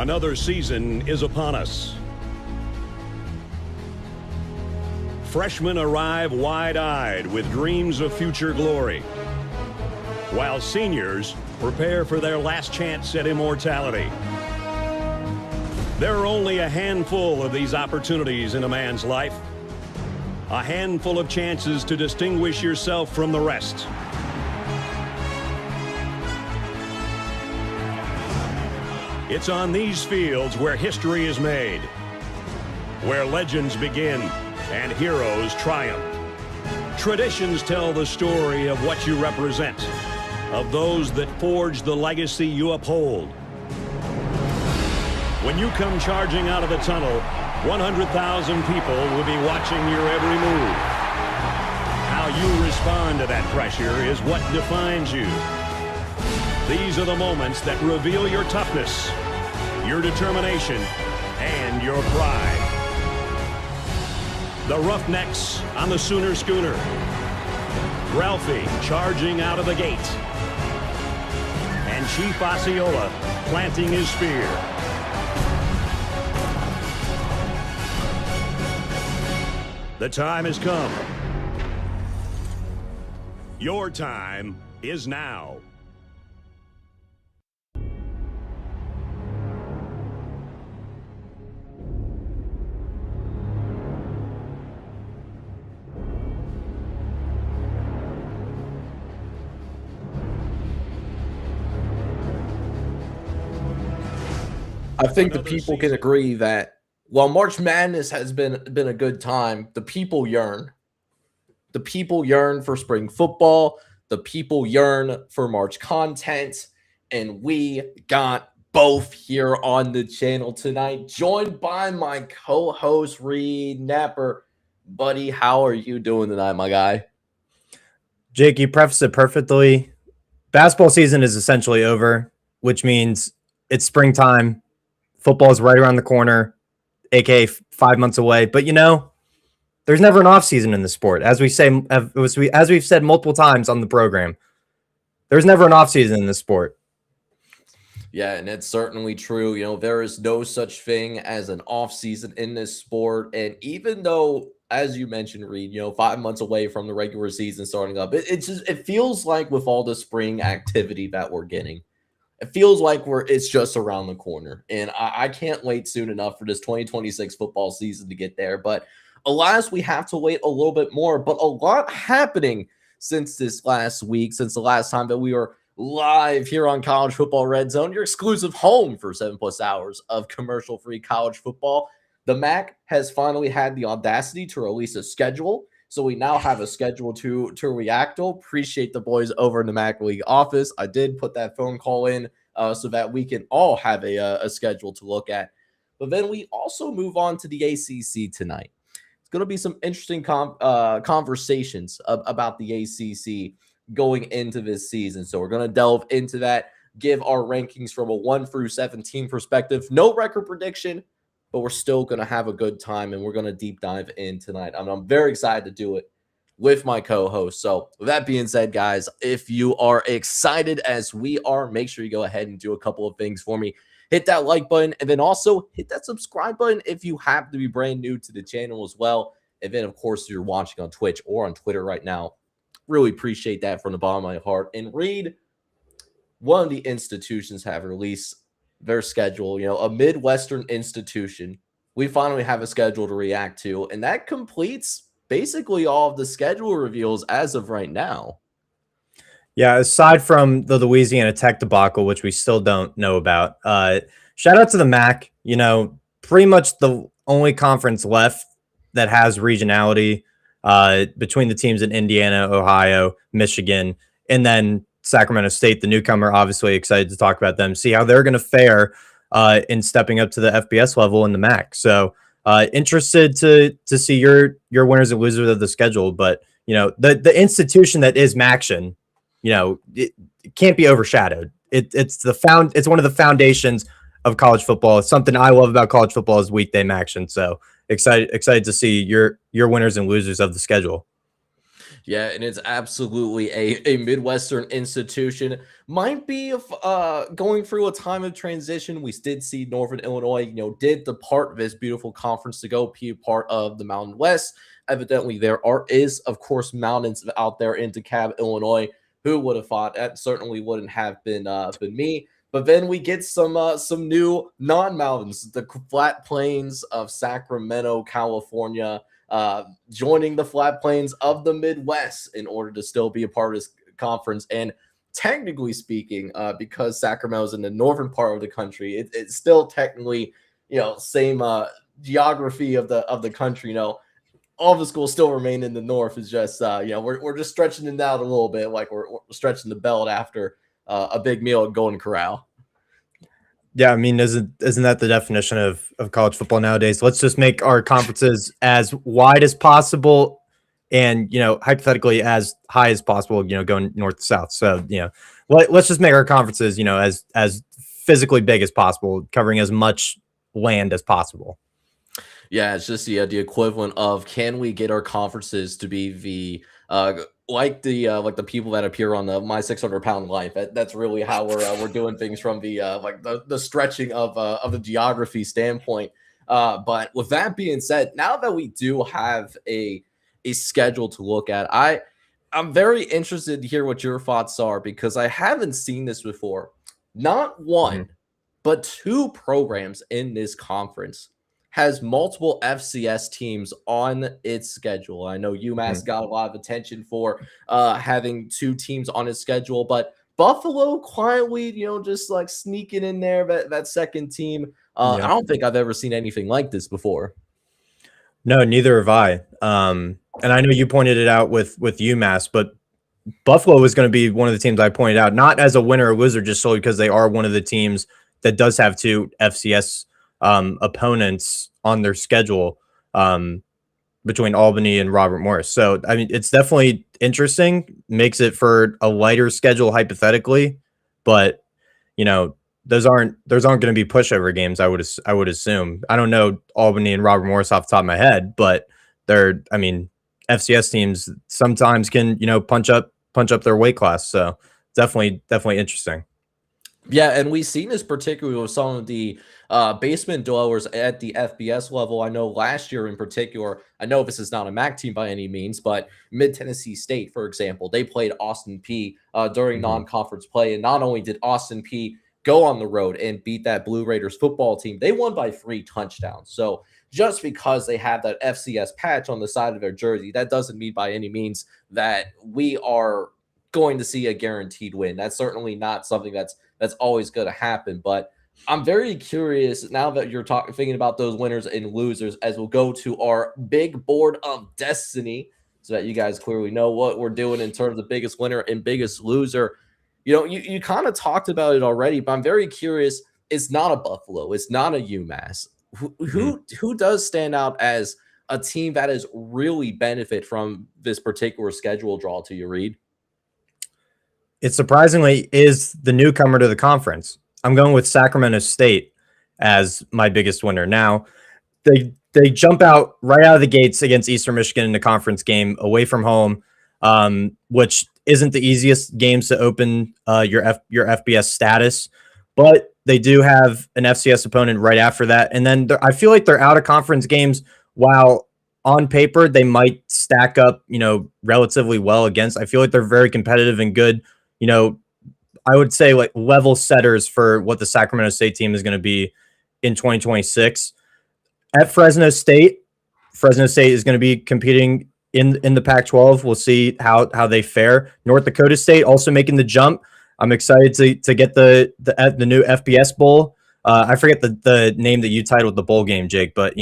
Another season is upon us. Freshmen arrive wide-eyed with dreams of future glory, while seniors prepare for their last chance at immortality. There are only a handful of these opportunities in a man's life, a handful of chances to distinguish yourself from the rest. It's on these fields where history is made, where legends begin and heroes triumph. Traditions tell the story of what you represent, of those that forge the legacy you uphold. When you come charging out of the tunnel, 100,000 people will be watching your every move. How you respond to that pressure is what defines you. These are the moments that reveal your toughness, your determination, and your pride. The Roughnecks on the Sooner Schooner. Ralphie charging out of the gate. And Chief Osceola planting his spear. The time has come. Your time is now. I think the people can agree that while March Madness has been a good time, the people yearn. The people yearn for spring football. The people yearn for March content. And we got both here on the channel tonight, joined by my co-host, Reed Napper. Buddy, how are you doing tonight, my guy? Jake, you prefaced it perfectly. Basketball season is essentially over, which means it's springtime. Football is right around the corner, aka 5 months away. But there's never an off season in the sport, as we've said multiple times on the program. There's never an off season in the sport. Yeah, and it's certainly true. There is no such thing as an off season in this sport. And even though, as you mentioned, Reed, 5 months away from the regular season starting up, it feels like with all the spring activity that we're getting, it feels like it's just around the corner. And I can't wait soon enough for this 2026 football season to get there. But alas, we have to wait a little bit more. But a lot happening since this last week, since the last time that we were live here on College Football Red Zone, your exclusive home for 7+ hours of commercial-free college football. The MAC has finally had the audacity to release a schedule. So we now have a schedule to react to. Appreciate the boys over in the MAC League office. I did put that phone call in so that we can all have a schedule to look at. But then we also move on to the ACC tonight. It's going to be some interesting conversations about the ACC going into this season. So we're going to delve into that, give our rankings from a 1 through 17 perspective. No record prediction, but we're still going to have a good time, and we're going to deep dive in tonight. I'm very excited to do it with my co-host. So with that being said, guys, if you are excited as we are, make sure you go ahead and do a couple of things for me. Hit that like button, and then also hit that subscribe button if you happen to be brand new to the channel as well. And then, of course, if you're watching on Twitch or on Twitter right now, really appreciate that from the bottom of my heart. And Reed, one of the institutions have released their schedule, a Midwestern institution. We finally have a schedule to react to, and that completes basically all of the schedule reveals as of right now. Yeah, aside from the Louisiana Tech debacle, which we still don't know about, shout out to the MAC, pretty much the only conference left that has regionality between the teams in Indiana, Ohio, Michigan, and then Sacramento State, the newcomer. Obviously excited to talk about them, see how they're going to fare in stepping up to the FBS level in the MAC. So interested to see your winners and losers of the schedule. But the institution that is MACtion, it can't be overshadowed. It's one of the foundations of college football. It's something I love about college football is weekday MACtion. So excited to see your winners and losers of the schedule. Yeah, and it's absolutely a Midwestern institution. Might be going through a time of transition. We did see Northern Illinois, did depart this beautiful conference to go be a part of the Mountain West. Evidently, is of course mountains out there in DeKalb, Illinois. Who would have thought? That certainly wouldn't have been me. But then we get some new non-mountains, the flat plains of Sacramento, California, joining the flat plains of the Midwest in order to still be a part of this conference. And technically speaking, because Sacramento is in the northern part of the country, it's still technically, same geography of the country. All the schools still remain in the north. Is just we're just stretching it out a little bit, like we're stretching the belt after a big meal at Golden Corral. Yeah, I mean, isn't that the definition of college football nowadays? Let's just make our conferences as wide as possible and, hypothetically as high as possible, going north to south. So, let's just make our conferences, as physically big as possible, covering as much land as possible. Yeah, it's just the equivalent of, can we get our conferences to be the like the people that appear on the My 600-Pound Life. That's really how we're doing things from the the stretching of the geography standpoint. But with that being said, now that we do have a schedule to look at, I'm very interested to hear what your thoughts are, because I haven't seen this before. Not one, but two programs in this conference has multiple FCS teams on its schedule. I know UMass got a lot of attention for having two teams on its schedule, but Buffalo quietly, just like sneaking in there, that second team. I don't think I've ever seen anything like this before. No, neither have I. And I know you pointed it out with UMass, but Buffalo was going to be one of the teams I pointed out, not as a winner or loser, just solely because they are one of the teams that does have two FCS opponents on their schedule between Albany and Robert Morris. So, I mean, it's definitely interesting, makes it for a lighter schedule hypothetically, but those aren't going to be pushover games. I would assume. I don't know Albany and Robert Morris off the top of my head, but FCS teams sometimes can, punch up their weight class. So definitely interesting. Yeah, and we've seen this particularly with some of the basement dwellers at the FBS level. I know last year in particular, I know this is not a MAC team by any means, but Mid-Tennessee State, for example, they played Austin Peay during non-conference play. And not only did Austin Peay go on the road and beat that Blue Raiders football team, they won by 3 touchdowns. So just because they have that FCS patch on the side of their jersey, that doesn't mean by any means that we are going to see a guaranteed win. That's certainly not something that's always going to happen. But I'm very curious now that you're thinking about those winners and losers, as we'll go to our big board of destiny, so that you guys clearly know what we're doing in terms of biggest winner and biggest loser. You kind of talked about it already, but I'm very curious. It's not a Buffalo. It's not a UMass. Who does stand out as a team that has really benefit from this particular schedule draw to you, Reed? It surprisingly is the newcomer to the conference. I'm going with Sacramento State as my biggest winner. Now, they jump out right out of the gates against Eastern Michigan in the conference game away from home, which isn't the easiest games to open your FBS status, but they do have an FCS opponent right after that. And then I feel like they're out of conference games, while on paper they might stack up, relatively well against. I feel like they're very competitive and good. I would say like level setters for what the Sacramento State team is going to be in 2026. At Fresno State is going to be competing in the Pac-12. We'll see how they fare. North Dakota State also making the jump. I'm excited to get the new FBS Bowl. I forget the name that you titled the bowl game, Jake, but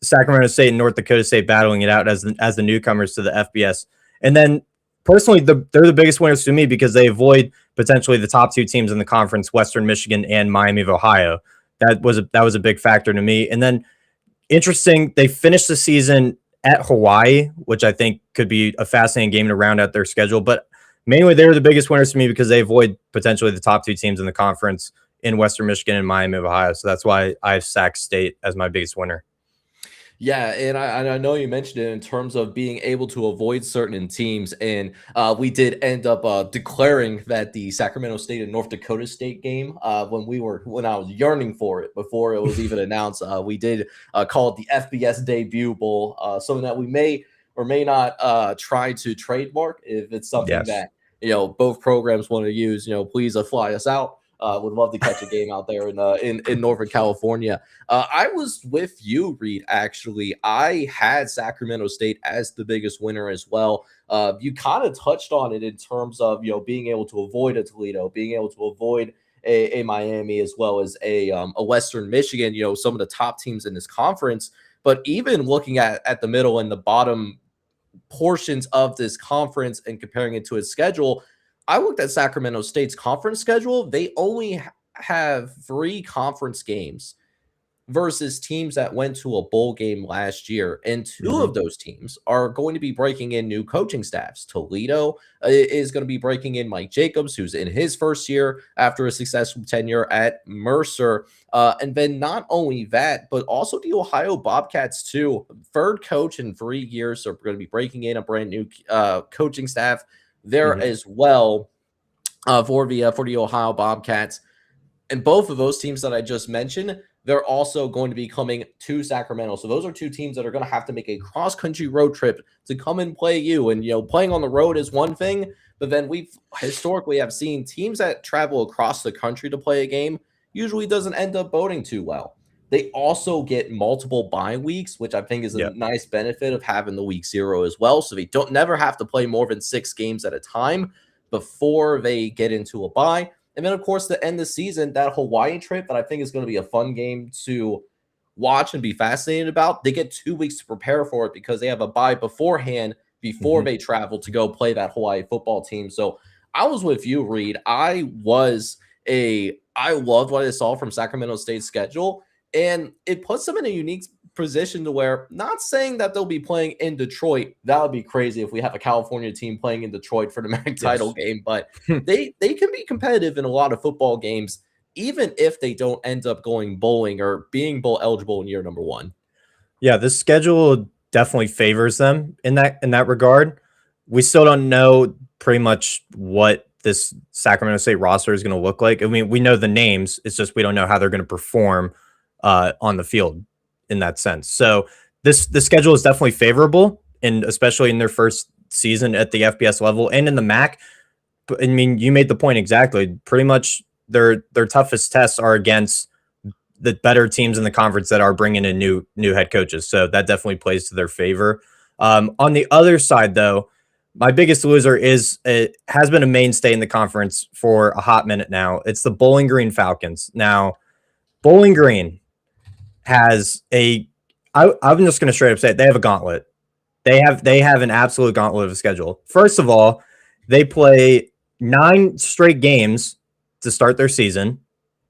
Sacramento State and North Dakota State battling it out as the newcomers to the FBS. And then personally, they're the biggest winners to me because they avoid potentially the top 2 teams in the conference, Western Michigan and Miami of Ohio. That was a big factor to me. And then interesting, they finished the season at Hawaii, which I think could be a fascinating game to round out their schedule. But mainly, they're the biggest winners to me because they avoid potentially the top 2 teams in the conference in Western Michigan and Miami of Ohio. So that's why I have Sac State as my biggest winner. Yeah, and I know you mentioned it in terms of being able to avoid certain teams, and we did end up declaring that the Sacramento State and North Dakota State game, when I was yearning for it before it was even announced, we did call it the FBS Debut Bowl, something that we may or may not try to trademark if it's something Yes. that both programs want to use. Please fly us out. Would love to catch a game out there in Northern California. I was with you, Reed. Actually, I had Sacramento State as the biggest winner as well. You kind of touched on it in terms of being able to avoid a Toledo, being able to avoid a Miami, as well as a Western Michigan. Some of the top teams in this conference. But even looking at the middle and the bottom portions of this conference and comparing it to its schedule, I looked at Sacramento State's conference schedule. They only have 3 conference games versus teams that went to a bowl game last year. And 2 of those teams are going to be breaking in new coaching staffs. Toledo is going to be breaking in Mike Jacobs, who's in his first year after a successful tenure at Mercer. And then not only that, but also the Ohio Bobcats too. Third coach in 3 years are going to be breaking in a brand new coaching staff there as well for the Ohio Bobcats. And both of those teams that I just mentioned, they're also going to be coming to Sacramento. So those are 2 teams that are going to have to make a cross-country road trip to come and play you. And, playing on the road is one thing, but then we've historically have seen teams that travel across the country to play a game usually doesn't end up boding too well. They also get multiple bye weeks, which I think is a nice benefit of having the week 0 as well. So they don't never have to play more than 6 games at a time before they get into a bye. And then, of course, to end the season, that Hawaii trip that I think is going to be a fun game to watch and be fascinated about. They get 2 weeks to prepare for it because they have a bye beforehand before they travel to go play that Hawaii football team. So I was with you, Reed. I loved what I saw from Sacramento State's schedule, and it puts them in a unique position to where, not saying that they'll be playing in Detroit. That would be crazy if we have a California team playing in Detroit for the MAC title game, but they can be competitive in a lot of football games, even if they don't end up going bowling or being bowl eligible in year number 1. Yeah, this schedule definitely favors them in that regard. We still don't know pretty much what this Sacramento State roster is going to look like. I mean, we know the names. It's just we don't know how they're going to perform on the field in that sense. So the schedule is definitely favorable, and especially in their first season at the FBS level and in the MAC. But I mean, you made the point exactly. Pretty much their toughest tests are against the better teams in the conference that are bringing in new head coaches. So that definitely plays to their favor. On the other side, though, my biggest loser has been a mainstay in the conference for a hot minute now. It's the Bowling Green Falcons. Now, Bowling Green has I'm just going to straight up say it, they have a gauntlet. They have an absolute gauntlet of a schedule. First of all, they play 9 straight games to start their season.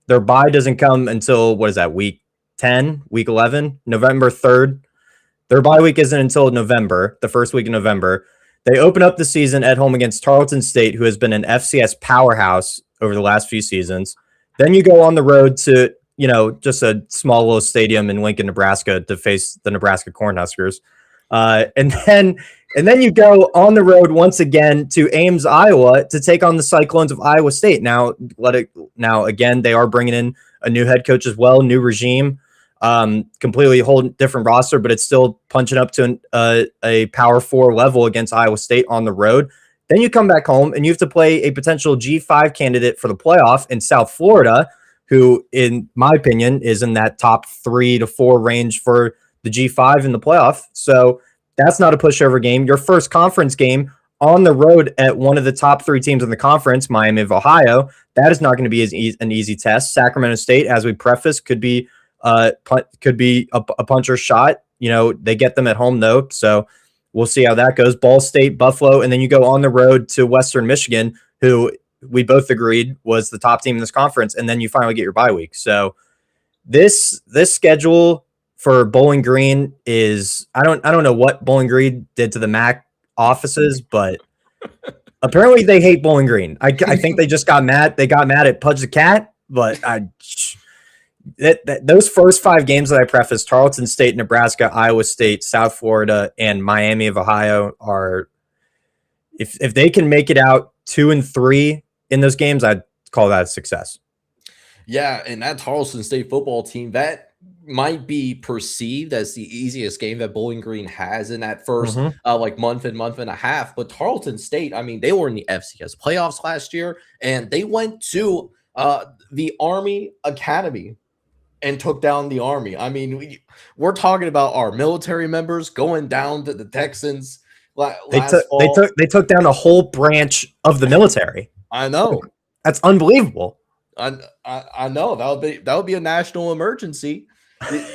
Their bye doesn't come until, what is that, week 10, week 11, November 3rd. Their bye week isn't until November, the first week of November. They open up the season at home against Tarleton State, who has been an FCS powerhouse over the last few seasons. Then you go on the road to, just a small little stadium in Lincoln, Nebraska to face the Nebraska Cornhuskers. And then you go on the road once again to Ames, Iowa to take on the Cyclones of Iowa State. Now again, they are bringing in a new head coach as well, new regime, completely whole different roster, but it's still punching up to a Power 4 level against Iowa State on the road. Then you come back home and you have to play a potential G5 candidate for the playoff in South Florida, who, in my opinion, is in that top 3 to 4 range for the G5 in the playoff. So that's not a pushover game. Your first conference game on the road at one of the top 3 teams in the conference, Miami of Ohio, that is not going to be an easy test. Sacramento State, as we preface, could be a puncher's shot. They get them at home though, so we'll see how that goes. Ball State, Buffalo, and then you go on the road to Western Michigan, who we both agreed was the top team in this conference, and then you finally get your bye week. So this schedule for Bowling Green is, I don't know what Bowling Green did to the MAC offices, but apparently they hate Bowling Green. I think they just got mad. They got mad at Pudge the Cat, but those first 5 games that I prefaced, Tarleton State, Nebraska, Iowa State, South Florida, and Miami of Ohio are, if they can make it out 2 and 3 in those games, I'd call that a success. Yeah, and that Tarleton State football team, that might be perceived as the easiest game that Bowling Green has in that first like month and a half. But Tarleton State, I mean, they were in the FCS playoffs last year, and they went to the Army Academy and took down the Army. I mean, we're talking about our military members going down to the Texans last fall. They took down a whole branch of the military. I know. That's unbelievable. I know that would be a national emergency,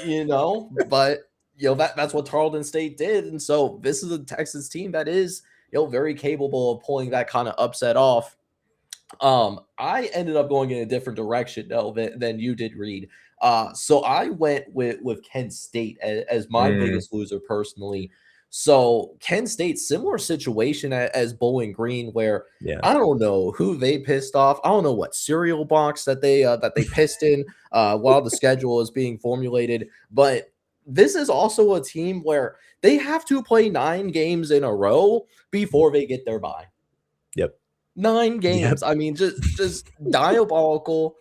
you know, but you know that's what Tarleton State did, and so this is a Texas team that is, you know, very capable of pulling that kind of upset off. I ended up going in a different direction though than you did, Reed. So I went with Kent State as my biggest loser personally. So Kent State, similar situation as Bowling Green, where I don't know who they pissed off. I don't know what cereal box that they pissed in while the schedule is being formulated. But this is also a team where they have to play 9 games in a row before they get their bye. Yep. 9 games. Yep. I mean, just diabolical,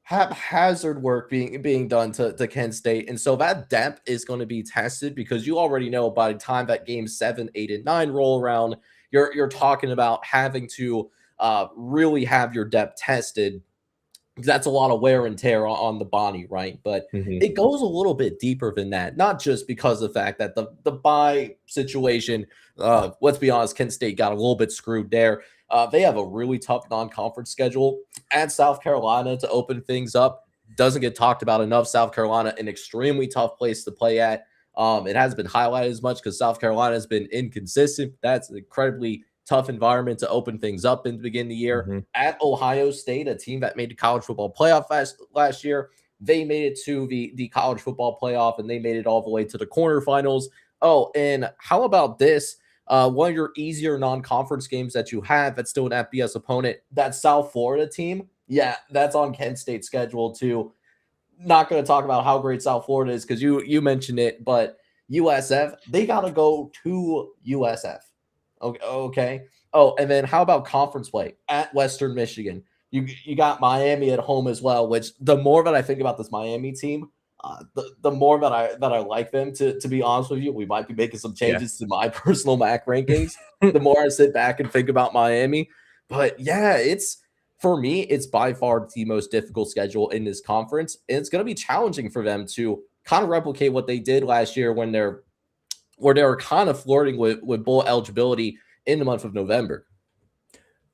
haphazard work being done to Kent State. And so that depth is going to be tested, because you already know by the time that games 7, 8, and 9 roll around, you're talking about having to really have your depth tested. That's a lot of wear and tear on the body, right? But it goes a little bit deeper than that, not just because of the fact that the bye situation, let's be honest, Kent State got a little bit screwed there. They have a really tough non-conference schedule at South Carolina to open things up. Doesn't get talked about enough. South Carolina, an extremely tough place to play at. It hasn't been highlighted as much because South Carolina has been inconsistent. That's an incredibly tough environment to open things up in the beginning of the year. At Ohio State, a team that made the college football playoff last year, they made it to the college football playoff, and they made it all the way to the quarterfinals. Oh, and how about this? One of your easier non-conference games that you have that's still an FBS opponent, that South Florida team. Yeah, that's on Kent State's schedule too. Not going to talk about how great South Florida is because you mentioned it, but USF, they got to go to USF. Okay. Oh, and then how about conference play at Western Michigan? You got Miami at home as well, which the more that I think about this Miami team, the more that I like them, to be honest with you. We might be making some changes to my personal MAC rankings the more I sit back and think about Miami. But yeah, for me, it's by far the most difficult schedule in this conference. And it's going to be challenging for them to kind of replicate what they did last year when they were kind of flirting with bowl eligibility in the month of November.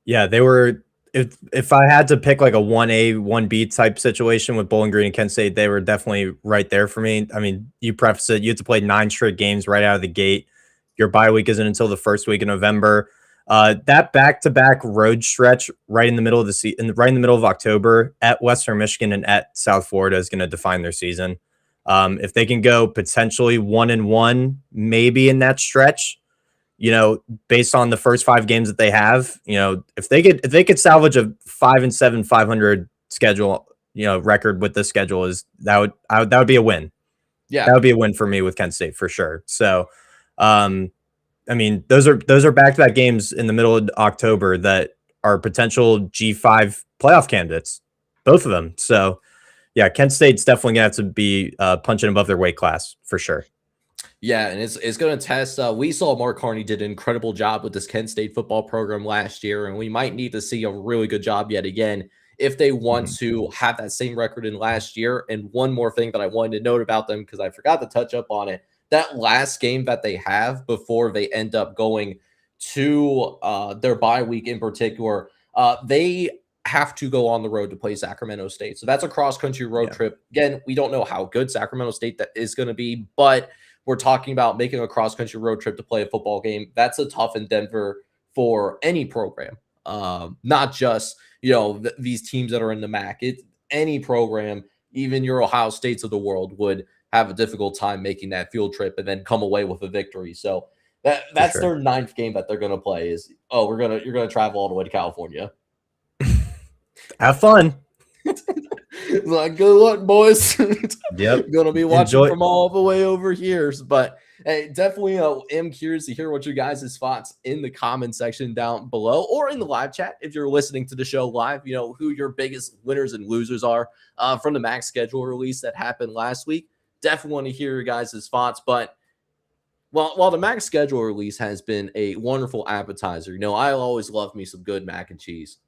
Yeah, they were. If I had to pick like a 1A, 1B type situation with Bowling Green and Kent State, they were definitely right there for me. I mean, you preface it, you have to play 9 straight games right out of the gate. Your bye week isn't until the first week of November. That back-to-back road stretch right in the middle of the season, right in the middle of October at Western Michigan and at South Florida is going to define their season. If they can go potentially 1-1, maybe in that stretch, you know, based on the first 5 games that they have, you know, if they could salvage a 5-7, 500 schedule, you know, record with this schedule, that would be a win. Yeah, that would be a win for me with Kent State for sure. So, I mean, those are back-to-back games in the middle of October that are potential G5 playoff candidates, both of them. So, yeah, Kent State's definitely gonna have to be punching above their weight class for sure. Yeah, and it's going to test. We saw Mark Carney did an incredible job with this Kent State football program last year, and we might need to see a really good job yet again if they want to have that same record in last year. And one more thing that I wanted to note about them, because I forgot to touch up on it, that last game that they have before they end up going to their bye week in particular, they have to go on the road to play Sacramento State. So that's a cross-country road trip. Again, we don't know how good Sacramento State that is going to be, but we're talking about making a cross-country road trip to play a football game. That's a tough endeavor for any program, not just, you know, these teams that are in the MAC. Any program, even your Ohio States of the world, would have a difficult time making that field trip and then come away with a victory. So that's their 9th game that they're going to play is, you're going to travel all the way to California. Have fun. Like, good luck, boys. Yep. Gonna be watching Enjoy. from all the way over here. But hey, definitely am curious to hear what you guys' thoughts in the comment section down below or in the live chat. If you're listening to the show live, who your biggest winners and losers are from the max schedule release that happened last week. Definitely want to hear your guys' thoughts. But while the max schedule release has been a wonderful appetizer, I always love me some good mac and cheese.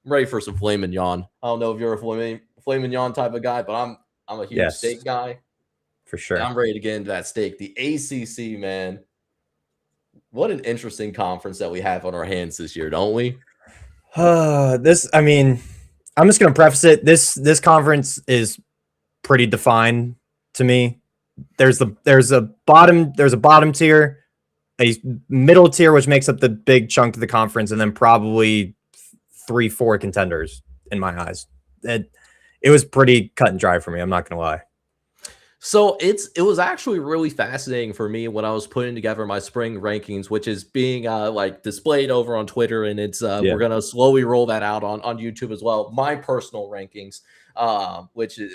I'm ready for some filet mignon. I don't know if you're a filet mignon type of guy, but I'm a huge steak guy. For sure. And I'm ready to get into that steak. The ACC, man. What an interesting conference that we have on our hands this year, don't we? I'm just going to preface it. This conference is pretty defined to me. There's a bottom tier, a middle tier, which makes up the big chunk of the conference, and then probably 3-4 contenders in my eyes. It was pretty cut and dry for me. I'm not going to lie. So it was actually really fascinating for me when I was putting together my spring rankings, which is being displayed over on Twitter, and it's we're gonna slowly roll that out on YouTube as well. My personal rankings, which is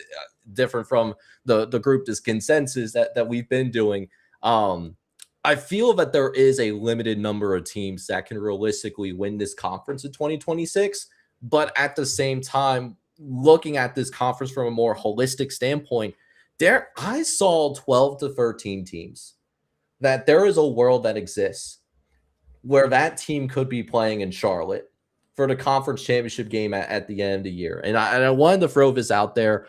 different from the group consensus that we've been doing. I feel that there is a limited number of teams that can realistically win this conference in 2026, but at the same time, looking at this conference from a more holistic standpoint. I saw 12 to 13 teams, that there is a world that exists where that team could be playing in Charlotte for the conference championship game at the end of the year. And I wanted to throw this out there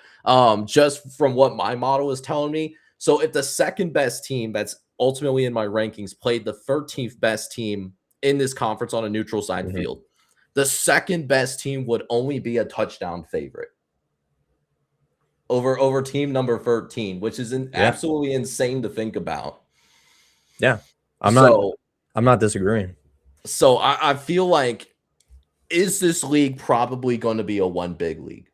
just from what my model is telling me. So if the second best team that's ultimately in my rankings played the 13th best team in this conference on a neutral side field, the second best team would only be a touchdown favorite over team number 13, which is absolutely insane to think about. Yeah, I'm not disagreeing. So I feel like, is this league probably going to be a one big league?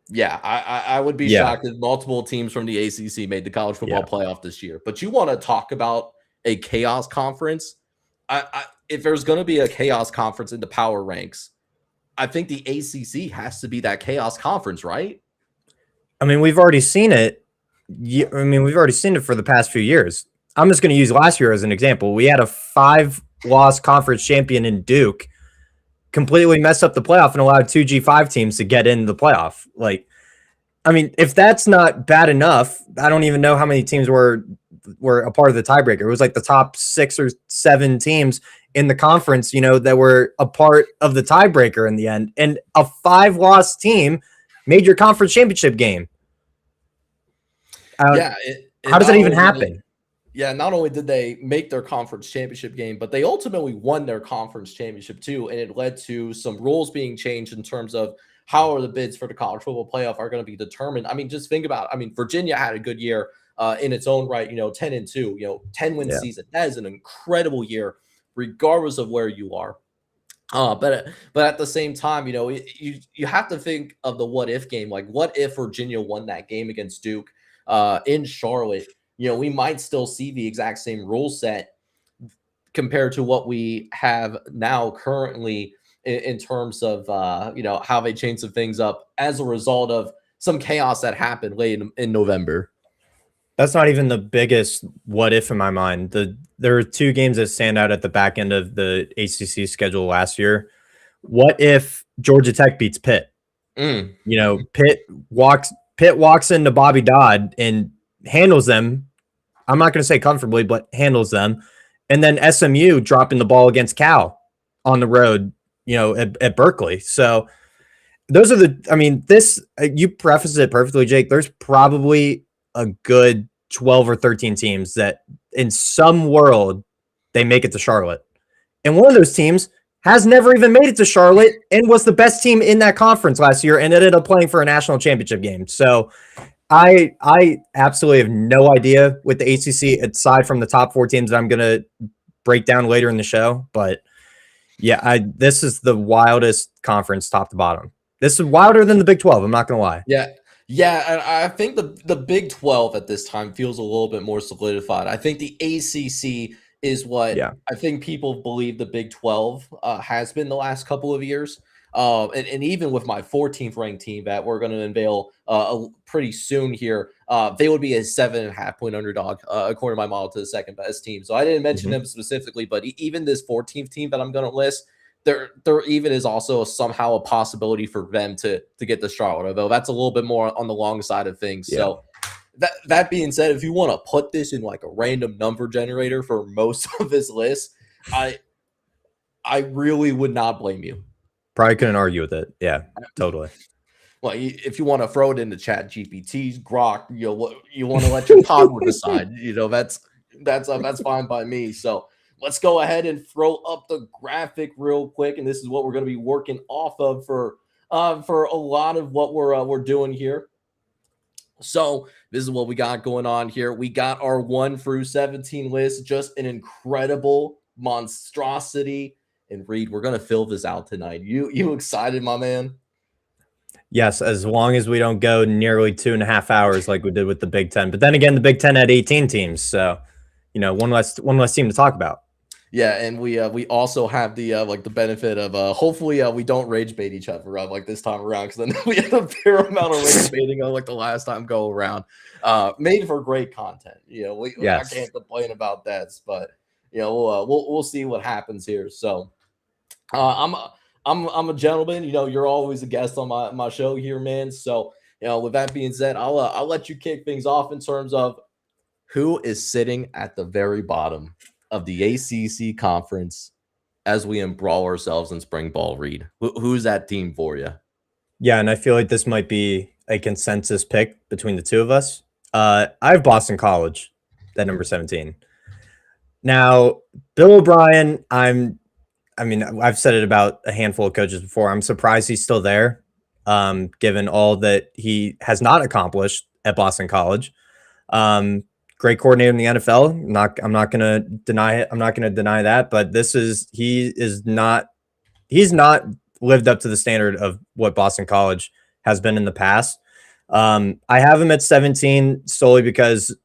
Yeah, I would be shocked if multiple teams from the ACC made the college football playoff this year. But you want to talk about a chaos conference? If there's going to be a chaos conference in the power ranks, I think the ACC has to be that chaos conference, right? I mean, we've already seen it. We've already seen it for the past few years. I'm just going to use last year as an example. We had a 5-loss conference champion in Duke completely mess up the playoff and allowed 2 G5 teams to get in the playoff. If that's not bad enough, I don't even know how many teams were a part of the tiebreaker. It was like the top 6 or 7 teams in the conference, that were a part of the tiebreaker in the end. And a 5-loss team made your conference championship game. How does that even happen? Not only did they make their conference championship game, but they ultimately won their conference championship too. And it led to some rules being changed in terms of how are the bids for the college football playoff are going to be determined. Just think about it. Virginia had a good year in its own right, 10-2, 10-win season. That is an incredible year, regardless of where you are. But at the same time, you have to think of the what if game. Like, what if Virginia won that game against Duke in Charlotte? We might still see the exact same rule set compared to what we have now currently in terms of how they changed some things up as a result of some chaos that happened late in November. That's not even the biggest what if in my mind. There are 2 games that stand out at the back end of the ACC schedule last year. What if Georgia Tech beats Pitt? Pitt walks into Bobby Dodd and handles them. I'm not going to say comfortably, but handles them. And then SMU dropping the ball against Cal on the road, at Berkeley. So those are you prefaced it perfectly, Jake. There's probably a good 12 or 13 teams that in some world they make it to Charlotte. And one of those teams has never even made it to Charlotte and was the best team in that conference last year and ended up playing for a national championship game. So I absolutely have no idea with the ACC aside from the top 4 teams that I'm going to break down later in the show. But this is the wildest conference top to bottom. This is wilder than the Big 12. I'm not going to lie. Yeah, and I think the Big 12 at this time feels a little bit more solidified. I think the ACC is what I think people believe the Big 12 has been the last couple of years. And even with my 14th ranked team that we're going to unveil pretty soon here, they would be a 7.5 point underdog according to my model to the second best team. So I didn't mention them specifically, but even this 14th team that I'm going to list, there even is also somehow a possibility for them to get the Charlotte, although that's a little bit more on the long side of things. Yeah. So that being said, if you want to put this in like a random number generator for most of this list, I really would not blame you. Probably couldn't argue with it. Yeah, totally. Well, if you want to throw it into Chat GPT's Grok, you want to let your Toddler decide. That's fine by me. So let's go ahead and throw up the graphic real quick, and this is what we're going to be working off of for a lot of what we're doing here. So this is what we got going on here. We got our 1 through 17 list, just an incredible monstrosity. And Reed, we're going to fill this out tonight. You excited, my man? Yes, as long as we don't go nearly 2.5 hours like we did with the Big Ten. But then again, the Big Ten had 18 teams, so one less team to talk about. Yeah, and we also have the the benefit of hopefully we don't rage bait each other up like this time around, because then we had a fair amount of rage baiting like the last time go around. Made for great content. I can't complain about that, but we'll see what happens here. So I'm a gentleman. You're always a guest on my show here, man. So with that being said, I'll let you kick things off in terms of who is sitting at the very bottom of the ACC conference as we embrawl ourselves in spring ball. Reed, who's that team for you? Yeah, and I feel like this might be a consensus pick between the two of us. I have Boston College at number 17. Now, Bill O'Brien, I've said it about a handful of coaches before. I'm surprised he's still there, given all that he has not accomplished at Boston College. Great coordinator in the NFL. I'm not going to deny it. I'm not going to deny that. But he's not lived up to the standard of what Boston College has been in the past. I have him at 17 solely because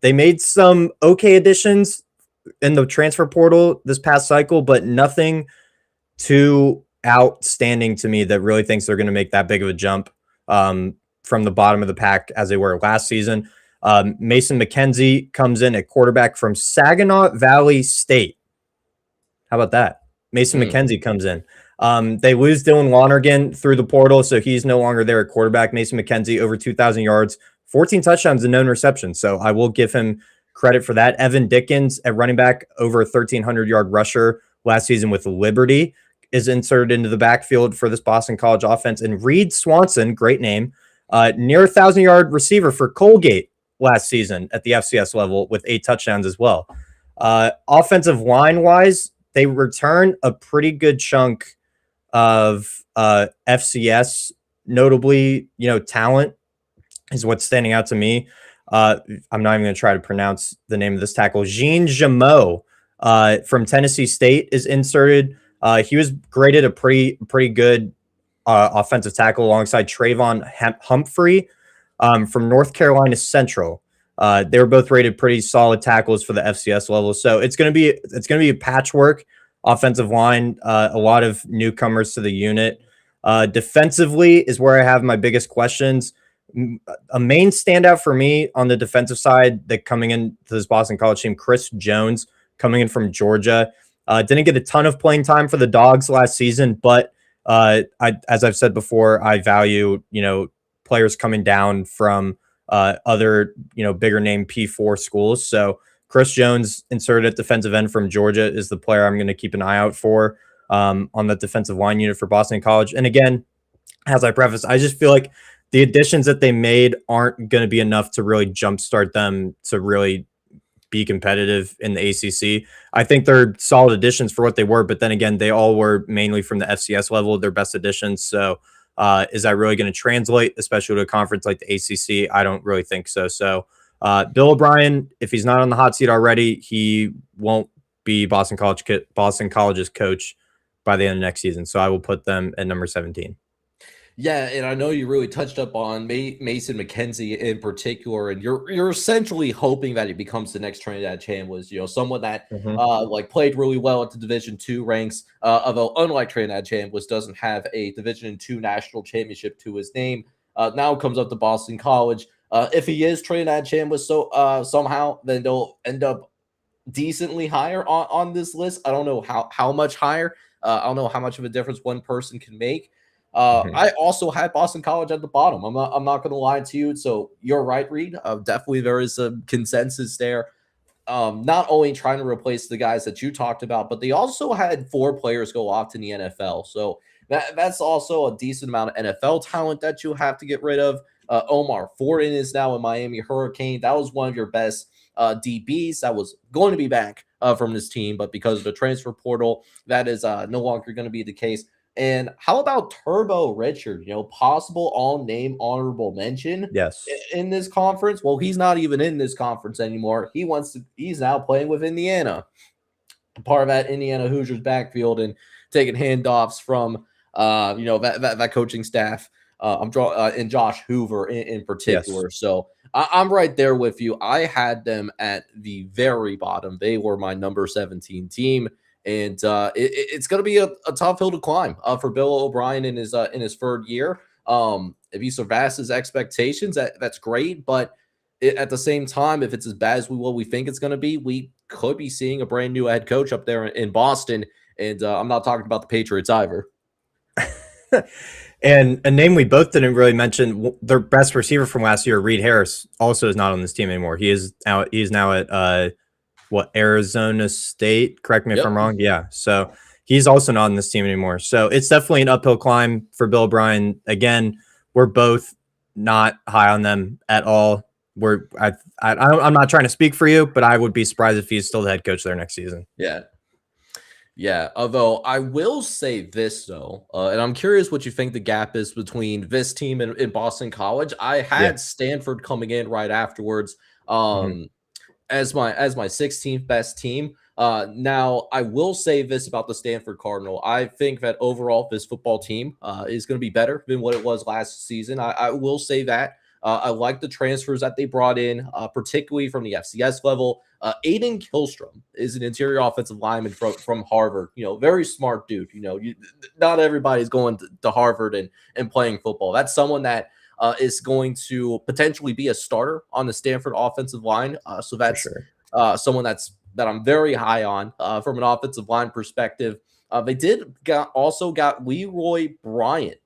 they made some okay additions in the transfer portal this past cycle, but nothing too outstanding to me that really thinks they're going to make that big of a jump from the bottom of the pack as they were last season. Mason McKenzie comes in at quarterback from Saginaw Valley State. How about that? Mason McKenzie comes in. They lose Dylan Lonergan through the portal, so he's no longer there at quarterback. Mason McKenzie, over 2,000 yards, 14 touchdowns and known receptions. So I will give him credit for that. Evan Dickens at running back, over a 1,300-yard rusher last season with Liberty, is inserted into the backfield for this Boston College offense. And Reed Swanson, great name, near 1,000-yard receiver for Colgate last season at the FCS level with 8 touchdowns as well. Offensive line-wise, they return a pretty good chunk of FCS, notably, talent is what's standing out to me. I'm not even going to try to pronounce the name of this tackle. Jean Jameau from Tennessee State is inserted. He was graded a pretty good offensive tackle alongside Trayvon Humphrey from North Carolina Central. They were both rated pretty solid tackles for the FCS level. So it's going to be a patchwork offensive line. A lot of newcomers to the unit. Defensively is where I have my biggest questions. A main standout for me on the defensive side that coming into this Boston College team, Chris Jones, coming in from Georgia. Didn't get a ton of playing time for the Dogs last season, but as I've said before, I value, players coming down from other, bigger name P4 schools. So Chris Jones, inserted at defensive end from Georgia, is the player I'm going to keep an eye out for on the defensive line unit for Boston College. And again, as I preface, I just feel like the additions that they made aren't going to be enough to really jumpstart them to really be competitive in the ACC. I think they're solid additions for what they were, but then again, they all were mainly from the FCS level, their best additions. So is that really going to translate, especially to a conference like the ACC? I don't really think so. So Bill O'Brien, if he's not on the hot seat already, he won't be Boston College's coach by the end of next season. So I will put them at number 17. Yeah, and I know you really touched up on Mason McKenzie in particular, and you're essentially hoping that he becomes the next Trinidad Chambliss. Someone that Mhm. like played really well at the Division II ranks. Although unlike Trinidad Chambliss, doesn't have a Division II national championship to his name. Now comes up to Boston College. If he is Trinidad Chambliss, somehow, then they'll end up decently higher on this list. I don't know how much higher. I don't know how much of a difference one person can make. Mhm. I also had Boston College at the bottom. I'm not going to lie to you. So you're right, Reed. Definitely there is a consensus there. Not only trying to replace the guys that you talked about, but they also had 4 players go off to the NFL. So that's also a decent amount of NFL talent that you have to get rid of. Omar Forden is now a Miami Hurricane. That was one of your best DBs that was going to be back from this team, but because of the transfer portal, that is no longer going to be the case. And how about Turbo Richard? Possible all-name honorable mention Yes. in this conference. Well, he's not even in this conference anymore. He's now playing with Indiana, part of that Indiana Hoosiers backfield, and taking handoffs from that coaching staff. And Josh Hoover in Yes. particular. So I'm right there with you. I had them at the very bottom. They were my number 17 team. And it's going to be a tough hill to climb for Bill O'Brien in his third year. If he surpasses expectations, that's great. But at the same time, if it's as bad as what we think it's going to be, we could be seeing a brand new head coach up there in Boston. And I'm not talking about the Patriots either. And a name we both didn't really mention, their best receiver from last year, Reed Harris, also is not on this team anymore. He's now at Arizona State. Correct me if Yep. I'm wrong. Yeah. So he's also not on this team anymore. So it's definitely an uphill climb for Bill O'Brien. Again, we're both not high on them at all. I'm not trying to speak for you, but I would be surprised if he's still the head coach there next season. Yeah. Yeah, although I will say this though, and I'm curious what you think the gap is between this team and Boston College. I had Stanford coming in right afterwards, Mhm. as my 16th best team. Now I will say this about the Stanford Cardinal. I think that overall this football team is going to be better than what it was last season. I will say that. I like the transfers that they brought in, particularly from the FCS level. Aiden Killstrom is an interior offensive lineman from Harvard. Very smart dude. Not everybody's going to Harvard and playing football. That's someone that is going to potentially be a starter on the Stanford offensive line. So that's someone that I'm very high on from an offensive line perspective. They also got Leroy Bryant.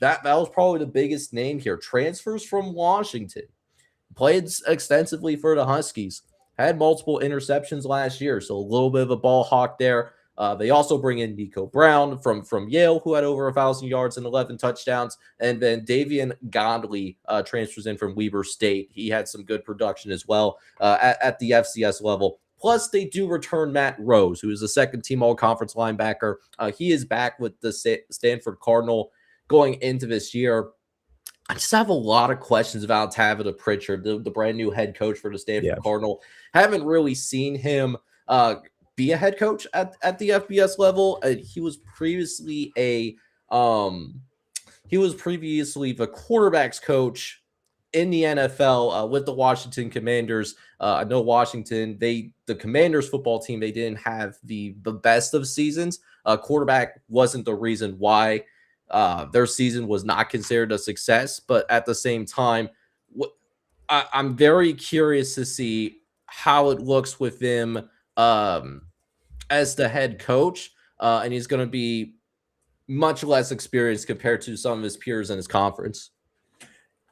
That was probably the biggest name here. Transfers from Washington. Played extensively for the Huskies. Had multiple interceptions last year, so a little bit of a ball hawk there. They also bring in Nico Brown from Yale, who had over 1,000 yards and 11 touchdowns. And then Davian Godley transfers in from Weber State. He had some good production as well at the FCS level. Plus, they do return Matt Rose, who is a second-team all-conference linebacker. He is back with the Stanford Cardinal going into this year. I just have a lot of questions about Tavita Pritchard, the brand new head coach for the Stanford Cardinal. Haven't really seen him be a head coach at the FBS level. He was previously the quarterbacks coach in the NFL with the Washington Commanders. I know Washington, the Commanders football team, they didn't have the best of seasons. Quarterback wasn't the reason why their season was not considered a success, but at the same time, I'm very curious to see how it looks with him as the head coach, and he's going to be much less experienced compared to some of his peers in his conference.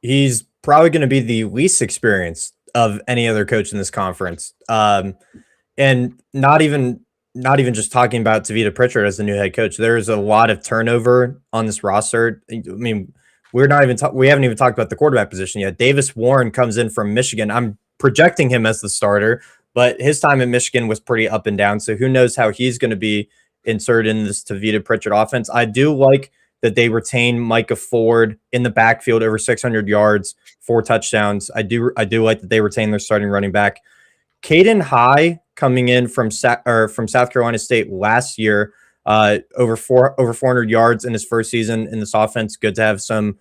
He's probably going to be the least experienced of any other coach in this conference, and not even just talking about Tavita Pritchard as the new head coach. There's a lot of turnover on this roster. I mean, we haven't even talked about the quarterback position yet. Davis Warren comes in from Michigan. I'm projecting him as the starter, but his time in Michigan was pretty up and down. So who knows how he's going to be inserted in this Tavita Pritchard offense. I do like that they retain Micah Ford in the backfield, over 600 yards, 4 touchdowns. I do like that they retain their starting running back. Caden High coming in from South Carolina State last year. over 400 yards in his first season in this offense. Good to have some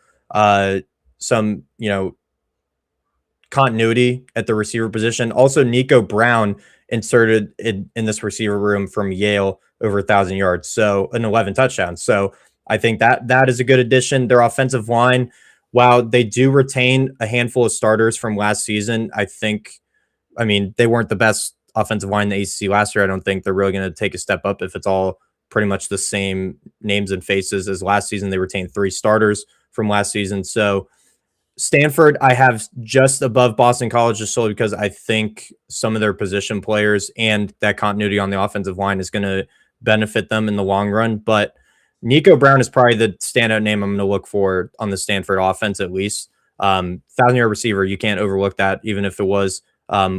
continuity at the receiver position. Also, Nico Brown inserted in this receiver room from Yale, over 1,000 yards, so an 11 touchdowns. So I think that is a good addition. Their offensive line, while they do retain a handful of starters from last season, I mean, they weren't the best offensive line in the ACC last year. I don't think they're really going to take a step up if it's all pretty much the same names and faces as last season. They retained 3 starters from last season. So Stanford, I have just above Boston College, just solely because I think some of their position players and that continuity on the offensive line is going to benefit them in the long run. But Nico Brown is probably the standout name I'm going to look for on the Stanford offense, at least. 1,000-yard receiver, you can't overlook that, even if it was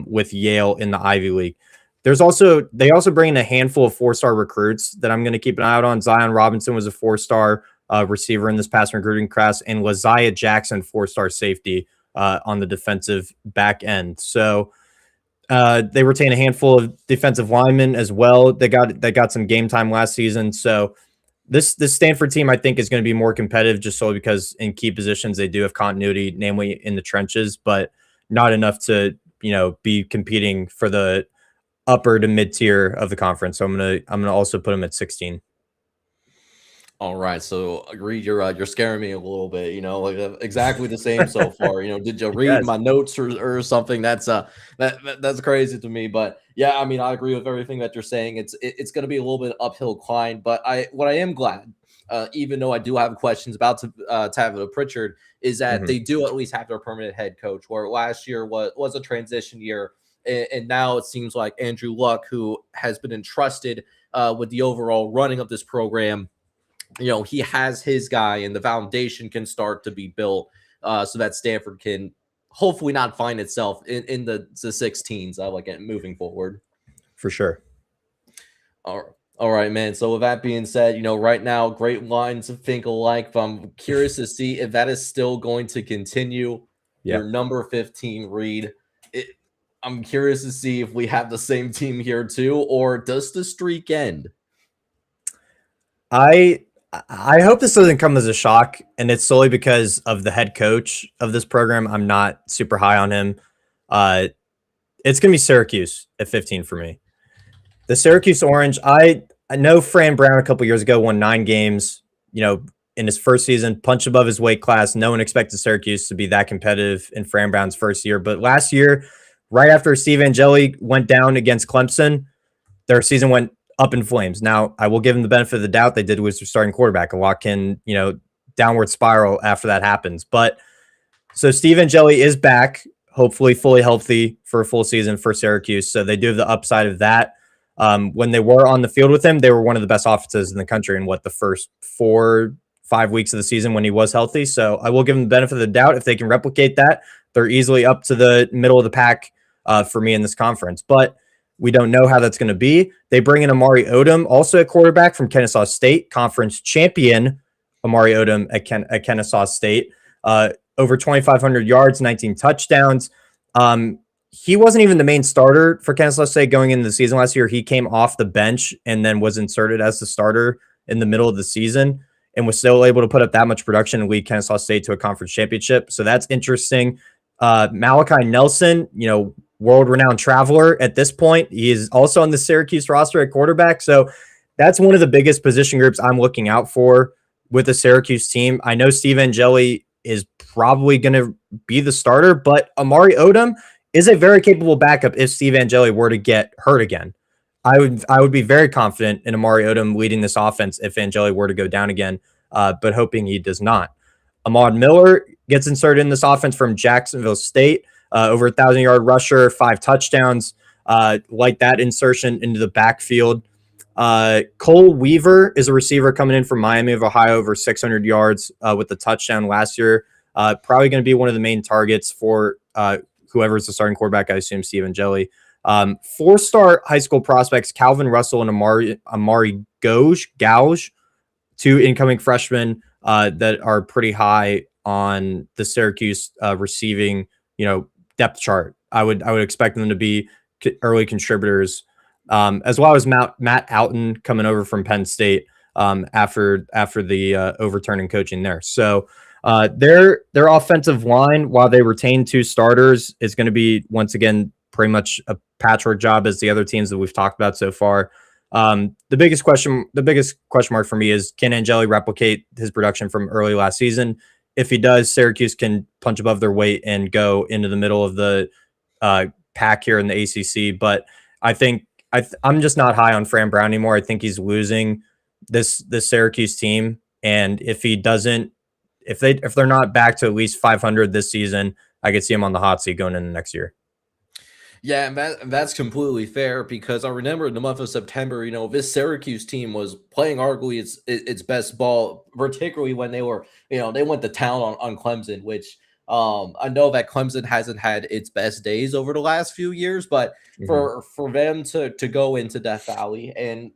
with Yale in the Ivy League. They also bring in a handful of 4-star recruits that I'm going to keep an eye out on. Zion Robinson was a 4-star receiver in this past recruiting class, and Laziah Jackson, 4-star safety on the defensive back end. So they retain a handful of defensive linemen as well. They got some game time last season. So this Stanford team, I think, is going to be more competitive just solely because in key positions they do have continuity, namely in the trenches, but not enough to be competing for the upper to mid tier of the conference. So I'm gonna also put them at 16. All right, so agreed. You're scaring me a little bit. Like exactly the same so far. Did you read my notes or something? That's that's crazy to me. But yeah, I mean, I agree with everything that you're saying. It's going to be a little bit uphill climb. But I am glad, even though I do have questions about Tabitha Pritchard, is that they do at least have their permanent head coach. Where last year was a transition year, and now it seems like Andrew Luck, who has been entrusted with the overall running of this program. He has his guy, and the foundation can start to be built so that Stanford can hopefully not find itself in the 16s like moving forward. For sure. All right, man. So with that being said, right now, great lines of think alike, but I'm curious to see if that is still going to continue. Yeah. Your number 15, Reed. I'm curious to see if we have the same team here too, or does the streak end? I hope this doesn't come as a shock, and it's solely because of the head coach of this program. I'm not super high on him. It's going to be Syracuse at 15 for me. The Syracuse Orange, I know Fran Brown a couple years ago won 9 games, in his first season, punched above his weight class. No one expected Syracuse to be that competitive in Fran Brown's first year. But last year, right after Steve Angeli went down against Clemson, their season went up in flames. Now, I will give them the benefit of the doubt. They did with their starting quarterback. A lot can, downward spiral after that happens. But so Steve Angeli is back, hopefully fully healthy for a full season for Syracuse. So they do have the upside of that. When they were on the field with him, they were one of the best offenses in the country in the first 4-5 weeks of the season when he was healthy. So I will give them the benefit of the doubt. If they can replicate that, they're easily up to the middle of the pack for me in this conference. But we don't know how that's going to be. They bring in Amari Odom, also a quarterback from Kennesaw State, conference champion Amari Odom at Kennesaw State. Over 2,500 yards, 19 touchdowns. He wasn't even the main starter for Kennesaw State going into the season last year. He came off the bench and then was inserted as the starter in the middle of the season and was still able to put up that much production and lead Kennesaw State to a conference championship. So that's interesting. Malachi Nelson, world-renowned traveler at this point. He is also on the Syracuse roster at quarterback. So that's one of the biggest position groups I'm looking out for with the Syracuse team. I know Steve Angeli is probably going to be the starter, but Amari Odom is a very capable backup if Steve Angeli were to get hurt again. I would be very confident in Amari Odom leading this offense if Angeli were to go down again, but hoping he does not. Ahmad Miller gets inserted in this offense from Jacksonville State. Over 1,000-yard rusher, 5 touchdowns, like that insertion into the backfield. Cole Weaver is a receiver coming in from Miami of Ohio, over 600 yards with the touchdown last year. Probably going to be one of the main targets for whoever's the starting quarterback, I assume Steve Angeli. 4-star high school prospects, Calvin Russell and Amari Gouge, 2 incoming freshmen that are pretty high on the Syracuse receiving, depth chart. I would expect them to be early contributors as well as Matt Outen coming over from Penn State after the overturning coaching there. So their offensive line, while they retain 2 starters, is going to be once again pretty much a patchwork job as the other teams that we've talked about so far. The biggest question mark for me is, can Angeli replicate his production from early last season? If he does, Syracuse can punch above their weight and go into the middle of the pack here in the ACC. But I think I'm just not high on Fran Brown anymore. I think he's losing this Syracuse team, and if they're not back to at least 500 this season, I could see him on the hot seat going into next year. Yeah, and that's completely fair, because I remember in the month of September, this Syracuse team was playing arguably its best ball, particularly when they were, they went to town on Clemson, which I know that Clemson hasn't had its best days over the last few years, but for them to go into Death Valley and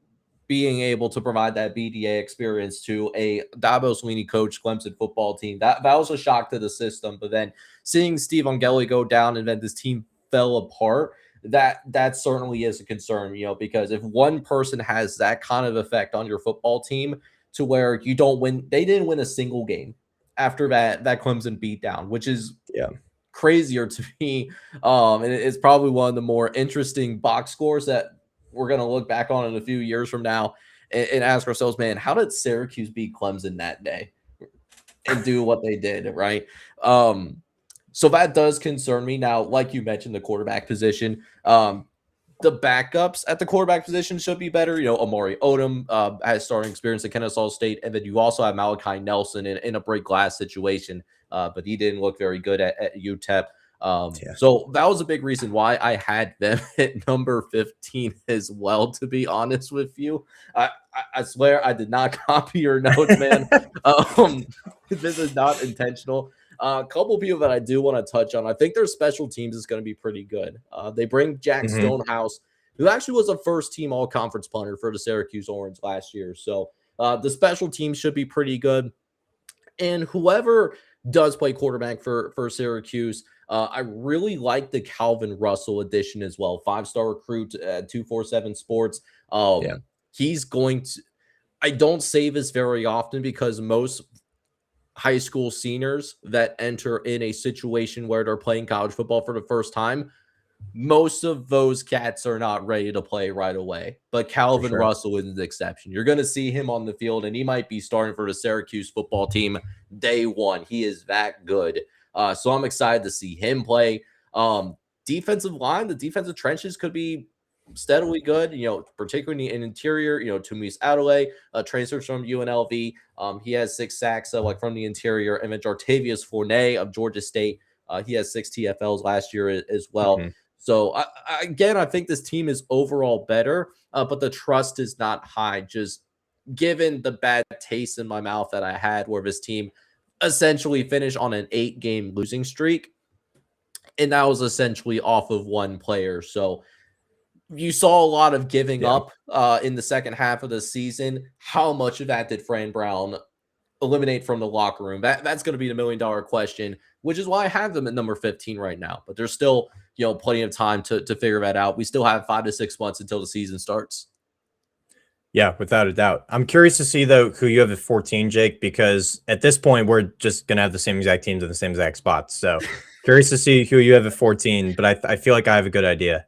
being able to provide that BDA experience to a Dabo Swinney coach Clemson football team, that was a shock to the system. But then seeing Steve Angeli go down and then this team fell apart, that certainly is a concern, because if one person has that kind of effect on your football team to where you don't win, they didn't win a single game after that Clemson beatdown, which is crazier to me. And it's probably one of the more interesting box scores that we're going to look back on in a few years from now and ask ourselves, man, how did Syracuse beat Clemson that day and do what they did, right? So that does concern me. Now, like you mentioned, the quarterback position, the backups at the quarterback position should be better. Amari Odom has starting experience at Kennesaw State, and then you also have Malachi Nelson in a break glass situation, but he didn't look very good at UTEP. So that was a big reason why I had them at number 15 as well, to be honest with you. I swear I did not copy your notes, man. This is not intentional. A couple of people that I do want to touch on. I think their special teams is going to be pretty good. They bring Jack Stonehouse, who actually was a first-team all-conference punter for the Syracuse Orange last year. So the special teams should be pretty good. And whoever does play quarterback for Syracuse, I really like the Calvin Russell addition as well. 5-star recruit at 247 Sports. He's going to – I don't say this very often because most – high school seniors that enter in a situation where they're playing college football for the first time, most of those cats are not ready to play right away. But Calvin Russell is the exception. You're going to see him on the field, and he might be starting for the Syracuse football team day one. He is that good. So I'm excited to see him play. Defensive line, the defensive trenches could be steadily good, particularly in interior. Tumis Adelaide, transfers from UNLV. He has 6 sacks from the interior. And then Jartavius Fournier of Georgia State, he has 6 TFLs last year as well. So I think this team is overall better, but the trust is not high, just given the bad taste in my mouth that I had where this team essentially finished on an 8-game losing streak. And that was essentially off of one player. So you saw a lot of giving up in the second half of the season. How much of that did Fran Brown eliminate from the locker room? That's going to be the $1 million question, which is why I have them at number 15 right now. But there's still, plenty of time to figure that out. We still have 5 to 6 months until the season starts. Yeah, without a doubt. I'm curious to see, though, who you have at 14, Jake, because at this point, we're just going to have the same exact teams in the same exact spots. So curious to see who you have at 14, but I feel like I have a good idea.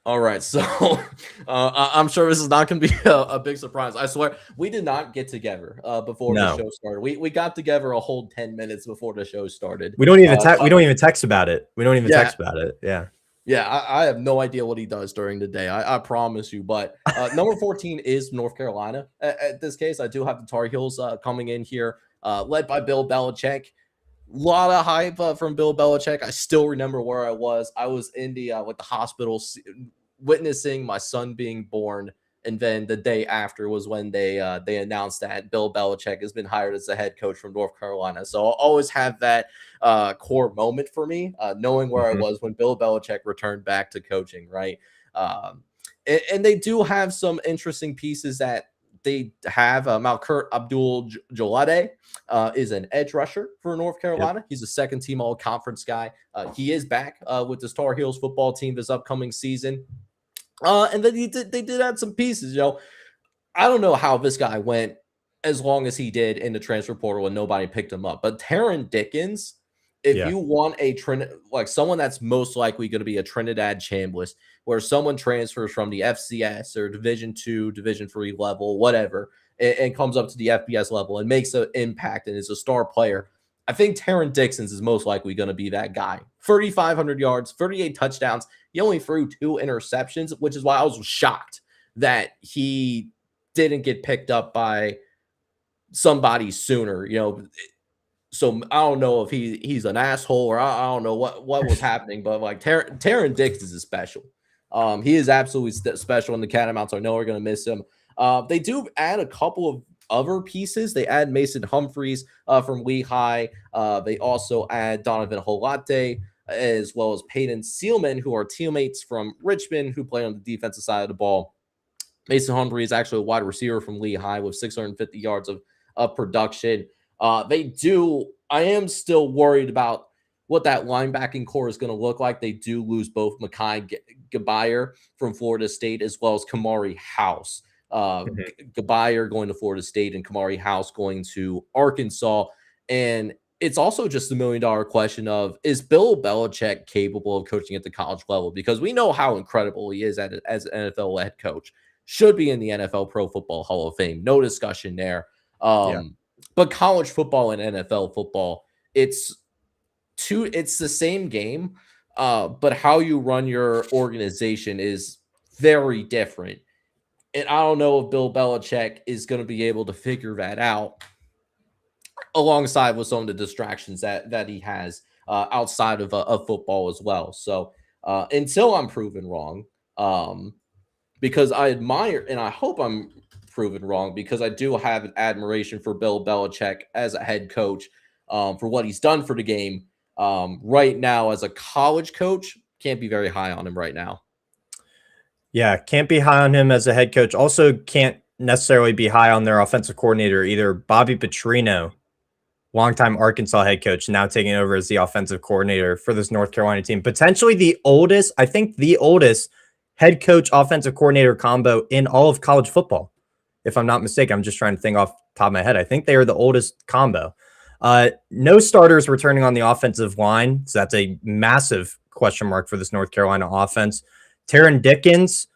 All right, so I'm sure this is not going to be a big surprise. I swear, we did not get together before the show started. We got together a whole 10 minutes before the show started. We don't even we don't even text about it. We don't even text about it. Yeah. Yeah, I have no idea what he does during the day. I promise you. But number 14 is North Carolina. At this case, I do have the Tar Heels coming in here, led by Bill Belichick. A lot of hype from Bill Belichick. I still remember where I was. I was in the hospital witnessing my son being born. And then the day after was when they announced that Bill Belichick has been hired as the head coach from North Carolina. So I'll always have that core moment for me, knowing where I was when Bill Belichick returned back to coaching, right? And they do have some interesting pieces that they have. Malkurt Abdul-Jalade is an edge rusher for North Carolina. Yep. He's a second-team all-conference guy. He is back with the Tar Heels football team this upcoming season. And then they did add some pieces. I don't know how this guy went as long as he did in the transfer portal and nobody picked him up. But Taron Dickens, if Yeah. you want like someone that's most likely going to be a Trinidad Chambliss, where someone transfers from the FCS or Division II, Division III level, whatever, and comes up to the FBS level and makes an impact and is a star player, I think Taron Dickens is most likely going to be that guy. 3,500 yards, 38 touchdowns. He only threw 2 interceptions, which is why I was shocked that he didn't get picked up by somebody sooner. So I don't know if he's an asshole or I don't know what was happening, but like Taron Dickens is special. He is absolutely special, and the Catamounts I know are going to miss him. They do add a couple of other pieces. They add Mason Humphreys from Lehigh. They also add Donovan Holate as well as Peyton Seelman, who are teammates from Richmond who play on the defensive side of the ball. Mason Humphrey is actually a wide receiver from Lehigh with 650 yards of production. I am still worried about what that linebacking core is going to look like. They do lose both Mekhi Gabayer from Florida State as well as Kamari House. Gabayer going to Florida State and Kamari House going to Arkansas. And it's also just $1 million question of, is Bill Belichick capable of coaching at the college level? Because we know how incredible he is as an NFL head coach. Should be in the NFL Pro Football Hall of Fame. No discussion there. But college football and NFL football, it's the same game, but how you run your organization is very different. And I don't know if Bill Belichick is going to be able to figure that out alongside with some of the distractions that he has outside of football as well. So until I'm proven wrong, because I admire and I hope I'm proven wrong, because I do have an admiration for Bill Belichick as a head coach for what he's done for the game. Right now, as a college coach, can't be very high on him right now. Yeah, can't be high on him as a head coach. Also can't necessarily be high on their offensive coordinator either. Bobby Petrino, longtime Arkansas head coach, now taking over as the offensive coordinator for this North Carolina team. Potentially the oldest head coach offensive coordinator combo in all of college football, if I'm not mistaken. I'm just trying to think off the top of my head. I think they are the oldest combo. No starters returning on the offensive line, so that's a massive question mark for this North Carolina offense. Taron Dickens,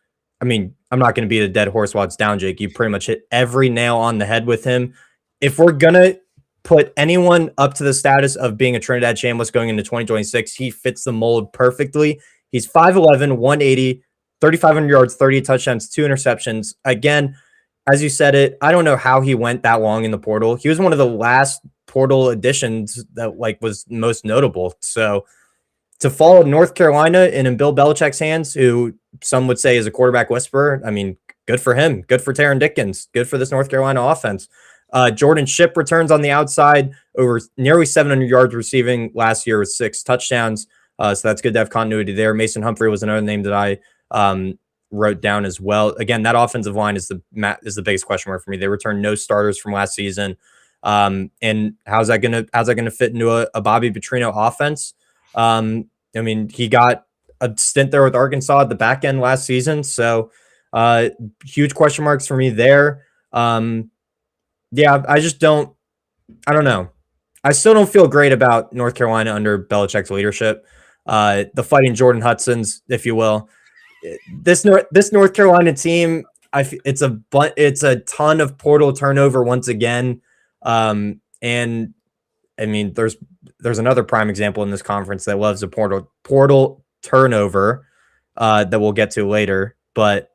I mean, I'm not going to beat a dead horse while it's down, Jake. You pretty much hit every nail on the head with him. If we're going to put anyone up to the status of being a Trinidad Chambliss going into 2026, he fits the mold perfectly. He's 5'11", 180, 3,500 yards, 30 touchdowns, 2 interceptions. Again, as you said it, I don't know how he went that long in the portal. He was one of the last portal additions that was most notable. So to fall in North Carolina and in Bill Belichick's hands, who some would say is a quarterback whisperer, I mean, good for him. Good for Taron Dickens. Good for this North Carolina offense. Jordan Shipp returns on the outside, over nearly 700 yards receiving last year with 6 touchdowns. So that's good to have continuity there. Mason Humphrey was another name that I wrote down as well. Again, that offensive line is the biggest question mark for me. They returned no starters from last season. And how's that gonna fit into a Bobby Petrino offense? I mean, he got a stint there with Arkansas at the back end last season. So huge question marks for me there. Yeah, I don't know. I still don't feel great about North Carolina under Belichick's leadership. The Fighting Jordan Hudsons, if you will. This North Carolina team, it's a ton of portal turnover once again. And I mean, there's another prime example in this conference that loves a portal turnover that we'll get to later. But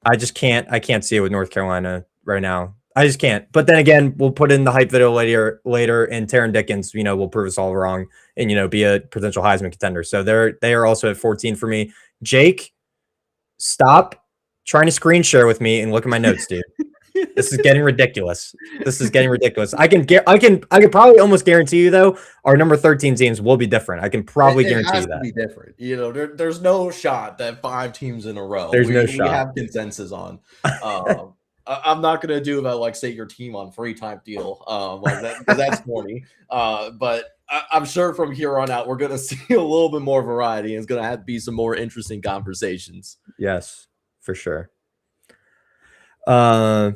I can't see it with North Carolina right now. I just can't. But then again, we'll put in the hype video later, and Taron Dickens, will prove us all wrong and be a potential Heisman contender. So they are also at 14 for me. Jake, stop trying to screen share with me and look at my notes, dude. This is getting ridiculous. I can probably almost guarantee you though, our number 13 teams will be different. I can probably guarantee you that. Be different. There's no shot that 5 teams in a row. We have consensus on. I'm not gonna do that say your team on free type deal like that, because that's corny. But I'm sure from here on out we're gonna see a little bit more variety, and it's gonna have to be some more interesting conversations. Yes. for sure. Do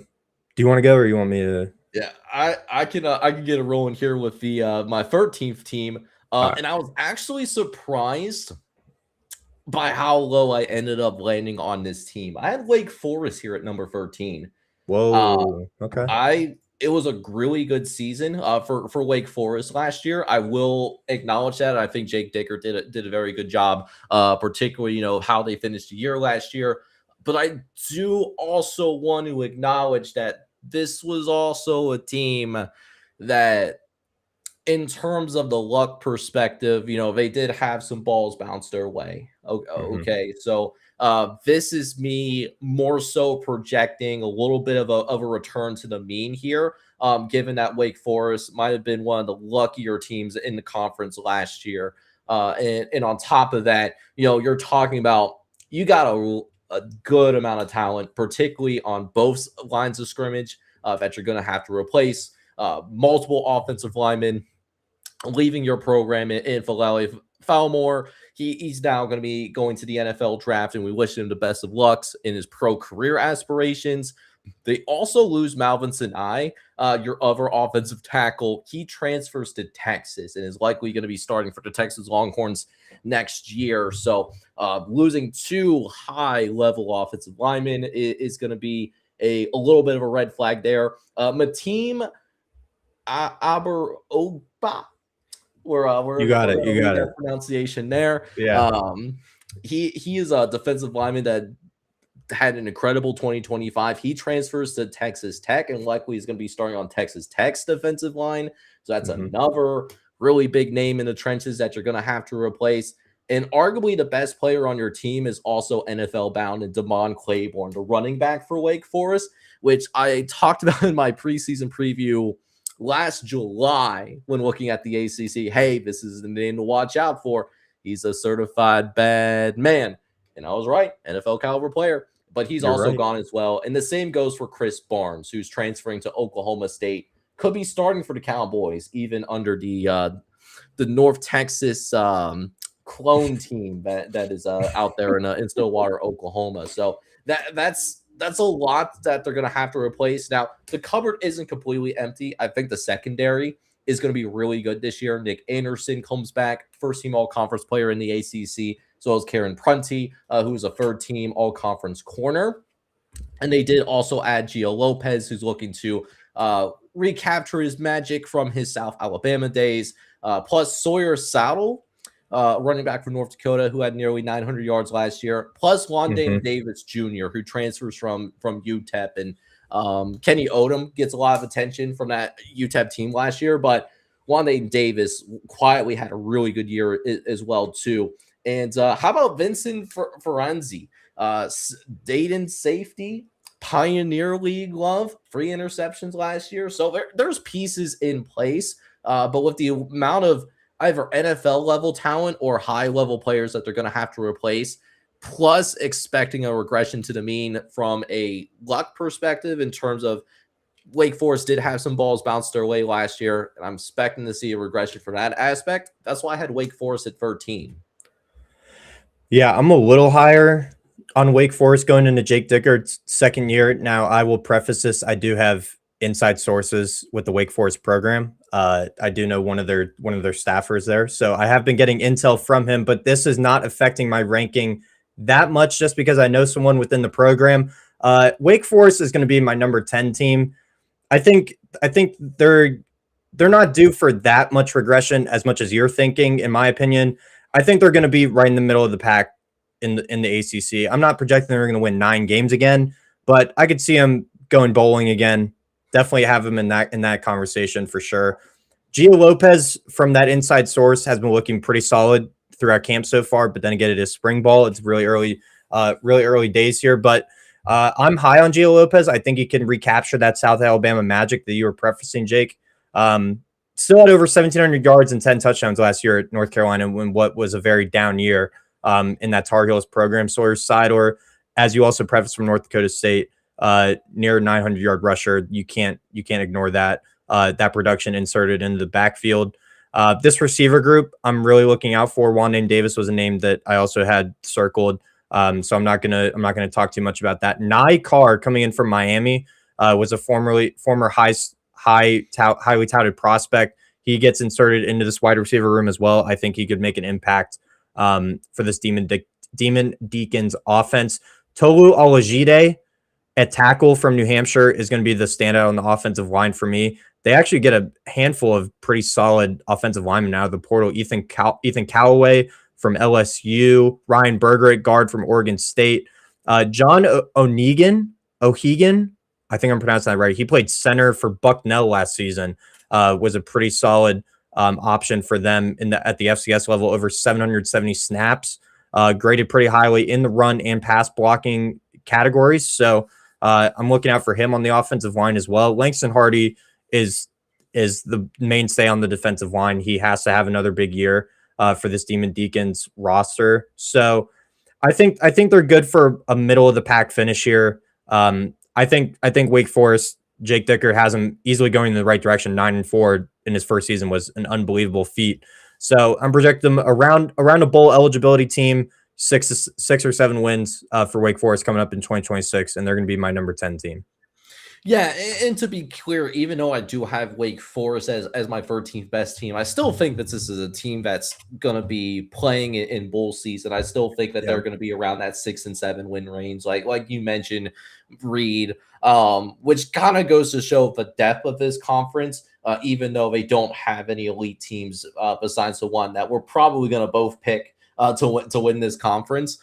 you want to go or you want me to? Yeah, I can get a rolling here with the my 13th team. Right. And I was actually surprised by how low I ended up landing on this team. I had Wake Forest here at number 13. Whoa. Okay. It was a really good season for Wake Forest last year. I will acknowledge that. I think Jake Dicker did a very good job, particularly how they finished the year last year. But I do also want to acknowledge that this was also a team that, in terms of the luck perspective, they did have some balls bounced their way. Okay, so this is me more so projecting a little bit of a return to the mean here, given that Wake Forest might have been one of the luckier teams in the conference last year. And on top of that, you're talking about you got a good amount of talent, particularly on both lines of scrimmage, that you're going to have to replace. Multiple offensive linemen leaving your program in Falele Falmore. He's now going to be going to the NFL draft, and we wish him the best of luck in his pro career aspirations. They also lose Malvin Sinai, your other offensive tackle. He transfers to Texas and is likely going to be starting for the Texas Longhorns next year. So losing two high-level offensive linemen is going to be a little bit of a red flag there. Mateem Aberoba. You got it. You got it. Pronunciation there. Yeah. He is a defensive lineman that had an incredible 2025. He transfers to Texas Tech and likely is going to be starting on Texas Tech's defensive line. So that's another really big name in the trenches that you're going to have to replace. And arguably the best player on your team is also NFL bound and Damon Claiborne, the running back for Wake Forest, which I talked about in my preseason preview last July when looking at the ACC. Hey, this is the name to watch out for. He's a certified bad man. And I was right, NFL caliber player. But he's also gone as well. And the same goes for Chris Barnes, who's transferring to Oklahoma State. Could be starting for the Cowboys, even under the North Texas clone team that is out there in Stillwater, Oklahoma. So that's a lot that they're going to have to replace. Now, the cupboard isn't completely empty. I think the secondary is going to be really good this year. Nick Anderson comes back, first-team all-conference player in the ACC, as well as Karen Prunty, who's a third-team all-conference corner. And they did also add Gio Lopez, who's looking to recapture his magic from his South Alabama days, plus Sawyer Saddle, running back from North Dakota, who had nearly 900 yards last year, plus London Davis Jr., who transfers from UTEP. And Kenny Odom gets a lot of attention from that UTEP team last year, but London Davis quietly had a really good year as well, too. And how about Vincent Ferenzi, Dayton safety, Pioneer League love, 3 interceptions last year. So there's pieces in place, but with the amount of either NFL level talent or high level players that they're going to have to replace, plus expecting a regression to the mean from a luck perspective in terms of Wake Forest did have some balls bounced their way last year, and I'm expecting to see a regression for that aspect. That's why I had Wake Forest at 13. Yeah, I'm a little higher on Wake Forest going into Jake Dicker's second year. Now, I will preface this. I do have inside sources with the Wake Forest program. I do know one of their staffers there. So I have been getting intel from him, but this is not affecting my ranking that much just because I know someone within the program. Wake Forest is going to be my number 10 team. I think they're not due for that much regression as much as you're thinking, in my opinion. I think they're going to be right in the middle of the pack in the ACC. I'm not projecting they're going to win 9 games again, but I could see them going bowling again. Definitely have them in that conversation for sure. Gio Lopez from that inside source has been looking pretty solid throughout camp so far, but then again, it is spring ball. It's really early days here, but I'm high on Gio Lopez. I think he can recapture that South Alabama magic that you were prefacing, Jake. Still had over 1,700 yards and 10 touchdowns last year at North Carolina when what was a very down year in that Tar Heels program. Sawyer Sidor, as you also prefaced from North Dakota State, near 900-yard rusher. You can't ignore that production inserted into the backfield. This receiver group, I'm really looking out for. Juan Davis was a name that I also had circled. So I'm not gonna talk too much about that. Nye Carr coming in from Miami was a former highly touted prospect. He gets inserted into this wide receiver room as well. I think he could make an impact for this Demon Deacons offense. Tolu Olajide at tackle from New Hampshire is going to be the standout on the offensive line for me. They actually get a handful of pretty solid offensive linemen out of the portal. Ethan Callaway from LSU, Ryan Berger at guard from Oregon State, John O'Hegan, I think I'm pronouncing that right. He played center for Bucknell last season. Was a pretty solid option for them at the FCS level, over 770 snaps, graded pretty highly in the run and pass blocking categories. So I'm looking out for him on the offensive line as well. Langston Hardy is the mainstay on the defensive line. He has to have another big year for this Demon Deacons roster. So I think they're good for a middle of the pack finish here. I think Wake Forest, Jake Dicker has him easily going in the right direction. 9-4 in his first season was an unbelievable feat. So I'm projecting them around a bowl eligibility team, six or seven wins for Wake Forest coming up in 2026, and they're going to be my number 10 team. Yeah, and to be clear, even though I do have Wake Forest as my 13th best team, I still think that this is a team that's going to be playing in bowl season. I still think that they're going to be around that 6 and 7 win range, like you mentioned, Reed, which kind of goes to show the depth of this conference, even though they don't have any elite teams besides the one that we're probably going to both pick to win this conference.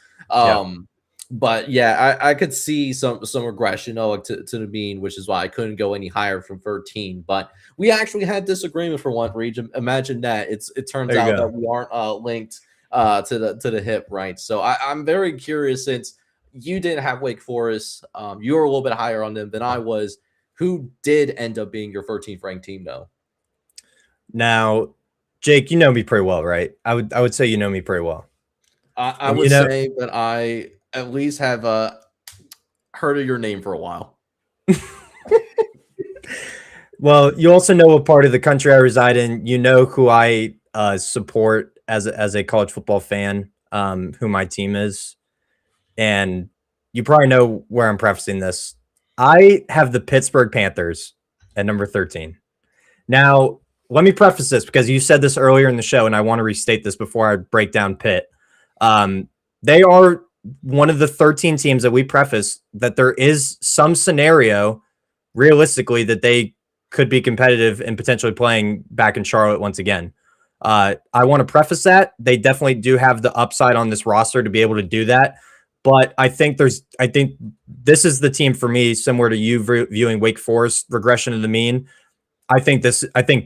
But yeah, I could see some regression to the mean, which is why I couldn't go any higher from 13. But we actually had disagreement for one region. Imagine that. It turns out that we aren't linked to the hip, right? So I'm very curious, since you didn't have Wake Forest, you were a little bit higher on them than I was. Who did end up being your 13th ranked team, though? Now, Jake, you know me pretty well, right? I would say you know me pretty well. I would say that I at least have heard of your name for a while. Well, you also know what part of the country I reside in. You know who I support as a college football fan, who my team is. And you probably know where I'm prefacing this. I have the Pittsburgh Panthers at number 13. Now, let me preface this because you said this earlier in the show, and I want to restate this before I break down Pitt. They are one of the 13 teams that we preface that there is some scenario realistically that they could be competitive and potentially playing back in Charlotte once again. I want to preface that they definitely do have the upside on this roster to be able to do that. But I think this is the team for me, similar to you viewing Wake Forest regression of the mean. I think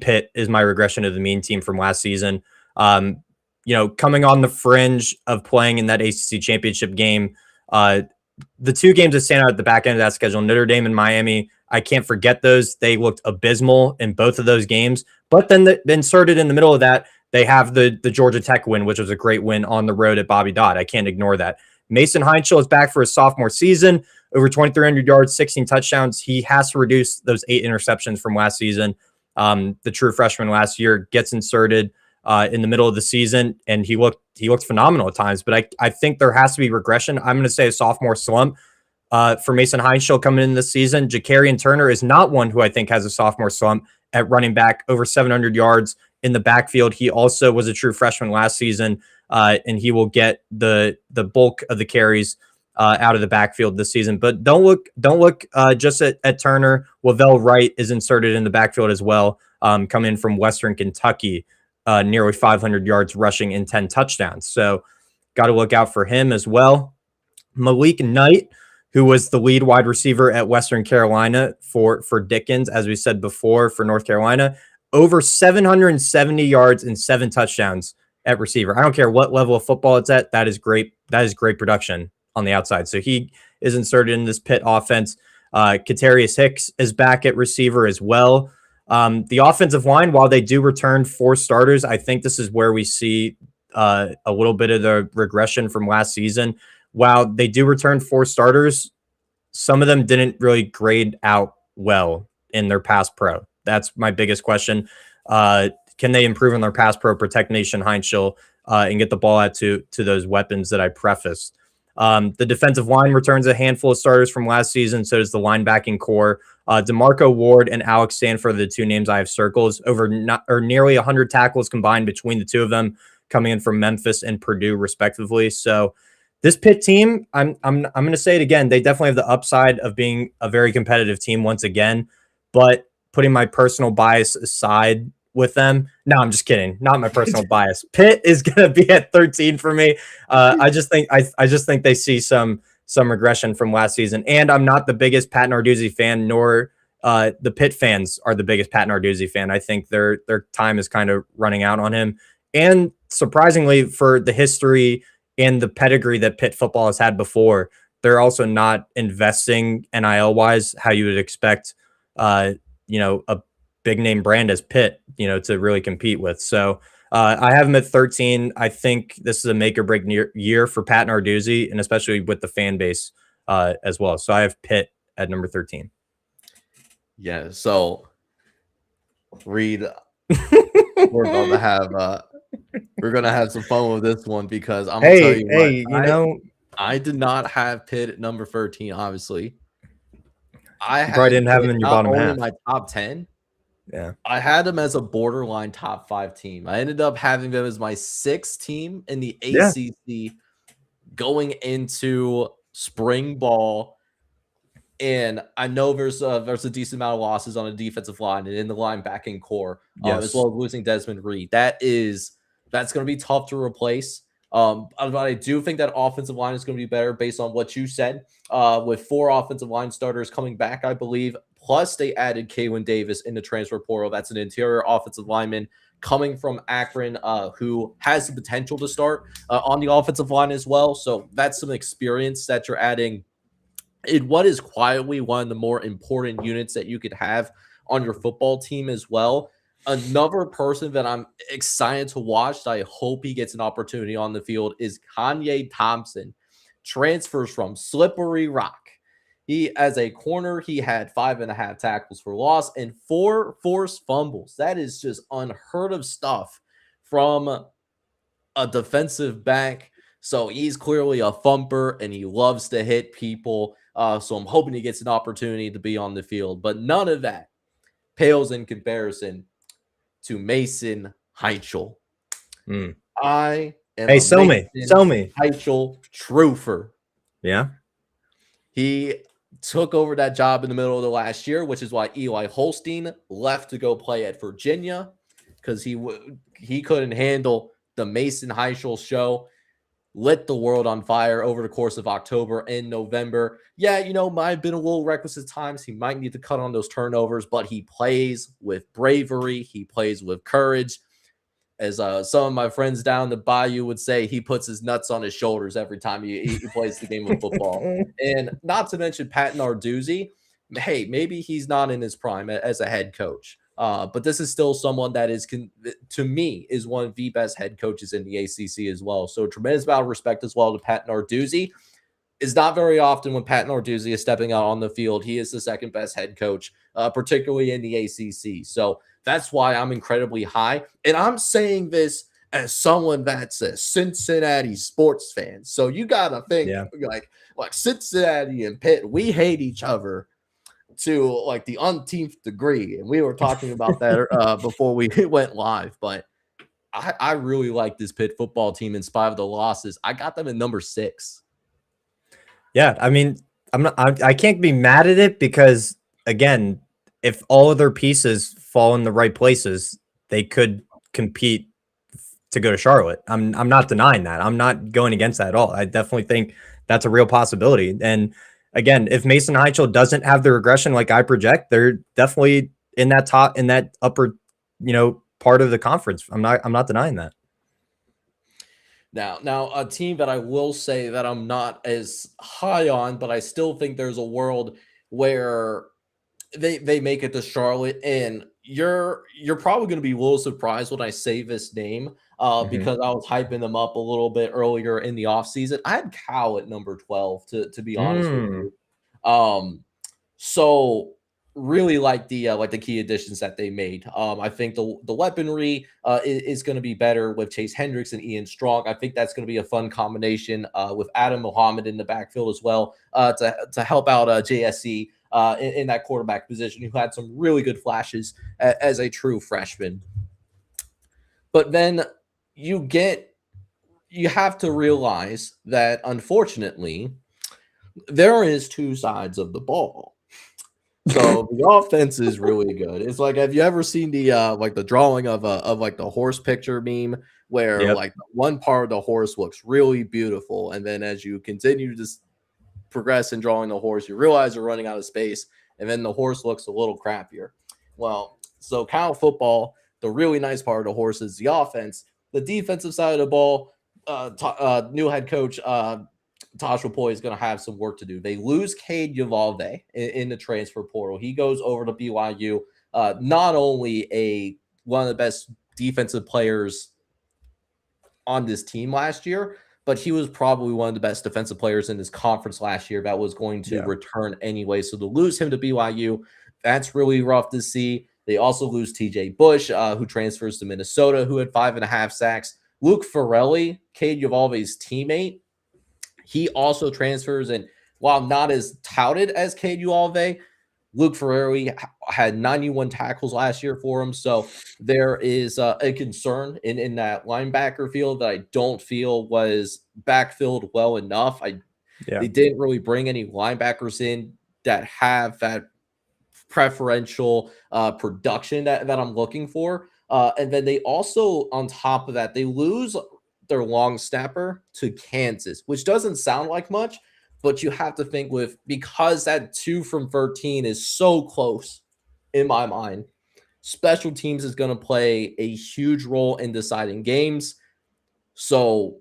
Pitt is my regression of the mean team from last season. Coming on the fringe of playing in that ACC championship game, the two games that stand out at the back end of that schedule, Notre Dame and Miami, I can't forget those. They looked abysmal in both of those games. But then inserted in the middle of that, they have the Georgia Tech win, which was a great win on the road at Bobby Dodd. I can't ignore that. Mason Heinschel is back for his sophomore season, over 2,300 yards, 16 touchdowns. He has to reduce those 8 interceptions from last season. The true freshman last year gets inserted in the middle of the season, and he looked phenomenal at times. But I think there has to be regression. I'm going to say a sophomore slump for Mason Heinschel coming in this season. Ja'Carrion Turner is not one who I think has a sophomore slump at running back, over 700 yards in the backfield. He also was a true freshman last season, and he will get the bulk of the carries out of the backfield this season. But don't look just at Turner. Lavelle Wright is inserted in the backfield as well, coming in from Western Kentucky, nearly 500 yards rushing and 10 touchdowns. So got to look out for him as well. Malik Knight, who was the lead wide receiver at Western Carolina for Dickens, as we said before, for North Carolina, over 770 yards and 7 touchdowns at receiver. I don't care what level of football it's at. That is great. That is great production on the outside. So he is inserted in this Pitt offense. Katarius Hicks is back at receiver as well. The offensive line, while they do return 4 starters, I think this is where we see a little bit of the regression from last season. While they do return 4 starters, some of them didn't really grade out well in their pass pro. That's my biggest question. Can they improve on their pass pro, protect Nation Heinschel, and get the ball out to those weapons that I prefaced? The defensive line returns a handful of starters from last season. So does the linebacking core. DeMarco Ward and Alex Stanford are the two names I have circled. Nearly 100 tackles combined between the two of them, coming in from Memphis and Purdue, respectively. So this Pitt team, I'm going to say it again. They definitely have the upside of being a very competitive team once again. But putting my personal bias aside with them, no, I'm just kidding. Not my personal bias. Pitt is going to be at 13 for me. I just think they see some regression from last season. And I'm not the biggest Pat Narduzzi fan, nor the Pitt fans are the biggest Pat Narduzzi fan. I think their time is kind of running out on him. And surprisingly, for the history and the pedigree that Pitt football has had before, they're also not investing NIL wise how you would expect, a big name brand as Pitt, to really compete with. So I have him at 13. I think this is a make or break year for Pat Narduzzi, and especially with the fan base as well. So I have Pitt at number 13. Yeah. So Reed, we're going to have some fun with this one because I'm going to tell you what, I did not have Pitt at number 13, obviously. I probably didn't have him in your bottom half. My top 10. Yeah. I had them as a borderline top 5 team. I ended up having them as my 6th team in the ACC going into spring ball. And I know there's a decent amount of losses on the defensive line and in the linebacking core, as well as losing Desmond Reed. That's going to be tough to replace. But I do think that offensive line is going to be better based on what you said, with 4 offensive line starters coming back, I believe. Plus, they added Kaylin Davis in the transfer portal. That's an interior offensive lineman coming from Akron, who has the potential to start on the offensive line as well. So that's some experience that you're adding in what is quietly one of the more important units that you could have on your football team as well. Another person that I'm excited to watch, that I hope he gets an opportunity on the field, is Kanye Thompson. Transfers from Slippery Rock. As a corner, he had 5.5 tackles for loss and 4 forced fumbles. That is just unheard of stuff from a defensive back. So he's clearly a thumper and he loves to hit people. So I'm hoping he gets an opportunity to be on the field. But none of that pales in comparison to Mason Heichel. I am a sell me Heichel truther. Yeah. He took over that job in the middle of the last year, which is why Eli Holstein left to go play at Virginia, because he couldn't handle the Mason Heichel show. Lit the world on fire over the course of October and November. Yeah, might have been a little reckless at times. He might need to cut on those turnovers, but he plays with bravery. He plays with courage. As some of my friends down the bayou would say, he puts his nuts on his shoulders every time he plays the game of football. And not to mention Pat Narduzzi. Hey, maybe he's not in his prime as a head coach. But this is still someone that is, to me, is one of the best head coaches in the ACC as well. So tremendous amount of respect as well to Pat Narduzzi. It's not very often when Pat Narduzzi is stepping out on the field, he is the second best head coach, particularly in the ACC. So that's why I'm incredibly high. And I'm saying this as someone that's a Cincinnati sports fan. So you got to think like Cincinnati and Pitt, we hate each other to like the umpteenth degree. And we were talking about that before we went live. But I really like this Pitt football team in spite of the losses. I got them at number 6. Yeah, I mean, I can't be mad at it because, again, if all of their pieces fall in the right places, they could compete to go to Charlotte. I'm not denying that. I'm not going against that at all. I definitely think that's a real possibility. And again, if Mason Heichel doesn't have the regression like I project, they're definitely in that upper, part of the conference. I'm not denying that. Now, a team that I will say that I'm not as high on, but I still think there's a world where they make it to Charlotte, and you're probably going to be a little surprised when I say this name, because I was hyping them up a little bit earlier in the offseason. I had Cal at number 12, to be honest with you. So really like the key additions that they made. I think the weaponry is going to be better with Chase Hendricks and Ian Strong. I think that's going to be a fun combination with Adam Muhammad in the backfield as well to help out JSC in that quarterback position, who had some really good flashes as a true freshman. But then you have to realize that, unfortunately, there is two sides of the ball. So the offense is really good. It's like, have you ever seen the like the drawing of like the horse picture meme where like one part of the horse looks really beautiful, and then as you continue to progress in drawing the horse, you realize you're running out of space, and then the horse looks a little crappier. Well, so Cal football, the really nice part of the horse is the offense. The defensive side of the ball, new head coach Tosh Rapoy is going to have some work to do. They lose Cade Uvalde in the transfer portal. He goes over to BYU. Not only one of the best defensive players on this team last year, but he was probably one of the best defensive players in this conference last year that was going to return anyway. So to lose him to BYU, that's really rough to see. They also lose TJ Bush, who transfers to Minnesota, who had 5.5 sacks. Luke Farrelly, Cade Uvalde's teammate, he also transfers, and while not as touted as Cade Uvalde, Luke Farrelly had 91 tackles last year for him. So there is a concern in that linebacker field that I don't feel was backfilled well enough. They didn't really bring any linebackers in that have that preferential production that I'm looking for. And then they also, on top of that, they lose their long snapper to Kansas, which doesn't sound like much, but you have to think because that 2 from 13 is so close in my mind, special teams is going to play a huge role in deciding games. So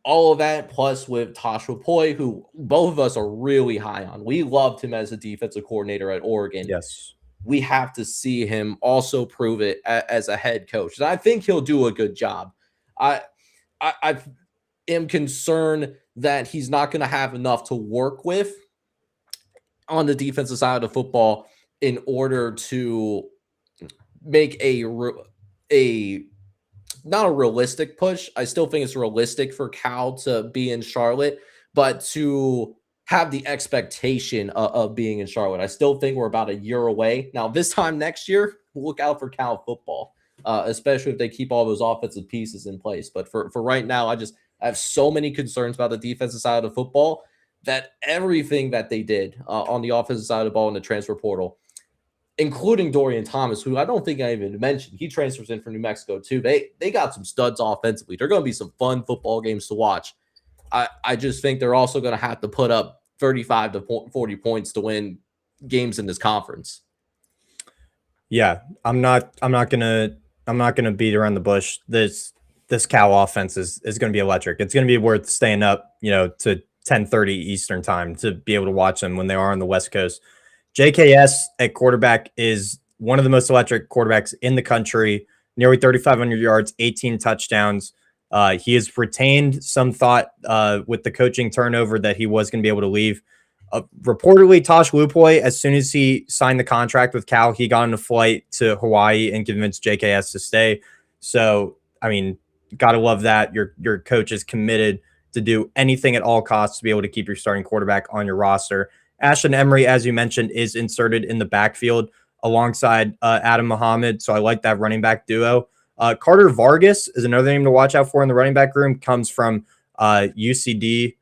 all of that, plus with Tosh Rapoy, who both of us are really high on. We loved him as a defensive coordinator at Oregon. Yes. We have to see him also prove it as a head coach. And I think he'll do a good job. I am concerned that he's not going to have enough to work with on the defensive side of the football in order to make not a realistic push. I still think it's realistic for Cal to be in Charlotte, but to have the expectation of being in Charlotte. I still think we're about a year away. Now, this time next year, look out for Cal football. Especially if they keep all those offensive pieces in place. But for right now, I have so many concerns about the defensive side of the football that everything that they did on the offensive side of the ball in the transfer portal, including Dorian Thomas, who I don't think I even mentioned, he transfers in from New Mexico too. They got some studs offensively. They're going to be some fun football games to watch. I just think they're also going to have to put up 35 to 40 points to win games in this conference. Yeah, I'm not gonna beat around the bush. This Cal offense is going to be electric. It's going to be worth staying up, to 10:30 Eastern time to be able to watch them when they are on the West Coast. JKS at quarterback is one of the most electric quarterbacks in the country. Nearly 3,500 yards, 18 touchdowns. He has retained some thought with the coaching turnover that he was going to be able to leave. Reportedly, Tosh Rapoy, as soon as he signed the contract with Cal, he got on a flight to Hawaii and convinced JKS to stay. So, I mean, gotta love that. Your coach is committed to do anything at all costs to be able to keep your starting quarterback on your roster. Ashton Emery, as you mentioned, is inserted in the backfield alongside Adam Muhammad. So I like that running back duo. Carter Vargas is another name to watch out for in the running back room. Comes from UCD.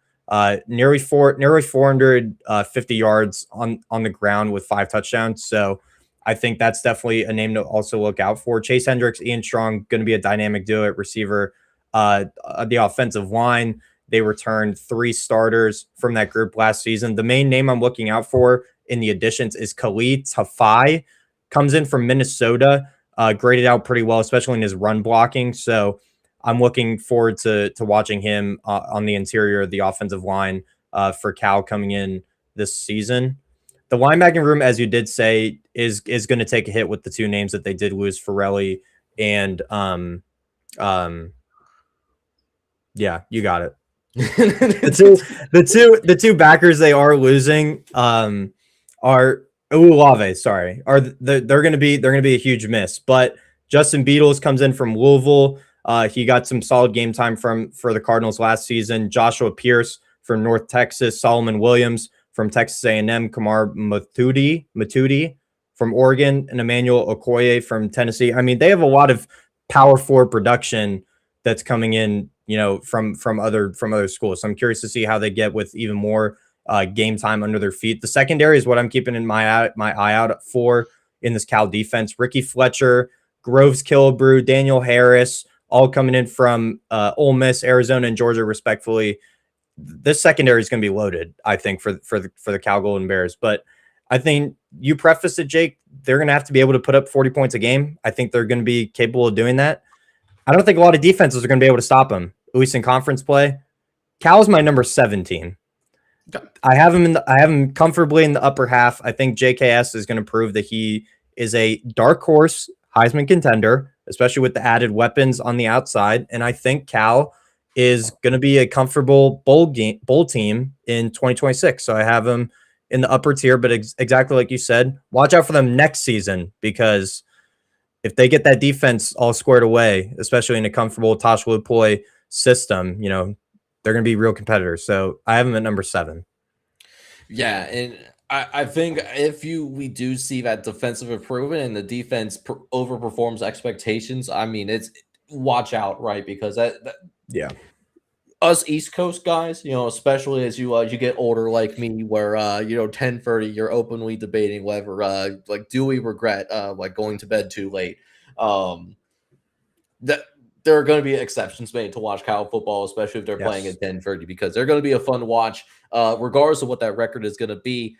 Nearly 450 yards on the ground with 5 touchdowns. So I think that's definitely a name to also look out for. Chase Hendricks, Ian Strong, going to be a dynamic duo at receiver. The offensive line, they returned 3 starters from that group last season. The main name I'm looking out for in the additions is Khalid Tafai. Comes in from Minnesota, graded out pretty well, especially in his run blocking. So I'm looking forward to watching him on the interior of the offensive line for Cal coming in this season. The linebacking room, as you did say, is going to take a hit with the 2 names that they did lose, Farrelly and yeah, you got it. the two backers they are losing are Olave, sorry, they're going to be a huge miss. But Justin Beatles comes in from Louisville. He got some solid game time for the Cardinals last season. Joshua Pierce from North Texas, Solomon Williams from Texas A&M, Kamar Matudi from Oregon, and Emmanuel Okoye from Tennessee. I mean, they have a lot of power forward production that's coming in, from other schools. So I'm curious to see how they get with even more game time under their feet. The secondary is what I'm keeping in my eye out for in this Cal defense. Ricky Fletcher, Groves Killebrew, Daniel Harris, all coming in from Ole Miss, Arizona, and Georgia, respectfully. This secondary is going to be loaded, I think, for the Cal Golden Bears. But I think you prefaced it, Jake. They're going to have to be able to put up 40 points a game. I think they're going to be capable of doing that. I don't think a lot of defenses are going to be able to stop them, at least in conference play. Cal's my number 17. I have him comfortably in the upper half. I think JKS is going to prove that he is a dark horse Heisman contender, especially with the added weapons on the outside. And I think Cal is going to be a comfortable bowl team in 2026. So I have them in the upper tier, but exactly like you said, watch out for them next season, because if they get that defense all squared away, especially in a comfortable Tosh Lupoi system, they're going to be real competitors. So I have them at number 7. Yeah, and I think if we do see that defensive improvement and the defense overperforms expectations, I mean, it's watch out, right? Because yeah, us East Coast guys, especially as you get older like me, where 10:30, you're openly debating whether like, do we regret like going to bed too late? That there are going to be exceptions made to watch Cal football, especially if they're playing at 10:30, because they're going to be a fun watch, regardless of what that record is going to be.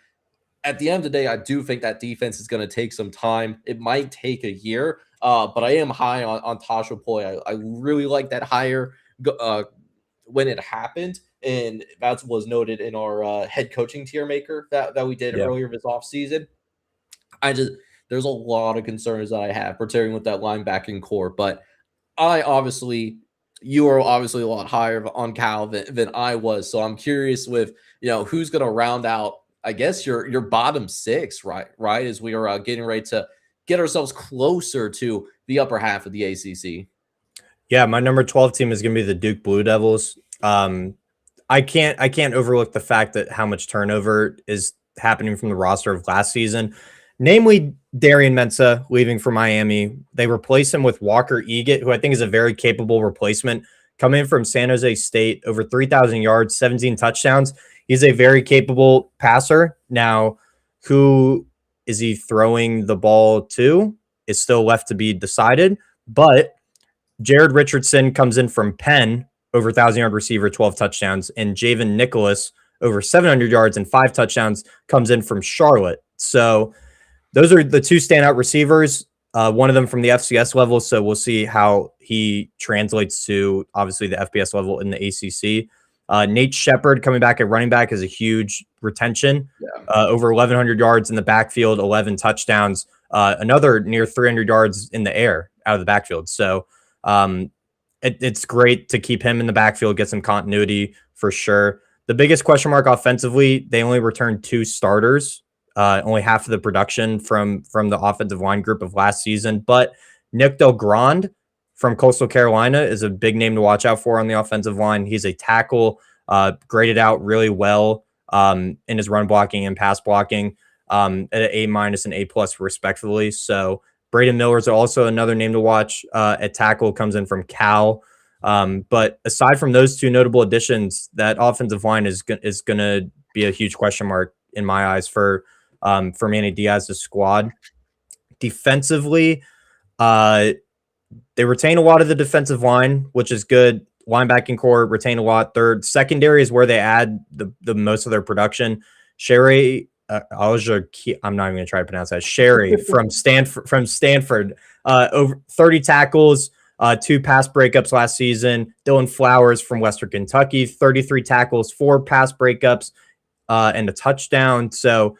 At the end of the day, I do think that defense is going to take some time. It might take a year, but I am high on Tosh Lupoi. I really like that hire when it happened, and that was noted in our head coaching tier maker that we did earlier this offseason. There's a lot of concerns that I have, particularly with that linebacking core, but you are obviously a lot higher on Cal than I was. So I'm curious with, who's going to round out, I guess, your bottom 6, right? As we are getting ready to get ourselves closer to the upper half of the ACC. Yeah, my number 12 team is going to be the Duke Blue Devils. I can't overlook the fact that how much turnover is happening from the roster of last season. Namely, Darian Mensah leaving for Miami. They replace him with Walker Egan, who I think is a very capable replacement, coming in from San Jose State, over 3,000 yards, 17 touchdowns. He's a very capable passer. Now, who is he throwing the ball to is still left to be decided. But Jared Richardson comes in from Penn, over 1,000-yard receiver, 12 touchdowns. And Javen Nicholas, over 700 yards and 5 touchdowns, comes in from Charlotte. So those are the two standout receivers, one of them from the FCS level. So we'll see how he translates to, obviously, the FBS level in the ACC. Nate Shepard coming back at running back is a huge retention. Over 1,100 yards in the backfield, 11 touchdowns, another near 300 yards in the air out of the backfield. So it's great to keep him in the backfield, get some continuity for sure. The biggest question mark offensively, they only returned 2 starters. Only half of the production from the offensive line group of last season. But Nick Del Grande from Coastal Carolina is a big name to watch out for on the offensive line. He's a tackle, graded out really well in his run blocking and pass blocking at an A- and A+ respectively. So Braden Miller is also another name to watch at tackle, comes in from Cal. But aside from those 2 notable additions, that offensive line is going to be a huge question mark in my eyes for Manny Diaz's squad. Defensively, they retain a lot of the defensive line, which is good. Linebacking core retain a lot. Third, secondary is where they add the most of their production. Sherry, I'm not even going to try to pronounce that. Sherry from Stanford, over 30 tackles, 2 pass breakups last season. Dylan Flowers from Western Kentucky, 33 tackles, 4 pass breakups, and a touchdown. So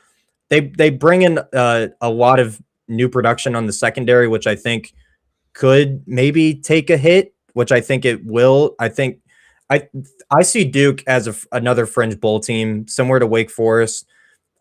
they bring in a lot of new production on the secondary, which I think could maybe take a hit, which I think it will. I think I see Duke as another fringe bowl team, similar to Wake Forest.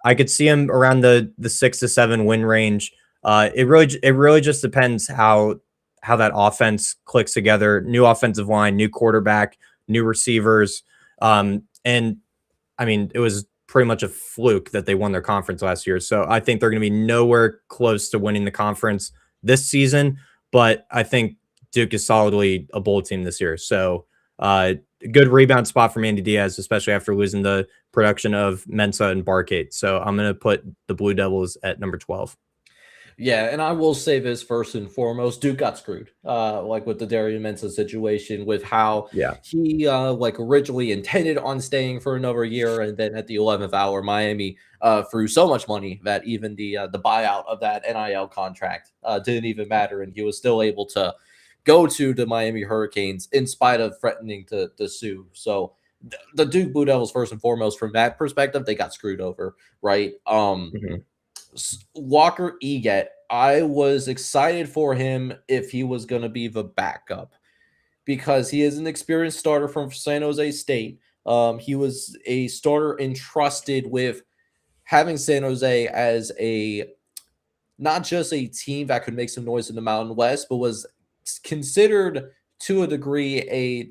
I could see him around the 6 to 7 win range. It really just depends how that offense clicks together. New offensive line, new quarterback, new receivers. And I mean, it was pretty much a fluke that they won their conference last year. So I think they're going to be nowhere close to winning the conference this season. But I think Duke is solidly a bowl team this year. So good rebound spot from Andy Diaz, especially after losing the production of Mensa and Barkate. So I'm going to put the Blue Devils at number 12. Yeah, and I will say this first and foremost: Duke got screwed, like with the Darian Mensah situation, with how he like originally intended on staying for another year, and then at the 11th hour, Miami threw so much money that even the buyout of that NIL contract didn't even matter, and he was still able to go to the Miami Hurricanes in spite of threatening to sue. So the Duke Blue Devils, first and foremost, from that perspective, they got screwed over, right? Walker Eget, I was excited for him if he was going to be the backup because he is an experienced starter from San Jose State. He was a starter entrusted with having San Jose as not just a team that could make some noise in the Mountain West, but was considered to a degree a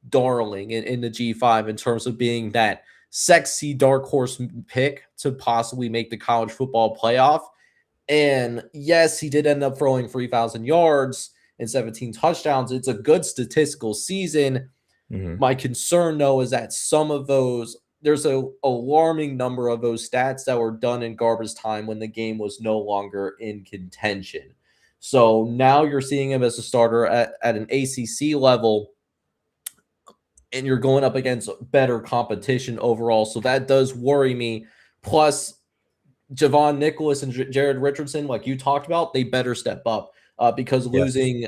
darling in the G5 in terms of being that sexy dark horse pick to possibly make the college football playoff. And yes, he did end up throwing 3,000 yards and 17 touchdowns. It's a good statistical season. My concern, though, is that some of those, there's an alarming number of those stats that were done in garbage time when the game was no longer in contention. So now you're seeing him as a starter at an ACC level, and you're going up against better competition overall. So that does worry me. Plus, Javon Nicholas and Jared Richardson, like you talked about, they better step up because losing,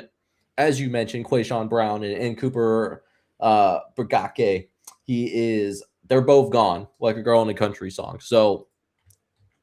as you mentioned, Quayshawn Brown and Cooper Brigake, they're both gone like a girl in a country song. So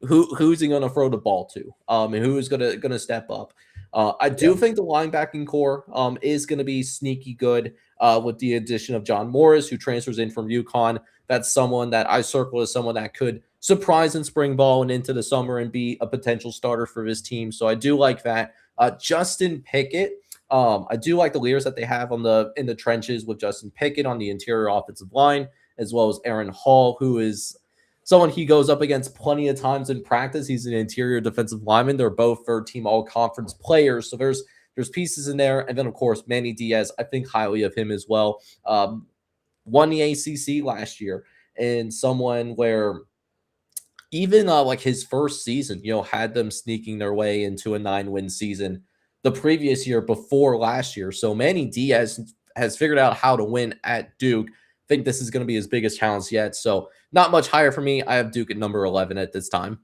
who's he going to throw the ball to? And who's going to step up? I do think the linebacking core is going to be sneaky good with the addition of John Morris, who transfers in from UConn. That's someone that I circle as someone that could surprise in spring ball and into the summer and be a potential starter for this team. So I do like that. Justin Pickett. I do like the leaders that they have in the trenches with Justin Pickett on the interior offensive line, as well as Aaron Hall, who is someone he goes up against plenty of times in practice. He's an interior defensive lineman. They're both third-team all-conference players. So there's pieces in there. And then, of course, Manny Diaz, I think highly of him as well. Won the ACC last year, and someone where even like his first season, had them sneaking their way into a 9-win season the previous year before last year. So Manny Diaz has figured out how to win at Duke. I think this is going to be his biggest challenge yet. So not much higher for me. I have Duke at number 11 at this time.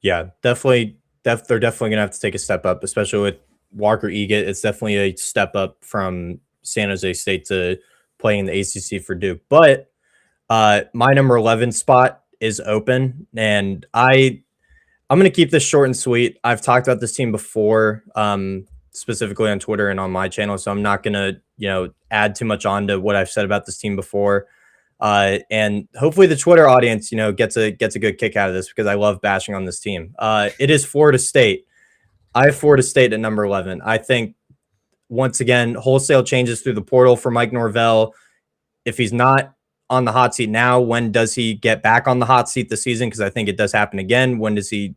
Yeah, definitely. They're definitely going to have to take a step up, especially with Walker Eget. It's definitely a step up from San Jose State to playing in the ACC for Duke. But my number 11 spot is open, and I'm going to keep this short and sweet. I've talked about this team before, specifically on Twitter and on my channel, so I'm not going to, add too much on to what I've said about this team before. And hopefully the Twitter audience, gets a good kick out of this because I love bashing on this team. It is Florida State. I have Florida State at number 11. I think, once again, wholesale changes through the portal for Mike Norvell. If he's not on the hot seat now, when does he get back on the hot seat this season? Because I think it does happen again. When is he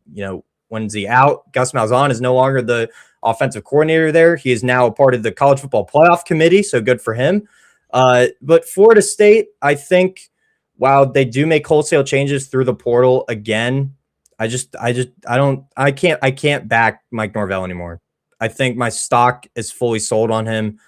out? Gus Malzahn is no longer the offensive coordinator there. He is now a part of the college football playoff committee, so good for him. But Florida State, I think, while they do make wholesale changes through the portal again, I can't back Mike Norvell anymore. I think my stock is fully sold on him.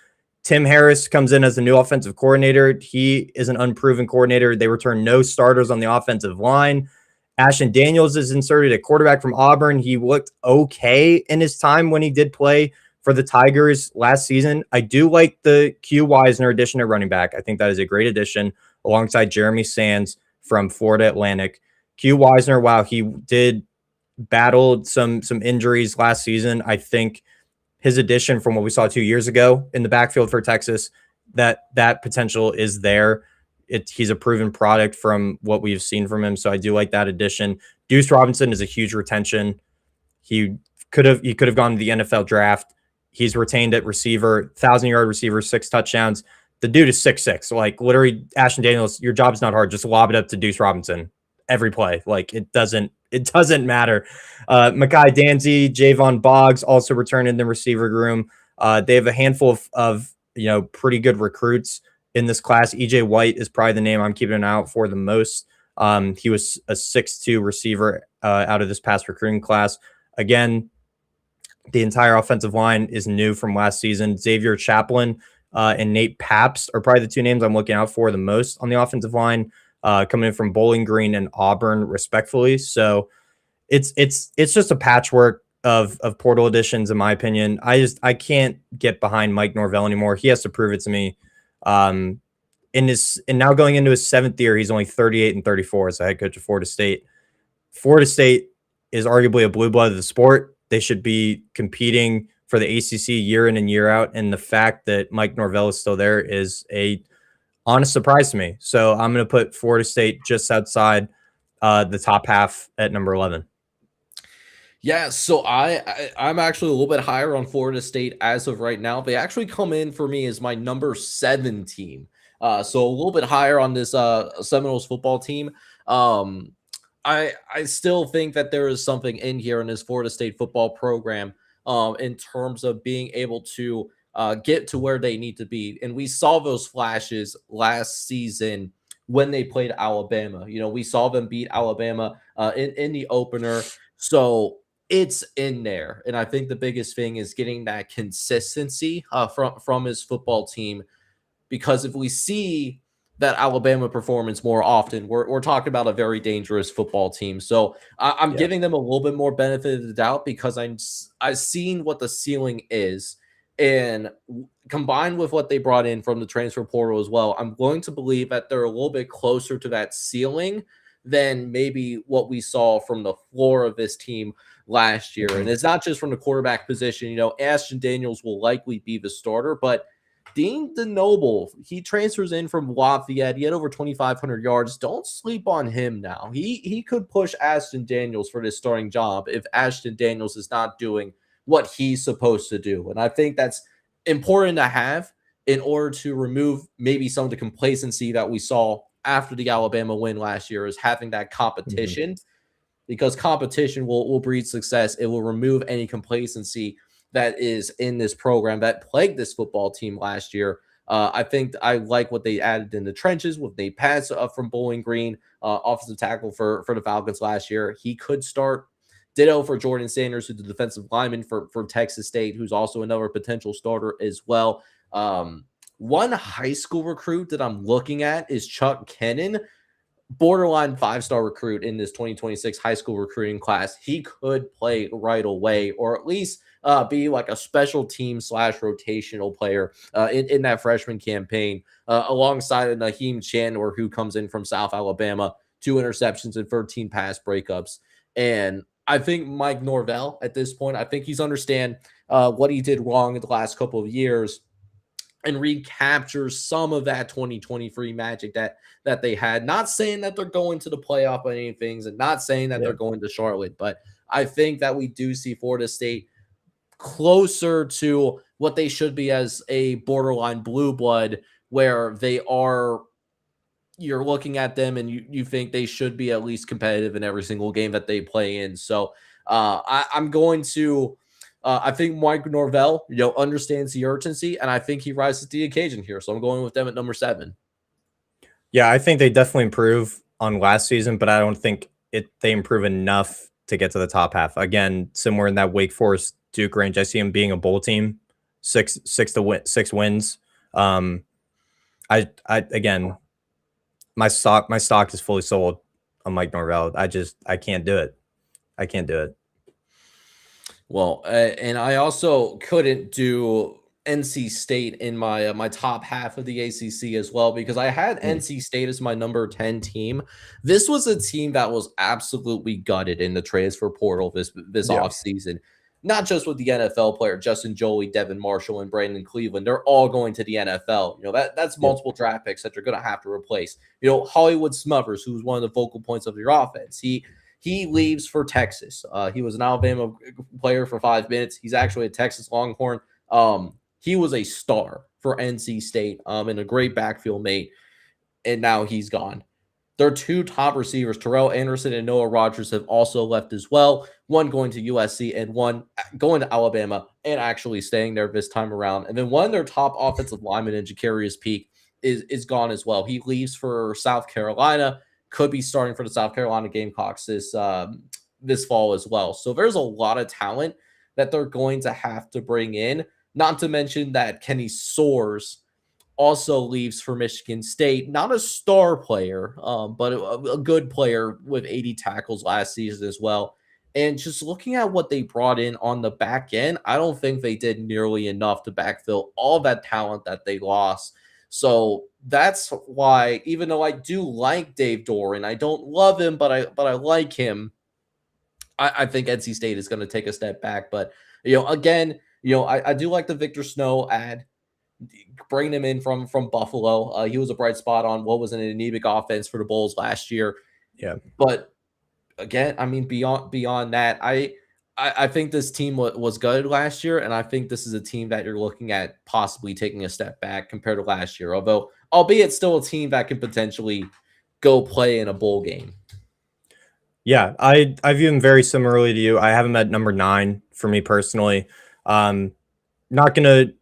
Tim Harris comes in as the new offensive coordinator. He is an unproven coordinator. They return no starters on the offensive line. Ashton Daniels is inserted at quarterback from Auburn. He looked okay in his time when he did play for the Tigers last season. I do like the Q Wisner addition at running back. I think that is a great addition alongside Jeremy Sands from Florida Atlantic. Q Wisner, while he did battle some injuries last season, I think his addition from what we saw 2 years ago in the backfield for Texas, that potential is there. He's a proven product from what we've seen from him. So I do like that addition. Deuce Robinson is a huge retention. He could have gone to the NFL draft. He's retained at receiver, 1,000-yard receiver, 6 touchdowns. The dude is 6'6". Like literally, Ashton Daniels, your job's not hard. Just lob it up to Deuce Robinson every play. Like it doesn't matter. Mekhi Danzy, Javon Boggs also returned in the receiver room. They have a handful of pretty good recruits in this class. EJ White is probably the name I'm keeping an eye out for the most. He was a 6'2" receiver out of this past recruiting class. Again, the entire offensive line is new from last season. Xavier Chaplin and Nate Pabst are probably the 2 names I'm looking out for the most on the offensive line, coming in from Bowling Green and Auburn, respectfully. So it's just a patchwork of portal additions, in my opinion. I can't get behind Mike Norvell anymore. He has to prove it to me. And now going into his 7th year, he's only 38-34 as the head coach of Florida State. Florida State is arguably a blue blood of the sport. They should be competing for the ACC year in and year out. And the fact that Mike Norvell is still there is a honest surprise to me. So I'm going to put Florida State just outside the top half at number 11. Yeah, so I'm actually a little bit higher on Florida State as of right now. They actually come in for me as my number 7 team. So a little bit higher on this Seminoles football team. I still think that there is something in here in this Florida State football program in terms of being able to get to where they need to be. And we saw those flashes last season when they played Alabama. We saw them beat Alabama in the opener. So it's in there. And I think the biggest thing is getting that consistency from his football team. Because if we see that Alabama performance more often, we're talking about a very dangerous football team. So I'm giving them a little bit more benefit of the doubt because I've seen what the ceiling is, and combined with what they brought in from the transfer portal as well, I'm going to believe that they're a little bit closer to that ceiling than maybe what we saw from the floor of this team last year. And it's not just from the quarterback position. Ashton Daniels will likely be the starter, but Dean DeNoble, he transfers in from Lafayette. He had over 2,500 yards. Don't sleep on him now. He could push Ashton Daniels for this starting job if Ashton Daniels is not doing what he's supposed to do. And I think that's important to have in order to remove maybe some of the complacency that we saw after the Alabama win last year, is having that competition, because competition will breed success. It will remove any complacency that is in this program that plagued this football team last year. I think I like what they added in the trenches with Nate Pabst from Bowling Green, offensive tackle for the Falcons last year. He could start. Ditto for Jordan Sanders, who's the defensive lineman for Texas State, who's also another potential starter as well. One high school recruit that I'm looking at is Chuck Kennan, borderline 5-star recruit in this 2026 high school recruiting class. He could play right away, or at least be like a special team / rotational player in that freshman campaign, alongside of Naheem Chandler, who comes in from South Alabama, 2 interceptions and 13 pass breakups. And I think Mike Norvell at this point, I think he's understand what he did wrong in the last couple of years and recaptures some of that 2023 magic that they had. Not saying that they're going to the playoff by any things, and not saying that they're going to Charlotte, but I think that we do see Florida State closer to what they should be as a borderline blue blood, where they are, you're looking at them and you think they should be at least competitive in every single game that they play in. So I'm going to, I think Mike Norvell, understands the urgency, and I think he rises to the occasion here. So I'm going with them at number 7. Yeah, I think they definitely improve on last season, but I don't think they improve enough to get to the top half. Again, somewhere in that Wake Forest Duke range. I see them being a bowl team, 6 wins. Again, my stock is fully sold on Mike Norvell. I can't do it. I can't do it. Well, and I also couldn't do NC State in my top half of the ACC as well, because I had NC State as my number 10 team. This was a team that was absolutely gutted in the transfer portal this offseason. not just with the NFL player, Justin Jolie, Devin Marshall, and Brandon Cleveland. They're all going to the NFL. That's multiple draft picks that you're going to have to replace. Hollywood Smothers, who's one of the focal points of your offense. He leaves for Texas. He was an Alabama player for 5 minutes. He's actually a Texas Longhorn. He was a star for NC State and a great backfield mate, and now he's gone. Their 2 top receivers, Terrell Anderson and Noah Rogers, have also left as well. One going to USC and one going to Alabama and actually staying there this time around. And then one of their top offensive linemen, Jacarius Peak, is gone as well. He leaves for South Carolina, could be starting for the South Carolina Gamecocks this fall as well. So there's a lot of talent that they're going to have to bring in, not to mention that Kenny Soares also leaves for Michigan State. Not a star player, but a good player with 80 tackles last season as well. And just looking at what they brought in on the back end, I don't think they did nearly enough to backfill all that talent that they lost. So that's why, even though I do like Dave Doran, I don't love him, but I like him. I think NC State is going to take a step back. But again, I do like the Victor Snow ad. Bringing him in from Buffalo. He was a bright spot on what was an anemic offense for the Bulls last year. Yeah. But again, I mean, beyond that, I think this team was good last year, and I think this is a team that you're looking at possibly taking a step back compared to last year, although albeit still a team that can potentially go play in a bowl game. Yeah, I view him very similarly to you. I have him at number 9 for me personally. Not gonna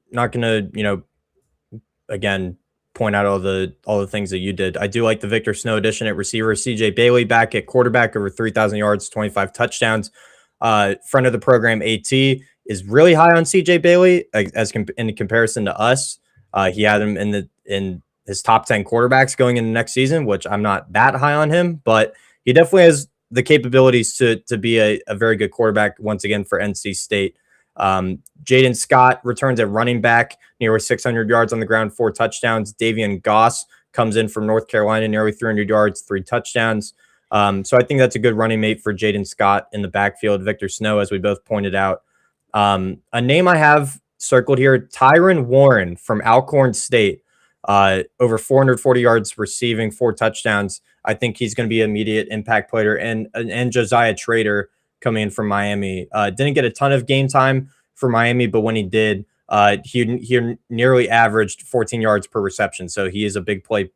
again point out all the things that you did. I do like the Victor Snow addition at receiver. CJ Bailey back at quarterback, over 3,000 yards, 25 touchdowns. Friend of the program, AT, is really high on CJ Bailey in comparison to us. He had him in his top 10 quarterbacks going into next season, which I'm not that high on him, but he definitely has the capabilities to be a very good quarterback once again for NC State. Jaden Scott returns at running back, nearly 600 yards on the ground, 4 touchdowns. Davian Goss comes in from North Carolina, nearly 300 yards, 3 touchdowns. So I think that's a good running mate for Jaden Scott in the backfield. Victor Snow, as we both pointed out. A name I have circled here, Tyron Warren from Alcorn State, over 440 yards receiving, 4 touchdowns. I think he's going to be an immediate impact player. And Josiah Trader coming in from Miami. Didn't get a ton of game time for Miami, but when he did, he nearly averaged 14 yards per reception. So he is a big play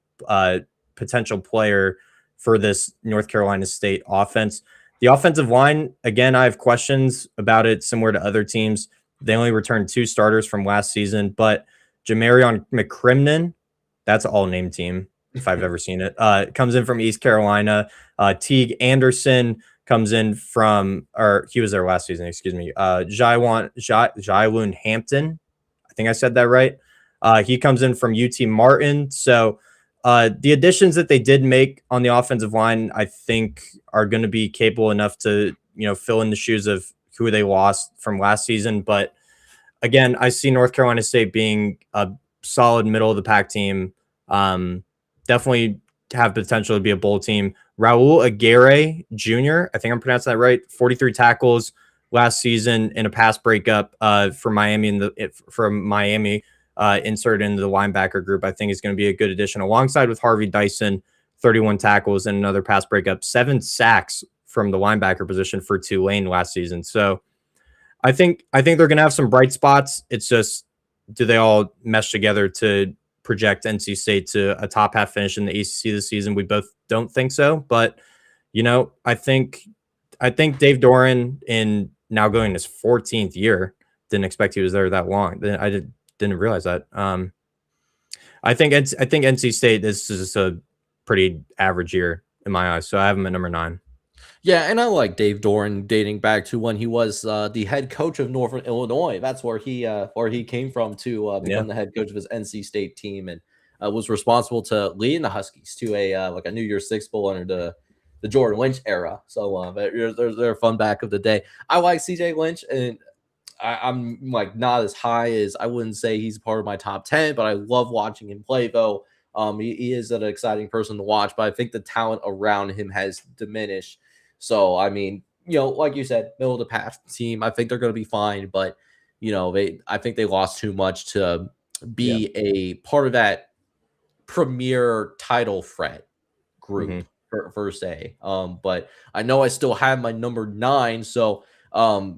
potential player for this North Carolina State offense. The offensive line, again, I have questions about it, similar to other teams. They only returned 2 starters from last season, but Jamarion McCrimnon, that's an all-name team if I've ever seen it, comes in from East Carolina. Teague Anderson comes in from, or he was there last season, excuse me. Jylun Hampton, I think I said that right. He comes in from UT Martin. So the additions that they did make on the offensive line, I think, are going to be capable enough to, fill in the shoes of who they lost from last season. But again, I see North Carolina State being a solid middle of the pack team. Definitely have potential to be a bowl team. Raul Aguirre Jr., I think I'm pronouncing that right, 43 tackles last season in a pass breakup for Miami inserted into the linebacker group. I think is going to be a good addition alongside with Harvey Dyson, 31 tackles and another pass breakup, 7 sacks from the linebacker position for Tulane last season. So I think they're going to have some bright spots. It's just, do they all mesh together to project NC State to a top half finish in the ACC this season? We both don't think so, but I think Dave Doran, in now going his 14th year, didn't expect he was there that long. I didn't realize that. I think NC State, this is just a pretty average year in my eyes, so I have him at number 9. Yeah, and I like Dave Doran dating back to when he was the head coach of Northern Illinois. That's where he came from to become the head coach of his NC State team, and was responsible to leading the Huskies to a New Year's Six bowl under the Jordan Lynch era. So they're a fun back of the day. I like CJ Lynch, and I'm like not as high as, I wouldn't say he's part of my top 10, but I love watching him play though. He is an exciting person to watch, but I think the talent around him has diminished. So, I mean, like you said, middle of the pack team. I think they're going to be fine, but I think they lost too much to Yeah. be a part of that premier title threat Hmm. group per se. But I know I still have my number 9, so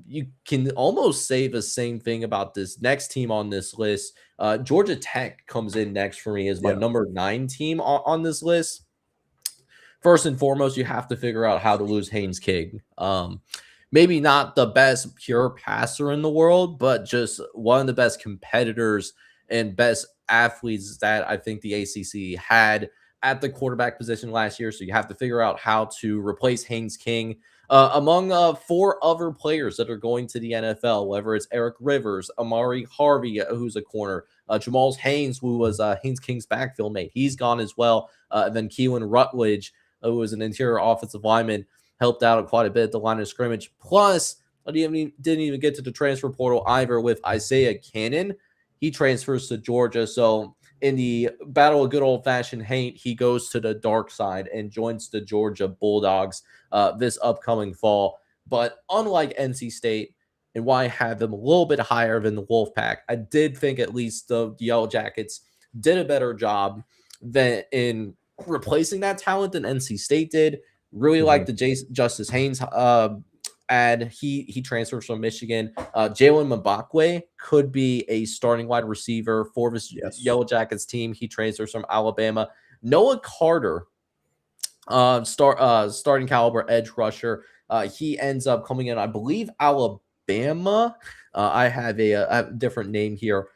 you can almost say the same thing about this next team on this list. Georgia Tech comes in next for me as my Yeah. number 9 team on this list. First and foremost, you have to figure out how to lose Haynes King. Maybe not the best pure passer in the world, but just one of the best competitors and best athletes that I think the ACC had at the quarterback position last year. So you have to figure out how to replace Haynes King among 4 other players that are going to the NFL, whether it's Eric Rivers, Amari Harvey, who's a corner, Jamal Haynes, who was Haynes King's backfield mate. He's gone as well. And then Keelan Rutledge, who was an interior offensive lineman, helped out quite a bit at the line of scrimmage. Plus, I didn't even get to the transfer portal either with Isaiah Cannon. He transfers to Georgia. So in the battle of good old-fashioned hate, he goes to the dark side and joins the Georgia Bulldogs this upcoming fall. But unlike NC State, and why I have them a little bit higher than the Wolfpack, I did think at least the Yellow Jackets did a better job than in replacing that talent than NC State did. Really like the Justice Haynes ad. He transfers from Michigan. Jalen Mbakwe could be a starting wide receiver for this Yellow Jackets team. He transfers from Alabama. Noah Carter, starting caliber edge rusher. He ends up coming in, I believe, Alabama. I have a different name here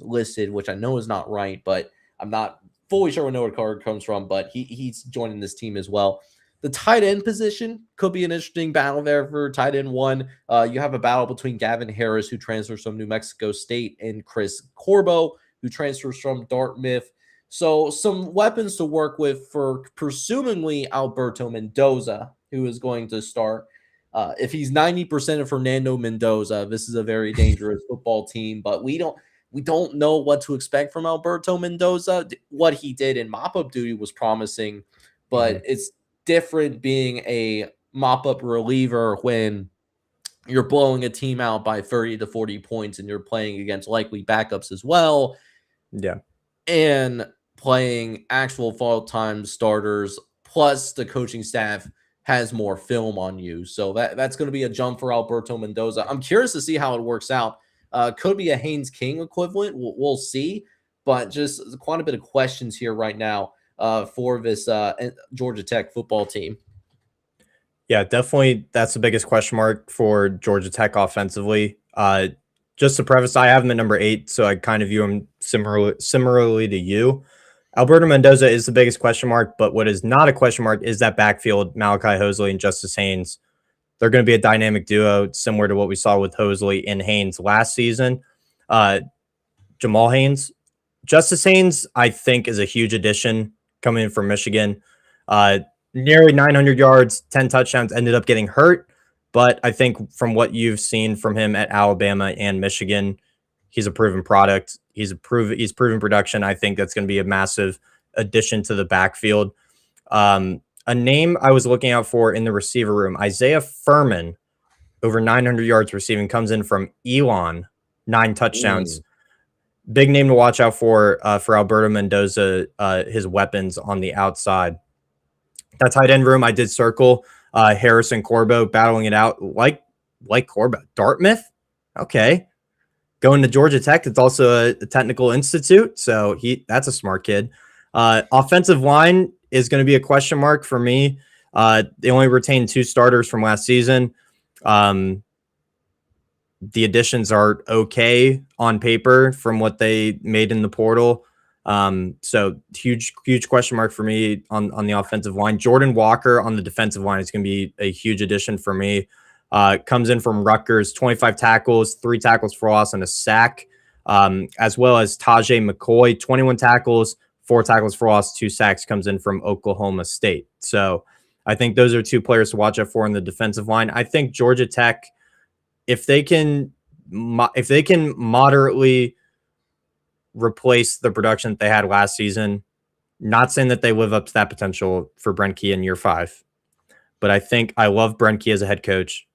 listed, which I know is not right, but I'm not fully sure where Noah Carter comes from, but he's joining this team as well. The tight end position could be an interesting battle there for tight end 1. You have a battle between Gavin Harris, who transfers from New Mexico State, and Chris Corbo, who transfers from Dartmouth. So some weapons to work with for presumably Alberto Mendoza, who is going to start. If he's 90% of Fernando Mendoza, this is a very dangerous football team, but we don't know what to expect from Alberto Mendoza. What he did in mop-up duty was promising, but it's different being a mop-up reliever when you're blowing a team out by 30 to 40 points and you're playing against likely backups as well. Yeah. And playing actual full-time starters, plus the coaching staff has more film on you. So that's going to be a jump for Alberto Mendoza. I'm curious to see how it works out. Could be a Haynes King equivalent. We'll see. But just quite a bit of questions here right now for this Georgia Tech football team. Yeah, definitely. That's the biggest question mark for Georgia Tech offensively. Just to preface, I have him at number 8, so I kind of view him similarly to you. Alberto Mendoza is the biggest question mark, but what is not a question mark is that backfield, Malachi Hosley and Justice Haynes. They're going to be a dynamic duo, similar to what we saw with Hosley and Haynes last season. Jamal Haynes. Justice Haynes, I think, is a huge addition coming in from Michigan. Nearly 900 yards, 10 touchdowns, ended up getting hurt. But I think from what you've seen from him at Alabama and Michigan, he's a proven product. He's proven production. I think that's going to be a massive addition to the backfield. A name I was looking out for in the receiver room, Isaiah Furman, over 900 yards receiving, comes in from Elon, 9 touchdowns. Big name to watch out for Alberto Mendoza, his weapons on the outside. That tight end room, I did circle Harrison Corbo battling it out like Corbo. Dartmouth? Okay. Going to Georgia Tech, it's also a technical institute, so that's a smart kid. Offensive line is going to be a question mark for me. They only retained 2 starters from last season. The additions are okay on paper from what they made in the portal. So huge question mark for me on the offensive line. Jordan Walker on the defensive line is going to be a huge addition for me. Comes in from Rutgers, 25 tackles, 3 tackles for loss and a sack, as well as Tajay McCoy, 21 tackles, 4 tackles for loss, 2 sacks, comes in from Oklahoma State. So I think those are 2 players to watch out for in the defensive line. I think Georgia Tech, if they can moderately replace the production that they had last season, not saying that they live up to that potential for Brent Key in year 5, but I think I love Brent Key as a head coach.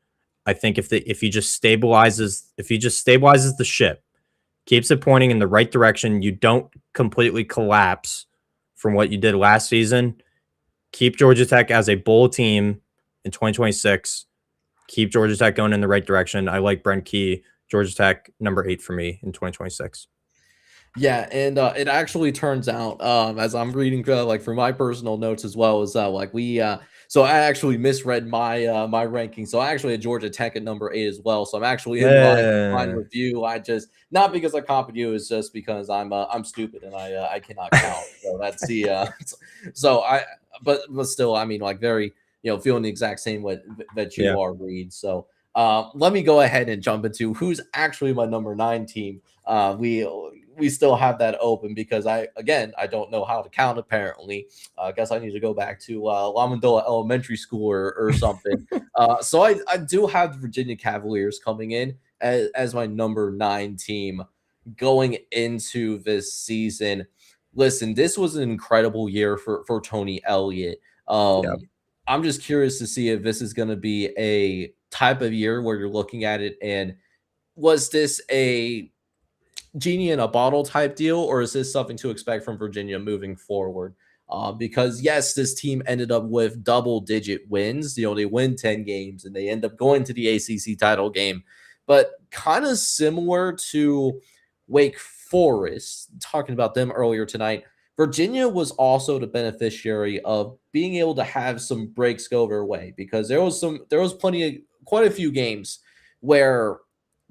I think if he just stabilizes the ship, keeps it pointing in the right direction, you don't completely collapse from what you did last season. Keep Georgia Tech as a bowl team in 2026. Keep Georgia Tech going in the right direction. I like Brent Key, Georgia Tech, number 8 for me in 2026. Yeah, and it actually turns out, as I'm reading like from my personal notes as well, is like so I actually misread my ranking. So I actually had Georgia Tech at number 8 as well. So I'm actually in line with you. I just, not because I copied you, it's just because I'm stupid and I cannot count. So that's the so but still, I mean, like, very, feeling the exact same way that you are, Reed. So let me go ahead and jump into who's actually my number 9 team. We still have that open because I don't know how to count, apparently. I guess I need to go back to Lamondola Elementary School or something. So I do have the Virginia Cavaliers coming in as my number 9 team going into this season. Listen, this was an incredible year for Tony Elliott. I'm just curious to see if this is going to be a type of year where you're looking at it and, was this a genie in a bottle type deal, or is this something to expect from Virginia moving forward? Because yes, this team ended up with double-digit wins. They win 10 games and they end up going to the ACC title game. But kind of similar to Wake Forest, talking about them earlier tonight, Virginia was also the beneficiary of being able to have some breaks go their way, because there was quite a few games where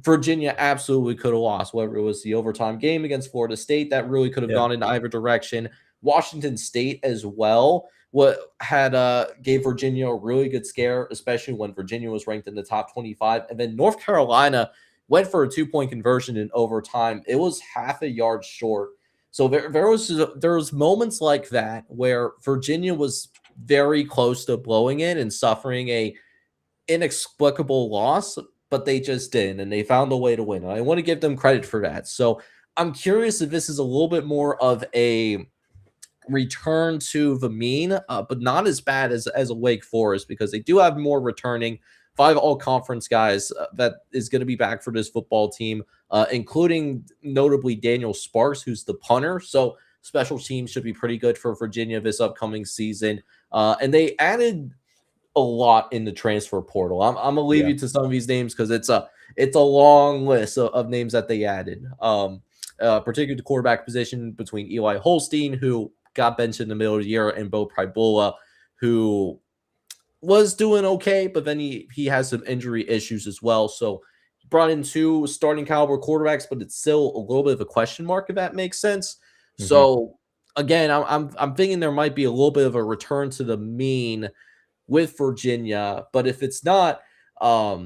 Virginia absolutely could have lost, whether it was the overtime game against Florida State that really could have gone in either direction. Washington State as well gave Virginia a really good scare, especially when Virginia was ranked in the top 25. And then North Carolina went for a 2-point conversion in overtime. It was half a yard short. So there was moments like that where Virginia was very close to blowing it and suffering a inexplicable loss, but they just didn't, and they found a way to win. And I want to give them credit for that. So I'm curious if this is a little bit more of a return to the mean, but not as bad as a Wake Forest, because they do have more returning 5 all-conference guys that is going to be back for this football team, including notably Daniel Sparks, who's the punter. So special teams should be pretty good for Virginia this upcoming season. And they added a lot in the transfer portal. I'm gonna leave you to some of these names because it's a long list of names that they added. Particularly the quarterback position between Eli Holstein, who got benched in the middle of the year, and Bo Pribola, who was doing okay, but then he has some injury issues as well. So he brought in 2 starting caliber quarterbacks, but it's still a little bit of a question mark, if that makes sense. Mm-hmm. So again, I'm thinking there might be a little bit of a return to the mean with Virginia, but if it's not, I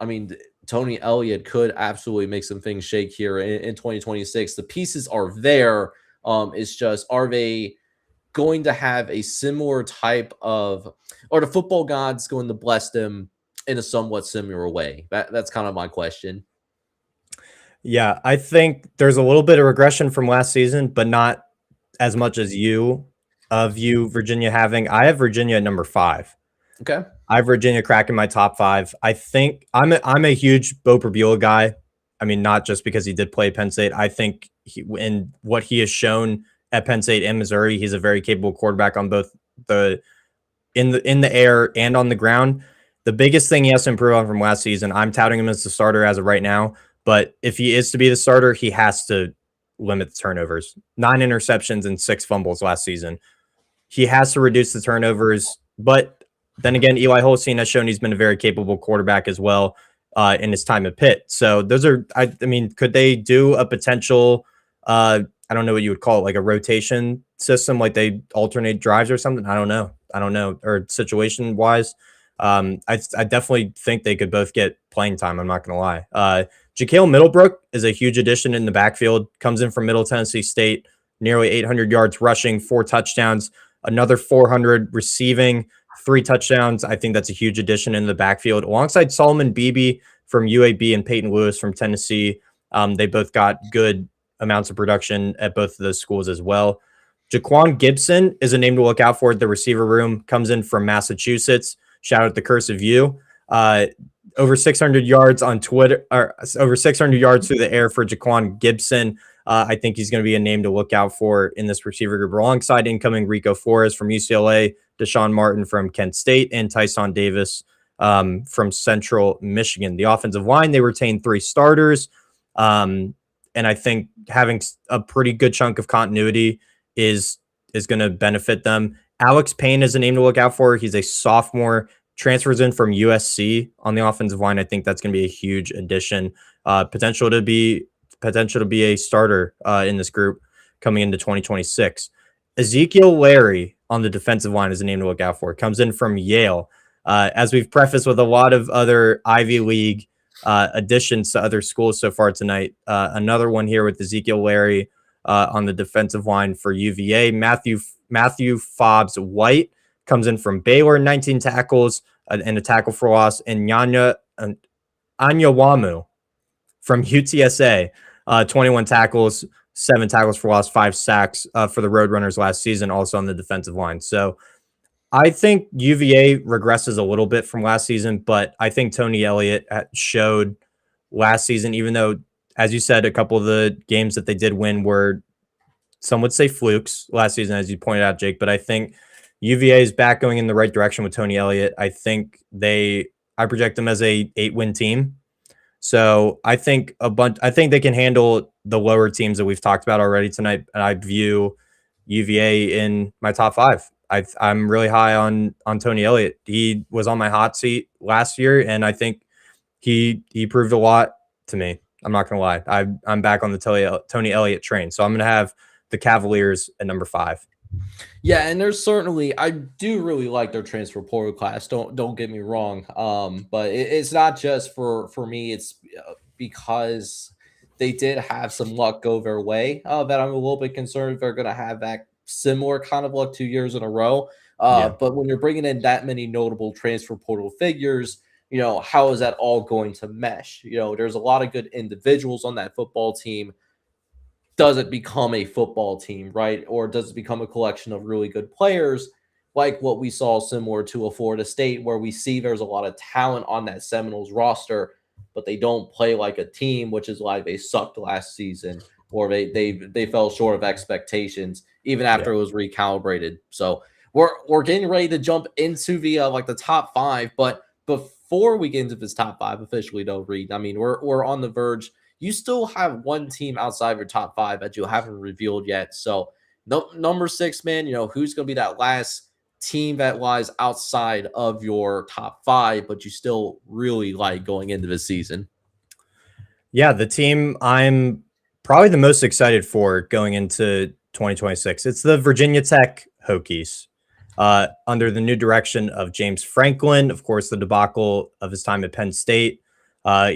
mean, Tony Elliott could absolutely make some things shake here in 2026. The pieces are there. It's just, are they going to have a similar type of, or the football gods going to bless them in a somewhat similar way? That's kind of my question. Yeah, I think there's a little bit of regression from last season, but not as much as you view Virginia having. I have Virginia at number 5. Okay. I have Virginia cracking my top 5. I think I'm a huge Bo Pribula guy. I mean, not just because he did play Penn State. I think in what he has shown at Penn State and Missouri, he's a very capable quarterback on both in the air and on the ground. The biggest thing he has to improve on from last season, I'm touting him as the starter as of right now, but if he is to be the starter, he has to limit the turnovers. 9 interceptions and 6 fumbles last season. He has to reduce the turnovers, but then again, Eli Holstein has shown he's been a very capable quarterback as well in his time at Pitt. So those are, I mean, could they do a potential, I don't know what you would call it, like a rotation system, like they alternate drives or something? I don't know. Or situation wise, I definitely think they could both get playing time. I'm not going to lie. Jaquale Middlebrook is a huge addition in the backfield, comes in from Middle Tennessee State, nearly 800 yards rushing, 4 touchdowns, another 400 receiving, 3 touchdowns. I think that's a huge addition in the backfield alongside Solomon Beebe from UAB and Peyton Lewis from Tennessee. They both got good amounts of production at both of those schools as well. Jaquan Gibson is a name to look out for at the receiver room, comes in from Massachusetts. Shout out the Curse of You. Over 600 yards on Twitter, or over 600 yards through the air for Jaquan Gibson. I think he's going to be a name to look out for in this receiver group, alongside incoming Rico Flores from UCLA, Deshaun Martin from Kent State, and Tyson Davis from Central Michigan. The offensive line, they retained 3 starters. And I think having a pretty good chunk of continuity is going to benefit them. Alex Payne is a name to look out for. He's a sophomore, transfers in from USC on the offensive line. I think that's going to be a huge addition. Potential to be a starter in this group coming into 2026. Ezekiel Larry on the defensive line is a name to look out for. Comes in from Yale. As we've prefaced with a lot of other Ivy League additions to other schools so far tonight, another one here with Ezekiel Larry on the defensive line for UVA. Matthew Fobbs White comes in from Baylor, 19 tackles and a tackle for loss. And Anyawamu from UTSA, 21 tackles, 7 tackles for loss, 5 sacks for the Roadrunners last season, also on the defensive line. So I think UVA regresses a little bit from last season, but I think Tony Elliott showed last season, even though, as you said, a couple of the games that they did win were, some would say, flukes last season, as you pointed out, Jake. But I think UVA is back going in the right direction with Tony Elliott. I project them as a 8-win team. So I think they can handle the lower teams that we've talked about already tonight. And I view UVA in my top 5. I'm really high on Tony Elliott. He was on my hot seat last year, and I think he proved a lot to me. I'm not going to lie. I'm back on the Tony Elliott train. So I'm going to have the Cavaliers at number 5. Yeah, and there's certainly, I do really like their transfer portal class. Don't get me wrong. But it's not just for me. It's because they did have some luck go their way that I'm a little bit concerned if they're going to have that similar kind of luck 2 years in a row. But when you're bringing in that many notable transfer portal figures, how is that all going to mesh? There's a lot of good individuals on that football team. Does it become a football team, right? Or does it become a collection of really good players like what we saw similar to a Florida State, where we see there's a lot of talent on that Seminoles roster, but they don't play like a team, which is why they sucked last season, or they fell short of expectations even after it was recalibrated. So we're getting ready to jump into the top 5, but before we get into this top 5 officially, though, Reed, I mean, we're on the verge. You still have one team outside of your top 5 that you haven't revealed yet. So number 6, man, who's going to be that last team that lies outside of your top 5, but you still really like going into the season? Yeah, the team I'm probably the most excited for going into 2026. It's the Virginia Tech Hokies. Under the new direction of James Franklin, of course, the debacle of his time at Penn State.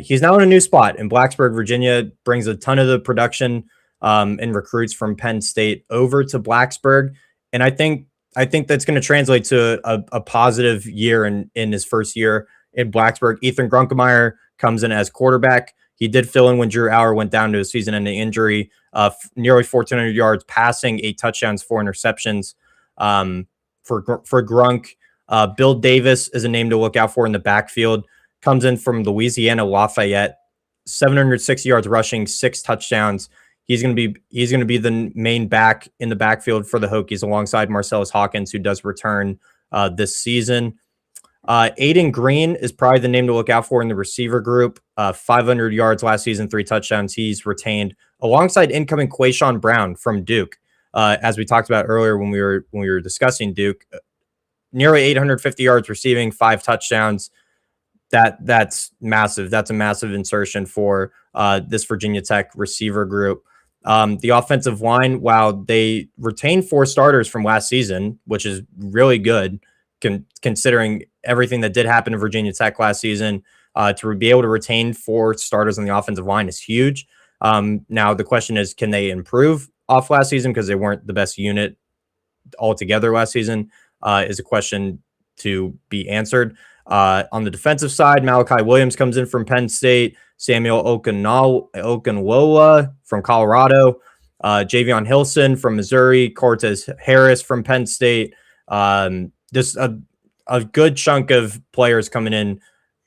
He's now in a new spot in Blacksburg, Virginia, brings a ton of the production and recruits from Penn State over to Blacksburg. And I think that's going to translate to a positive year in his first year in Blacksburg. Ethan Grunkemeyer comes in as quarterback. He did fill in when Drew Auer went down to a season-ending injury. Nearly 1,400 yards passing, 8 touchdowns, 4 interceptions for Grunk. Bill Davis is a name to look out for in the backfield. Comes in from Louisiana Lafayette, 760 yards rushing, 6 touchdowns. He's going to be the main back in the backfield for the Hokies, alongside Marcellus Hawkins, who does return this season. Aiden Green is probably the name to look out for in the receiver group. 500 yards last season, 3 touchdowns. He's retained alongside incoming Quayshawn Brown from Duke. As we talked about earlier when we were discussing Duke, nearly 850 yards receiving, 5 touchdowns. That's massive. That's a massive insertion for this Virginia Tech receiver group. The offensive line, while they retained 4 starters from last season, which is really good considering everything that did happen to Virginia Tech last season, to be able to retain 4 starters on the offensive line is huge. Now the question is, can they improve off last season, because they weren't the best unit altogether last season, is a question to be answered. On the defensive side, Malachi Williams comes in from Penn State, Samuel Okunlola from Colorado, Javion Hilson from Missouri, Cortez Harris from Penn State. Just a a good chunk of players coming in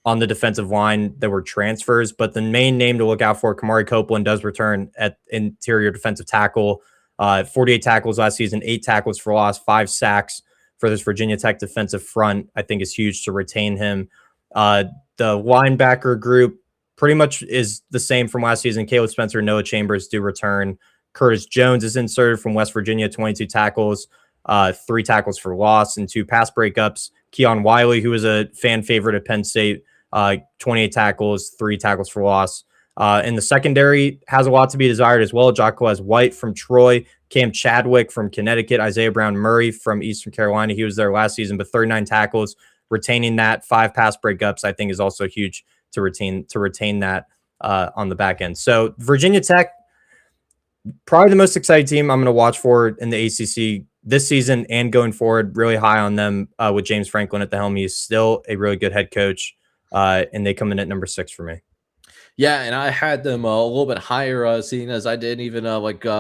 on the defensive line that were transfers, but the main name to look out for, Kamari Copeland, does return at interior defensive tackle. 48 tackles last season, 8 tackles for loss, 5 sacks for this Virginia Tech defensive front, I think is huge to retain him. The linebacker group pretty much is the same from last season. Caleb Spencer, Noah Chambers do return. Curtis Jones is inserted from West Virginia, 22 tackles, 3 tackles for loss, and 2 pass breakups. Keon Wiley, who was a fan favorite at Penn State, 28 tackles, 3 tackles for loss. And the secondary has a lot to be desired as well. Jacquez White from Troy, Cam Chadwick from Connecticut, Isaiah Brown Murray from Eastern Carolina. He was there last season, but 39 tackles, retaining that. 5 pass breakups, I think, is also huge to retain that on the back end. So Virginia Tech, probably the most exciting team I'm going to watch for in the ACC this season and going forward. Really high on them with James Franklin at the helm. He's still a really good head coach, and they come in at number 6 for me. Yeah, and I had them a little bit higher, seeing as I didn't even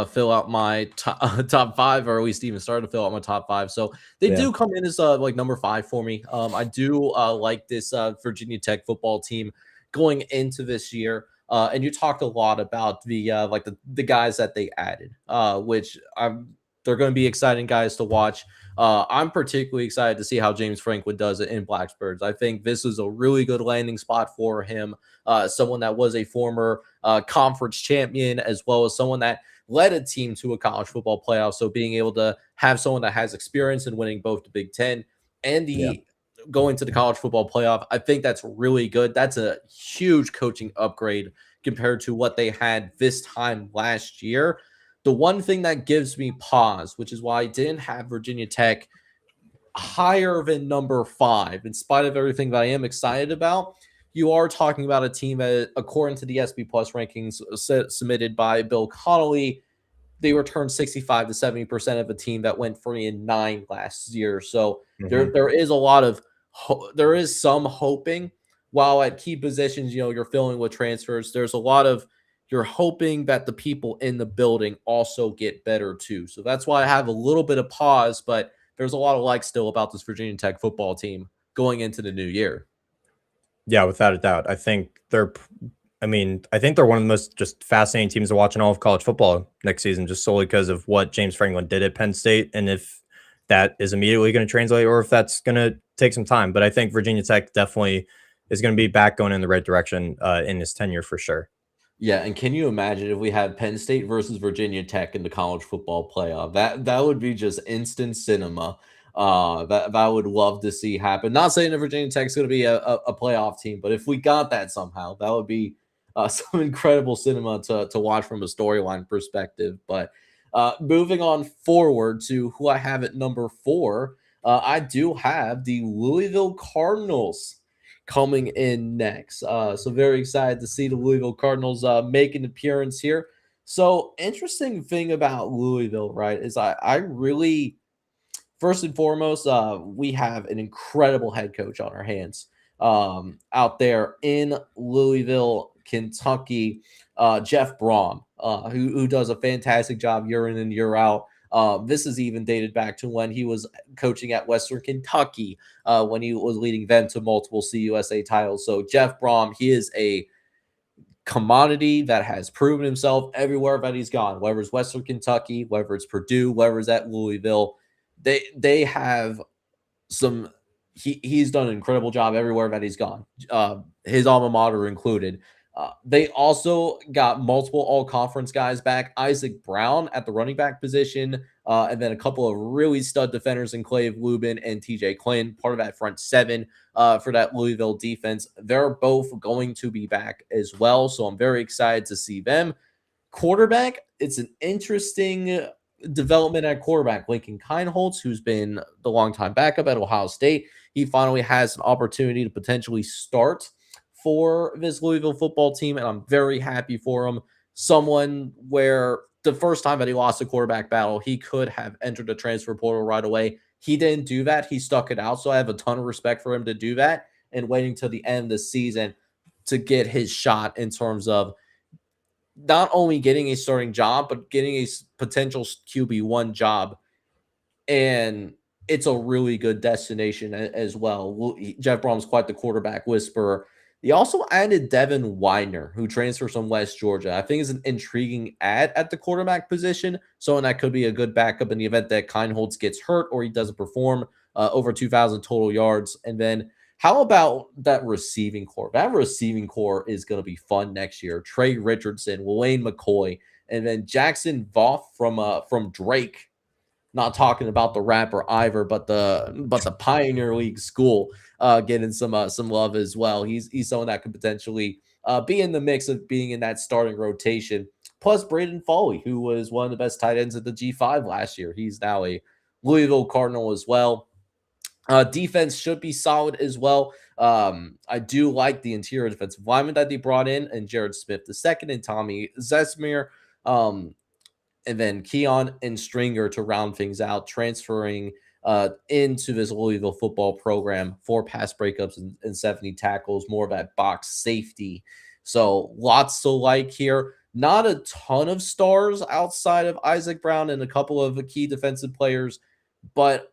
fill out my top 5, or at least even start to fill out my top 5. So they do come in as like number 5 for me. I do like this Virginia Tech football team going into this year. And you talked a lot about the guys that they added, which they're going to be exciting guys to watch. I'm particularly excited to see how James Franklin does it in Blacksburgs. I think this is a really good landing spot for him. Someone that was a former conference champion, as well as someone that led a team to a college football playoff. So being able to have someone that has experience in winning both the Big Ten and the going to the college football playoff, I think that's really good. That's a huge coaching upgrade compared to what they had this time last year. The one thing that gives me pause, which is why I didn't have Virginia Tech higher than number 5, in spite of everything that I am excited about, you are talking about a team that, according to the SB Plus rankings submitted by Bill Connolly, they returned 65 to 70% of a team that went 3-9 last year. So there is a lot of there is some hoping, while at key positions, you're filling with transfers. There's a lot of you're hoping that the people in the building also get better too. So that's why I have a little bit of pause, but there's a lot of like still about this Virginia Tech football team going into the new year. Yeah, without a doubt. I think they're one of the most just fascinating teams to watch in all of college football next season, just solely because of what James Franklin did at Penn State, and if that is immediately going to translate or if that's going to take some time. But I think Virginia Tech definitely is going to be back going in the right direction in his tenure for sure. Yeah, and can you imagine if we had Penn State versus Virginia Tech in the college football playoff? That would be just instant cinema. That I would love to see happen. Not saying that Virginia Tech is going to be a playoff team, but if we got that somehow, that would be some incredible cinema to watch from a storyline perspective. But moving on forward to who I have at number 4, I do have the Louisville Cardinals coming in next. So very excited to see the Louisville Cardinals make an appearance here. So interesting thing about Louisville, right, is I really, first and foremost, we have an incredible head coach on our hands out there in Louisville, Kentucky, Jeff Brom, who does a fantastic job year in and year out. This is even dated back to when he was coaching at Western Kentucky, when he was leading them to multiple CUSA titles. So Jeff Brom, he is a commodity that has proven himself everywhere that he's gone, whether it's Western Kentucky, whether it's Purdue, whether it's at Louisville. They have some. He's done an incredible job everywhere that he's gone, his alma mater included. They also got multiple all-conference guys back. Isaac Brown at the running back position, and then a couple of really stud defenders in Clave Lubin and TJ Quinn, part of that front 7 for that Louisville defense. They're both going to be back as well, so I'm very excited to see them. Quarterback, it's an interesting development at quarterback. Lincoln Kineholtz, who's been the longtime backup at Ohio State, he finally has an opportunity to potentially start for this Louisville football team, and I'm very happy for him. Someone where the first time that he lost a quarterback battle, he could have entered the transfer portal right away. He didn't do that. He stuck it out, so I have a ton of respect for him to do that and waiting till the end of the season to get his shot in terms of not only getting a starting job, but getting a potential QB1 job. And it's a really good destination as well. Jeff Brom's quite the quarterback whisperer. He also added Devin Widener, who transfers from West Georgia. I think is an intriguing add at the quarterback position. Someone that could be a good backup in the event that Kineholz gets hurt or he doesn't perform. Over 2,000 total yards. And then how about that receiving core? That receiving core is going to be fun next year. Trey Richardson, Wayne McCoy, and then Jackson Voth from Drake. Not talking about the rapper Ivor, but the Pioneer League school getting some love as well. He's someone that could potentially be in the mix of being in that starting rotation. Plus Braden Foley, who was one of the best tight ends at the G5 last year. He's now a Louisville Cardinal as well. Defense should be solid as well. I do like the interior defensive lineman that they brought in, and Jared Smith II and Tommy Zesmir. And then Keon and Stringer to round things out, transferring into this Louisville football program, 4 pass breakups and 70 tackles, more of that box safety. So lots to like here. Not a ton of stars outside of Isaac Brown and a couple of key defensive players, but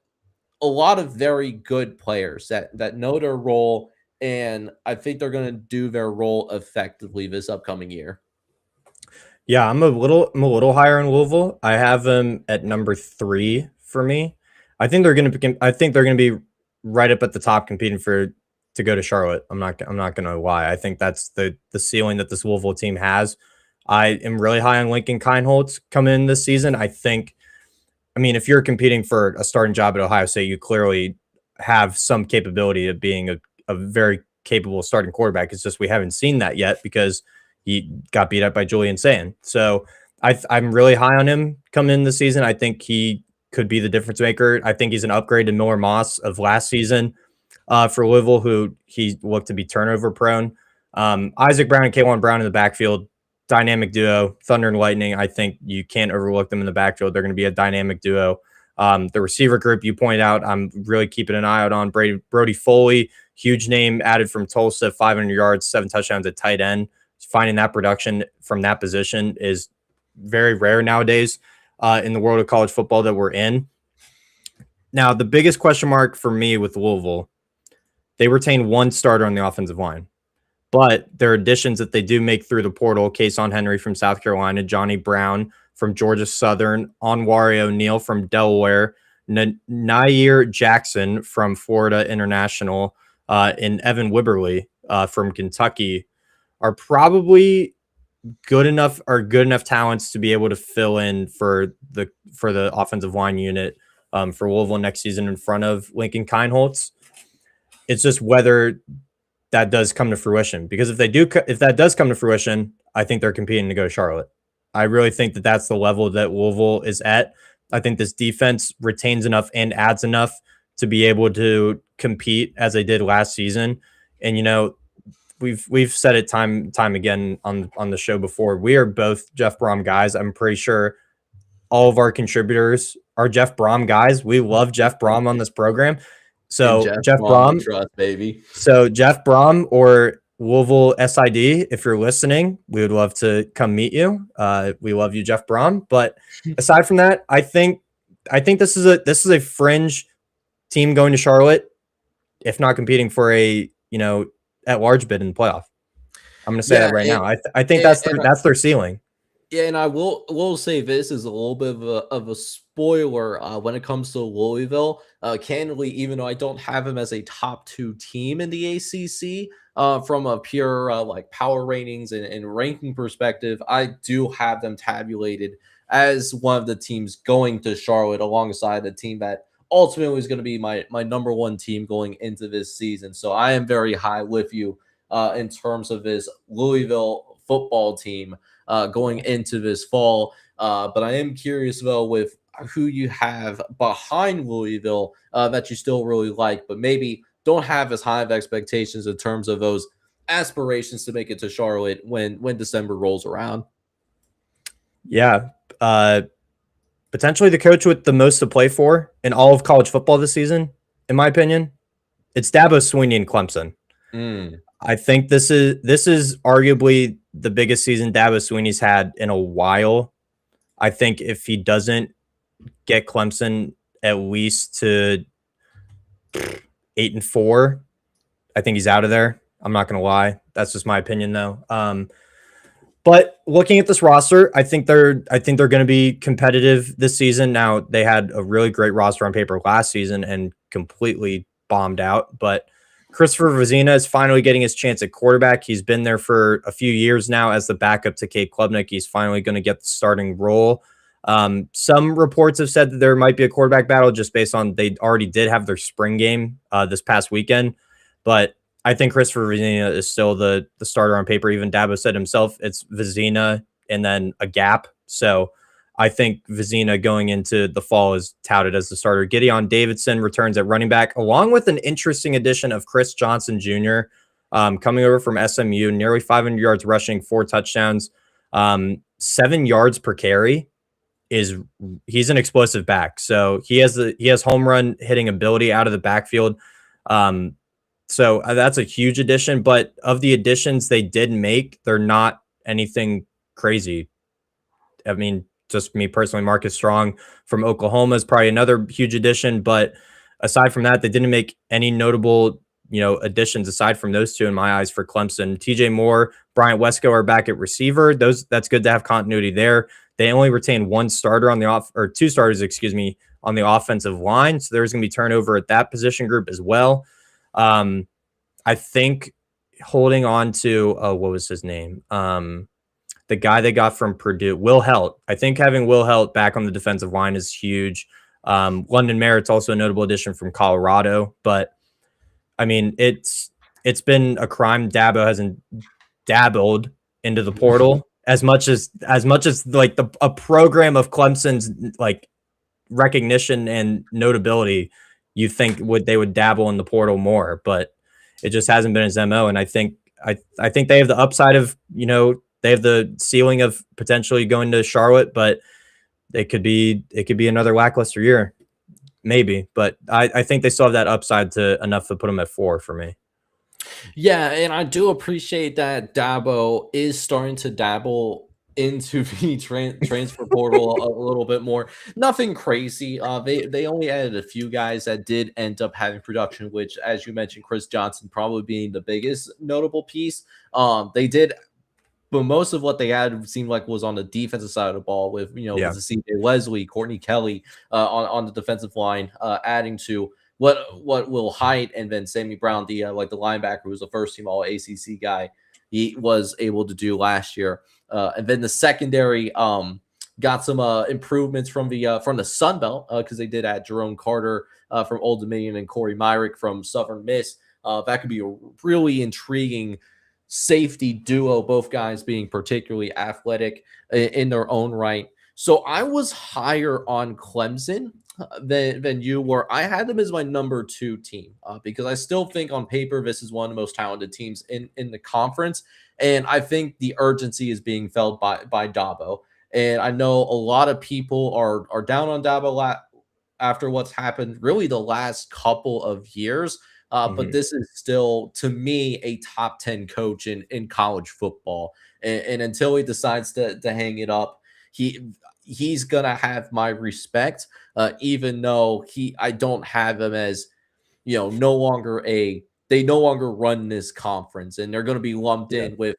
a lot of very good players that know their role, and I think they're going to do their role effectively this upcoming year. Yeah, I'm a little higher in Louisville. I have them at number 3 for me. I think they're going to be right up at the top, competing to go to Charlotte. I'm not going to lie. I think that's the ceiling that this Louisville team has. I am really high on Lincoln Kineholz coming in this season. I mean, if you're competing for a starting job at Ohio State, you clearly have some capability of being a very capable starting quarterback. It's just we haven't seen that yet because he got beat up by Julian Sand. So I'm really high on him coming in this season. I think he could be the difference maker. I think he's an upgrade to Miller Moss of last season for Louisville, who he looked to be turnover prone. Isaac Brown and Kaywan Brown in the backfield, dynamic duo. Thunder and Lightning, I think you can't overlook them in the backfield. They're going to be a dynamic duo. The receiver group you pointed out, I'm really keeping an eye out on. Brody Foley, huge name added from Tulsa, 500 yards, 7 touchdowns at tight end. Finding that production from that position is very rare nowadays in the world of college football that we're in. Now, the biggest question mark for me with Louisville, they retain 1 starter on the offensive line. But their additions that they do make through the portal, Kason Henry from South Carolina, Johnny Brown from Georgia Southern, Onwari O'Neal from Delaware, Nair Jackson from Florida International, and Evan Wibberly from Kentucky are probably good enough talents to be able to fill in for the offensive line unit for Louisville next season in front of Lincoln Kineholz. It's just whether that does come to fruition, because if that does come to fruition, I think they're competing to go to Charlotte. I really think that that's the level that Louisville is at. I think this defense retains enough and adds enough to be able to compete as they did last season. And, you know, we've said it time again on the show before. We are both Jeff Brom guys. I'm pretty sure all of our contributors are Jeff Brom guys. We love Jeff Brom on this program. So Jeff Brom, trust, baby. So Jeff Brom or Louisville SID, if you're listening, we would love to come meet you. We love you, Jeff Brom. But aside from that, I think this is a fringe team going to Charlotte, if not competing for a at large bid in the playoff. I'm going to say that right now. I think that's their ceiling. Yeah, and I will say this is a little bit of a spoiler when it comes to Louisville. Candidly, even though I don't have them as a top 2 team in the ACC, from a pure like power ratings and ranking perspective, I do have them tabulated as one of the teams going to Charlotte, alongside the team that ultimately is going to be my number 1 team going into this season. So I am very high with you in terms of this Louisville football team going into this fall. But I am curious, though, with who you have behind Louisville that you still really like, but maybe don't have as high of expectations in terms of those aspirations to make it to Charlotte when December rolls around. Yeah. Potentially the coach with the most to play for in all of college football this season, in my opinion, it's Dabo Swinney and Clemson. I think this is arguably the biggest season Dabo Swinney's had in a while. I think if he doesn't get Clemson at least to 8-4. I think he's out of there. I'm not going to lie. That's just my opinion, though. But looking at this roster, I think they're going to be competitive this season. Now, they had a really great roster on paper last season and completely bombed out. But Christopher Vezina is finally getting his chance at quarterback. He's been there for a few years now as the backup to Cade Klubnik. He's finally going to get the starting role. Some reports have said that there might be a quarterback battle just based on they already did have their spring game this past weekend. But I think Christopher Vezina is still the starter on paper. Even Dabo said himself, it's Vezina and then a gap. So I think Vezina going into the fall is touted as the starter. Gideon Davidson returns at running back, along with an interesting addition of Chris Johnson Jr. Coming over from SMU, nearly 500 yards rushing, 4 touchdowns, 7 yards per carry. He's an explosive back. So he has home run hitting ability out of the backfield. So that's a huge addition, but of the additions they did make, they're not anything crazy. I mean, just me personally, Marcus Strong from Oklahoma is probably another huge addition, but aside from that, they didn't make any notable, additions aside from those two in my eyes for Clemson. TJ Moore, Bryant Wesco are back at receiver. That's good to have continuity there. They only retain one starter on the two starters, on the offensive line. So there's going to be turnover at that position group as well. I think holding on to what was his name? The guy they got from Purdue, Will Helt. I think having Will Helt back on the defensive line is huge. London Merritt's also a notable addition from Colorado, but I mean, it's been a crime Dabo hasn't dabbled into the portal as much as like a program of Clemson's like recognition and notability. You think they would dabble in the portal more, but it just hasn't been his MO. And I think they have the upside of, they have the ceiling of potentially going to Charlotte, but it could be another lackluster year, maybe. But I think they still have that upside to enough to put them at 4 for me. Yeah, and I do appreciate that Dabo is starting to dabble into the transfer portal a little bit more. Nothing crazy. They only added a few guys that did end up having production, which, as you mentioned, Chris Johnson probably being the biggest notable piece. They did, but most of what they had seemed like was on the defensive side of the ball with with CJ Leslie, Courtney Kelly on the defensive line, adding to what Will Height, and then Sammy Brown, the linebacker who was a first team All ACC guy, he was able to do last year. And then the secondary got some improvements from the Sun Belt because they did add Jerome Carter from Old Dominion and Corey Myrick from Southern Miss. That could be a really intriguing safety duo, both guys being particularly athletic in their own right. So I was higher on Clemson than you were. I had them as my number 2 team because I still think on paper this is one of the most talented teams in the conference, and I think the urgency is being felt by Dabo. And I know a lot of people are down on Dabo after what's happened really the last couple of years. But this is still, to me, a top 10 coach in college football. And until he decides to hang it up, he's gonna have my respect, even though I don't have him as they no longer run this conference, and they're gonna be lumped in with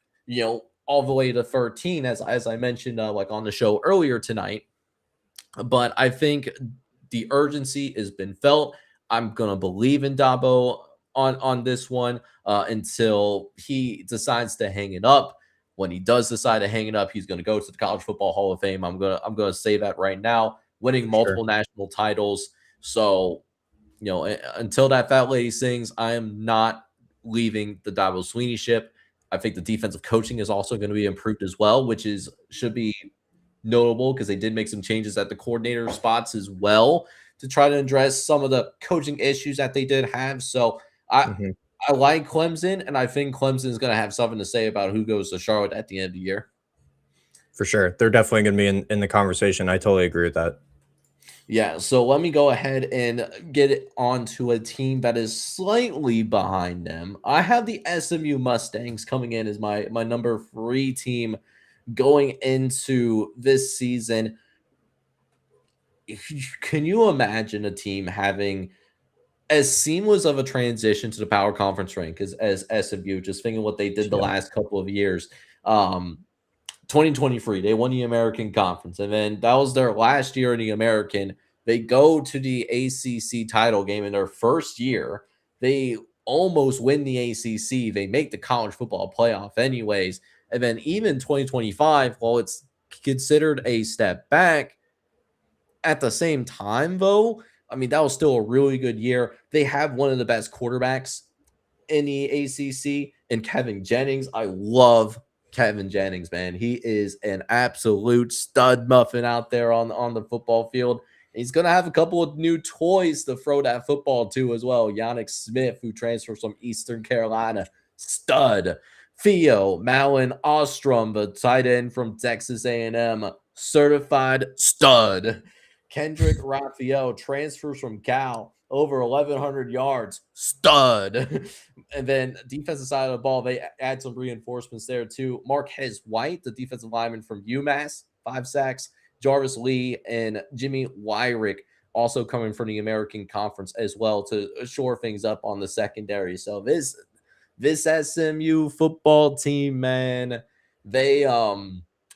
all the way to 13, as I mentioned like on the show earlier tonight. But I think the urgency has been felt. I'm gonna believe in Dabo on this one until he decides to hang it up. When he does decide to hang it up, he's going to go to the College Football Hall of Fame. I'm gonna say that right now. Winning multiple national titles. So, until that fat lady sings, I am not leaving the Dabo Swinney ship. I think the defensive coaching is also going to be improved as well, which should be notable because they did make some changes at the coordinator spots as well to try to address some of the coaching issues that they did have. So I like Clemson, and I think Clemson is going to have something to say about who goes to Charlotte at the end of the year. For sure. They're definitely going to be in the conversation. I totally agree with that. Yeah, so let me go ahead and get it onto a team that is slightly behind them. I have the SMU Mustangs coming in as my number 3 team going into this season. can you imagine a team having as seamless of a transition to the power conference rank as SMU, just thinking what they did the Yeah. last couple of years. 2023, they won the American Conference, and then that was their last year in the American. They go to the ACC title game in their first year. They almost win the ACC. They make the college football playoff anyways. And then even 2025, while it's considered a step back, at the same time, though, I mean, that was still a really good year. They have one of the best quarterbacks in the ACC and Kevin Jennings. I love Kevin Jennings, man. He is an absolute stud muffin out there on the football field. He's going to have a couple of new toys to throw that football to as well. Yannick Smith, who transfers from Eastern Carolina, stud. Theo Malin Ostrom, the tight end from Texas A&M, certified stud. Kendrick Raphael transfers from Cal, over 1,100 yards, stud. And then defensive side of the ball, they add some reinforcements there too. Marquez White, the defensive lineman from UMass, 5 sacks. Jarvis Lee and Jimmy Wyrick also coming from the American Conference as well to shore things up on the secondary. So this SMU football team, man, they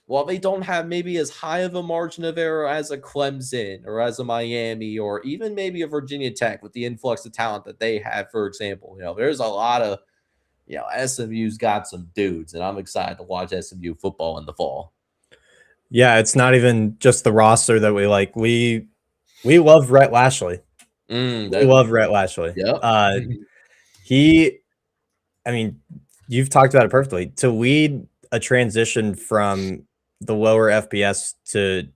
while they don't have maybe as high of a margin of error as a Clemson or as a Miami or even maybe a Virginia Tech with the influx of talent that they have, for example, there's a lot of, SMU's got some dudes, and I'm excited to watch SMU football in the fall. Yeah, it's not even just the roster that we like. We love Rhett Lashley. We love Rhett Lashley. Yeah. I mean, you've talked about it perfectly. To lead a transition from the lower FBS to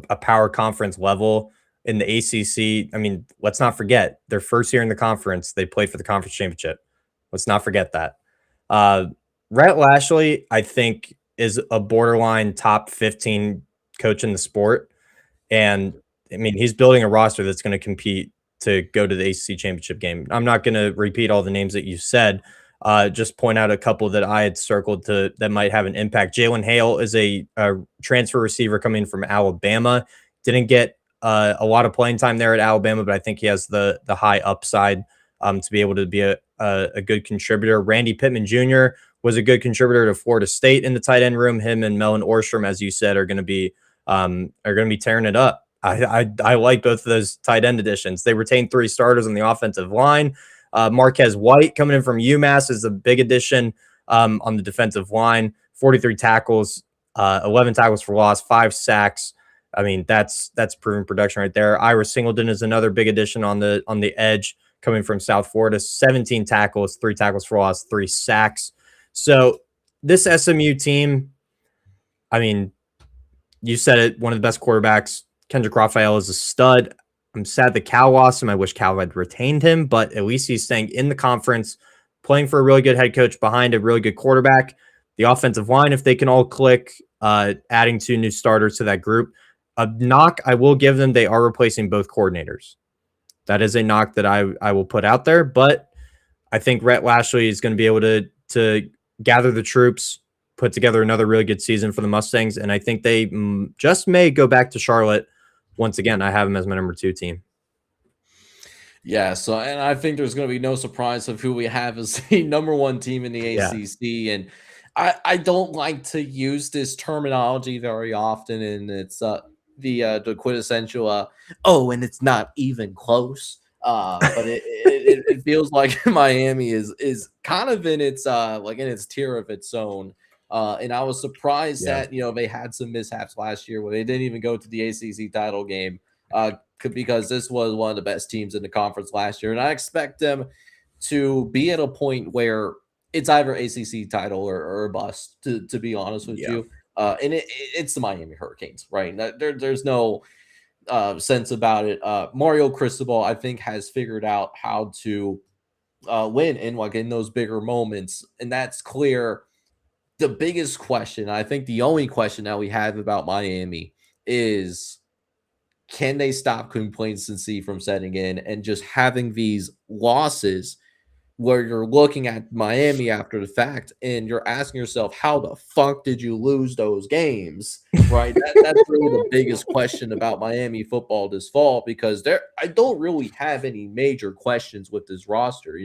a power conference level in the ACC, I mean, let's not forget their first year in the conference, they played for the conference championship. Let's not forget that. Rhett Lashley, I think, is a borderline top 15 coach in the sport. And I mean, he's building a roster that's going to compete to go to the ACC championship game. I'm not going to repeat all the names that you said. Just point out a couple that I had circled that might have an impact. Jalen Hale is a transfer receiver coming from Alabama. Didn't get a lot of playing time there at Alabama, but I think he has the high upside to be able to be a good contributor. Randy Pittman Jr. was a good contributor to Florida State in the tight end room. Him and Melvin Orstrom, as you said, are going to be tearing it up. I like both of those tight end additions. They retained 3 starters on the offensive line. Marquez White coming in from UMass is a big addition on the defensive line. 43 tackles, 11 tackles for loss, 5 sacks. I mean, that's proven production right there. Ira Singleton is another big addition on the edge coming from South Florida. 17 tackles, 3 tackles for loss, 3 sacks. So this SMU team, I mean, you said it, one of the best quarterbacks. Kendrick Raphael is a stud. I'm sad that Cal lost him. I wish Cal had retained him, but at least he's staying in the conference, playing for a really good head coach behind a really good quarterback. The offensive line, if they can all click, adding 2 new starters to that group. A knock I will give them, they are replacing both coordinators. That is a knock that I will put out there, but I think Rhett Lashley is going to be able to gather the troops, put together another really good season for the Mustangs, and I think they just may go back to Charlotte. Once again, I have them as my number 2 team. Yeah, so and I think there's going to be no surprise of who we have as the number 1 team in the ACC. And I don't like to use this terminology very often, and it's the quintessential and it's not even close. But it feels like Miami is kind of in its in its tier of its own. And I was surprised that they had some mishaps last year where they didn't even go to the ACC title game because this was one of the best teams in the conference last year, and I expect them to be at a point where it's either ACC title or bust. To be honest with you, and it's the Miami Hurricanes, right? There's no sense about it. Mario Cristobal, I think, has figured out how to win in those bigger moments, and that's clear. The biggest question, I think the only question that we have about Miami is, can they stop complacency from setting in and just having these losses where you're looking at Miami after the fact and you're asking yourself, how the fuck did you lose those games? Right? That's really the biggest question about Miami football this fall, because I don't really have any major questions with this roster.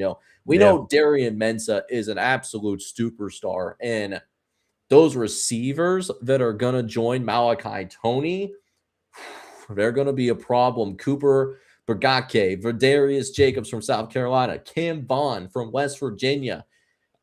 We know Darian Mensah is an absolute superstar, and those receivers that are going to join Malachi Toney, they're going to be a problem. Cooper Bergake, Verdarius Jacobs from South Carolina, Cam Vaughn from West Virginia.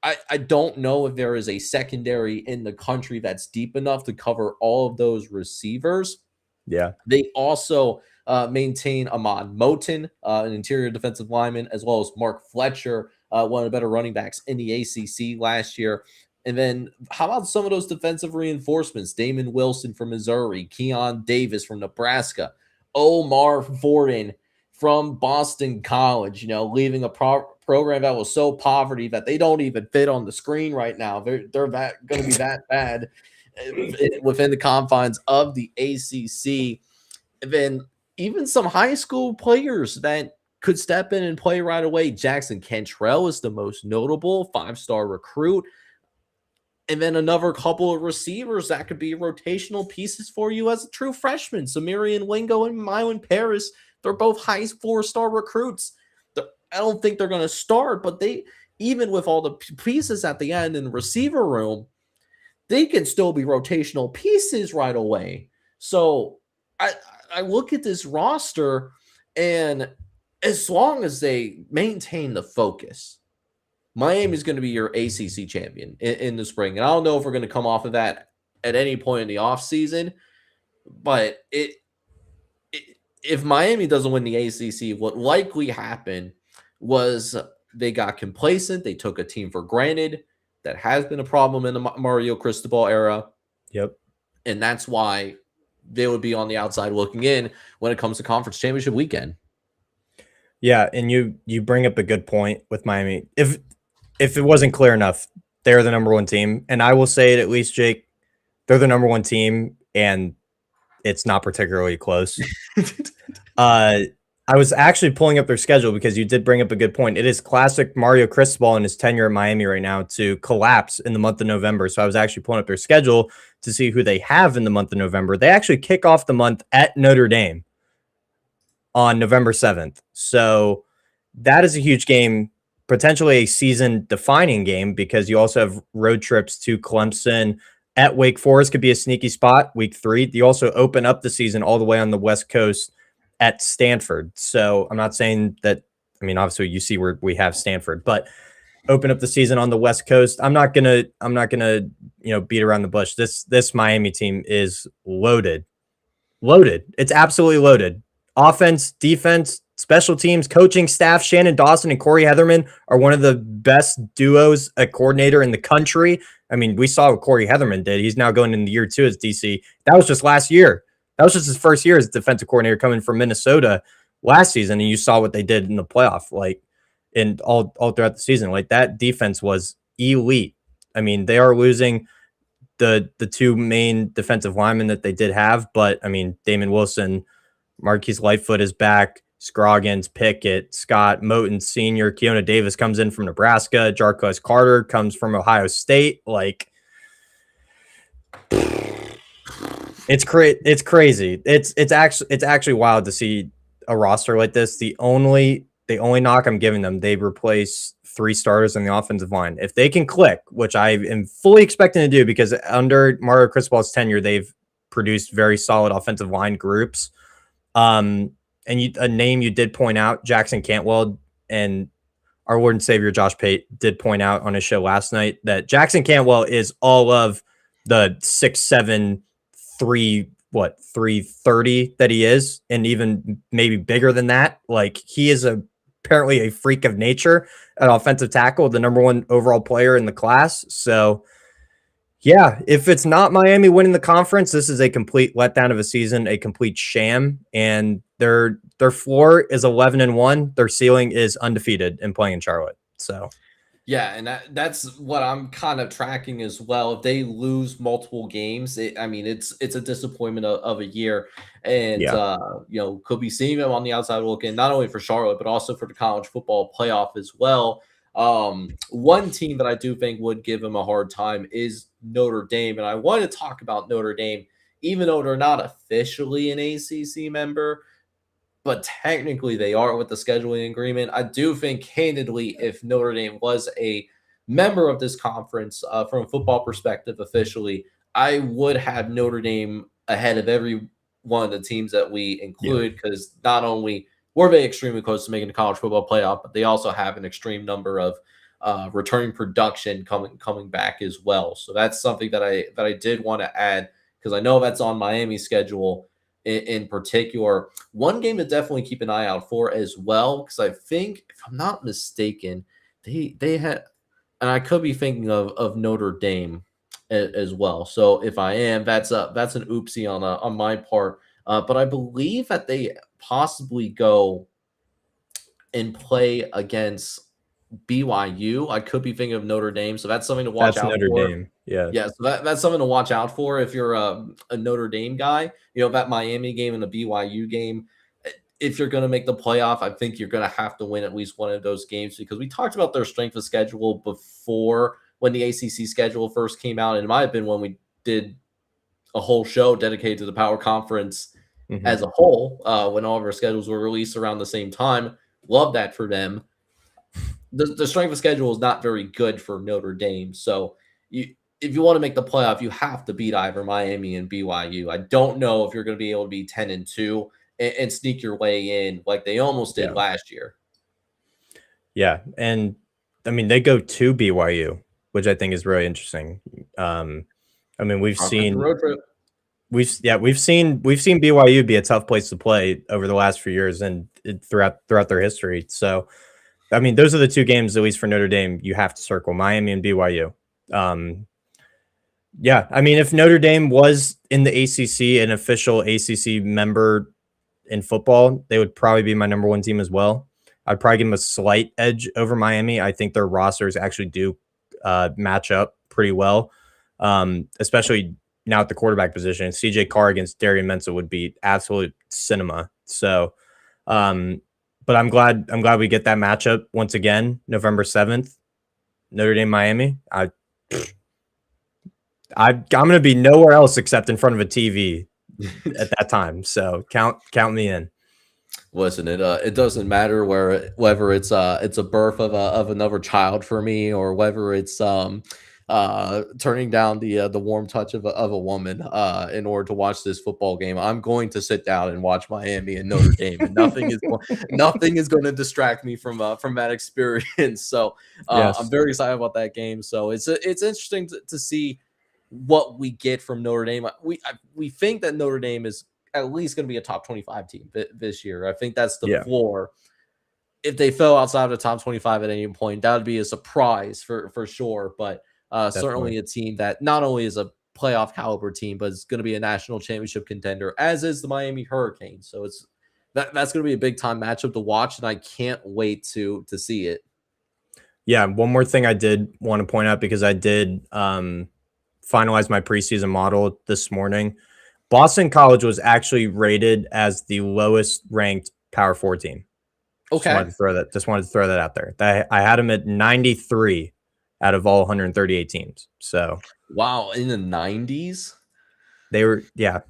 I don't know if there is a secondary in the country that's deep enough to cover all of those receivers. Yeah. They also maintain Ahmad Moten, an interior defensive lineman, as well as Mark Fletcher, one of the better running backs in the ACC last year. And then how about some of those defensive reinforcements? Damon Wilson from Missouri, Keon Davis from Nebraska, Omar Forden from Boston College, leaving a program that was so poverty that they don't even fit on the screen right now. They're going to be that bad within the confines of the ACC. And then even some high school players that could step in and play right away. Jackson Cantrell is the most notable 5-star recruit. And then another couple of receivers that could be rotational pieces for you as a true freshman. Samirian Wingo and Mylan Paris, they're both high 4-star recruits. I don't think they're going to start, but they, even with all the pieces at the end in the receiver room, they can still be rotational pieces right away. So I look at this roster, and as long as they maintain the focus, Miami is going to be your ACC champion in the spring. And I don't know if we're going to come off of that at any point in the offseason, but if Miami doesn't win the ACC, what likely happened was they got complacent. They took a team for granted. That has been a problem in the Mario Cristobal era. Yep. And that's why they would be on the outside looking in when it comes to conference championship weekend. Yeah, and you bring up a good point with Miami. If it wasn't clear enough, they're the number one team. And I will say it at least, Jake, they're the number one team, and it's not particularly close. I was actually pulling up their schedule because you did bring up a good point. It is classic Mario Cristobal in his tenure at Miami right now to collapse in the month of November. So I was actually pulling up their schedule to see who they have in the month of November. They actually kick off the month at Notre Dame on November 7th. So that is a huge game, potentially a season-defining game, because you also have road trips to Clemson. At Wake Forest could be a sneaky spot, week 3. You also open up the season all the way on the West Coast at Stanford. So I'm not saying that, I mean, obviously you see where we have Stanford, but open up the season on the West Coast. I'm not gonna, beat around the bush. This Miami team is loaded. It's absolutely loaded. Offense, defense, special teams, coaching staff. Shannon Dawson and Corey Heatherman are one of the best duos at coordinator in the country. I mean, we saw what Corey Heatherman did. He's now going into year 2 as DC. That was just last year. That was just his first year as defensive coordinator coming from Minnesota last season. And you saw what they did in the playoff, and all throughout the season. That defense was elite. I mean, they are losing the 2 main defensive linemen that they did have, but I mean, Damon Wilson, Marquise Lightfoot is back, Scroggins, Pickett, Scott, Moten Sr., Keona Davis comes in from Nebraska, Jarquez Carter comes from Ohio State. It's crazy. It's actually wild to see a roster like this. The only knock I'm giving them, they replace 3 starters on the offensive line. If they can click, which I am fully expecting to do, because under Mario Cristobal's tenure, they've produced very solid offensive line groups. And a name you did point out, Jackson Cantwell, and our Lord and Savior Josh Pate did point out on his show last night that Jackson Cantwell is all of the 6'7", 330 that he is, and even maybe bigger than that. He is apparently a freak of nature at offensive tackle, the number 1 overall player in the class. So yeah, if it's not Miami winning the conference, this is a complete letdown of a season, a complete sham. And their floor is 11-1. Their ceiling is undefeated in playing in Charlotte. So yeah, and that's what I'm kind of tracking as well. If they lose multiple games, it's a disappointment of a year, and could be seeing them on the outside looking, not only for Charlotte but also for the college football playoff as well. One team that I do think would give them a hard time is Notre Dame. And I want to talk about Notre Dame, even though they're not officially an ACC member, but technically they are with the scheduling agreement. I do think, candidly, if Notre Dame was a member of this conference from a football perspective officially, I would have Notre Dame ahead of every one of the teams that we include, because not only were they extremely close to making the college football playoff, but they also have an extreme number of returning production coming back as well. So that's something that I did want to add, because I know that's on Miami's schedule in particular. One game to definitely keep an eye out for as well, because I think, if I'm not mistaken, they had, and I could be thinking of Notre Dame as well. So if I am, that's an oopsie on my part. But I believe that they possibly go and play against BYU. I could be thinking of Notre Dame, so that's something to watch out Notre for. Dame. Yeah. Yeah, so that's something to watch out for if you're a Notre Dame guy. You know, that Miami game and the BYU game, if you're going to make the playoff, I think you're going to have to win at least one of those games, because we talked about their strength of schedule before, when the ACC schedule first came out. And it might have been when we did a whole show dedicated to the Power Conference as a whole, when all of our schedules were released around the same time. Love that for them. The strength of schedule is not very good for Notre Dame. So if you want to make the playoff, you have to beat either Miami and BYU. I don't know if you're going to be able to be 10-2 and sneak your way in like they almost did last year. Yeah, and I mean, they go to BYU, which I think is really interesting. I mean, we've seen BYU be a tough place to play over the last few years and throughout their history. So, I mean, those are the two games, at least for Notre Dame, you have to circle: Miami and BYU. Yeah, I mean, if Notre Dame was in the ACC, an official ACC member in football, they would probably be my number one team as well. I'd probably give them a slight edge over Miami. I think their rosters actually do match up pretty well, especially now at the quarterback position. CJ Carr against Darian Mensah would be absolute cinema. So, but I'm glad we get that matchup once again, November 7th, Notre Dame, Miami. I'm going to be nowhere else except in front of a TV at that time. So count me in. Listen, it doesn't matter whether it's a birth of another child for me, or whether it's turning down the warm touch of a woman in order to watch this football game. I'm going to sit down and watch Miami and Notre Dame, and nothing is going to distract me from that experience. So I'm very excited about that game. So it's interesting to see what we get from Notre Dame. We think that Notre Dame is at least going to be a top 25 team this year. I think that's the floor. If they fell outside of the top 25 at any point, that would be a surprise for sure. But certainly a team that not only is a playoff caliber team, but it's going to be a national championship contender, as is the Miami Hurricanes. So that's going to be a big time matchup to watch, and I can't wait to see it. Yeah, one more thing I did want to point out, because I did finalize my preseason model this morning. Boston College was actually rated as the lowest ranked Power 4 team. Okay. Just wanted to throw that out there. I had them at 93 out of all 138 teams. So wow, in the 90s? They were, yeah.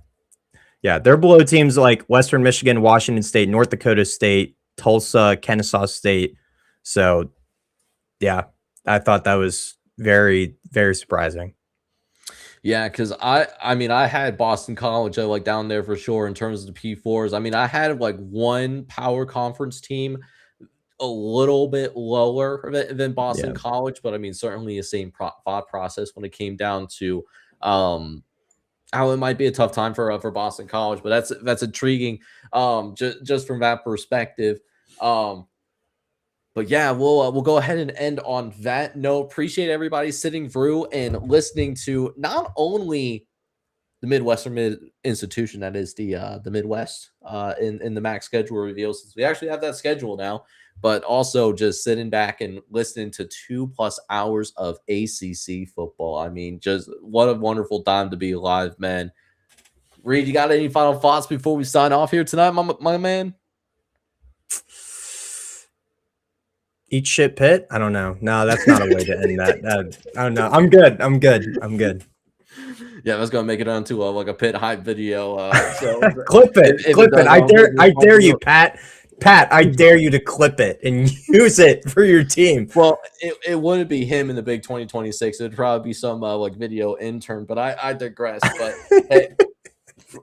They're below teams like Western Michigan, Washington State, North Dakota State, Tulsa, Kennesaw State. So yeah, I thought that was very, very surprising. Yeah, because I mean, I had Boston College like down there for sure in terms of the P4s. I mean, I had like one power conference team a little bit lower than Boston College, but I mean, certainly the same thought process when it came down to how it might be a tough time for Boston College. But that's intriguing, just from that perspective. But yeah, we'll go ahead and end on that note. Appreciate everybody sitting through and listening to not only the Midwestern institution, that is the Midwest, in the MAC schedule reveal, since we actually have that schedule now, but also just sitting back and listening to 2+ hours of ACC football. I mean, just what a wonderful time to be alive, man. Reed, you got any final thoughts before we sign off here tonight, my man? Eat shit, Pitt. I don't know. No, that's not a way to end that. I don't know. I'm good. I'm good. Yeah, that's gonna make it onto like a Pitt hype video. So Clip it. if it Clip it. does, I'll give you I I'll dare give you, you Pat. Pat, I dare you to clip it and use it for your team. Well, it wouldn't be him in the big 2026. It'd probably be some like video intern, but I digress. But hey,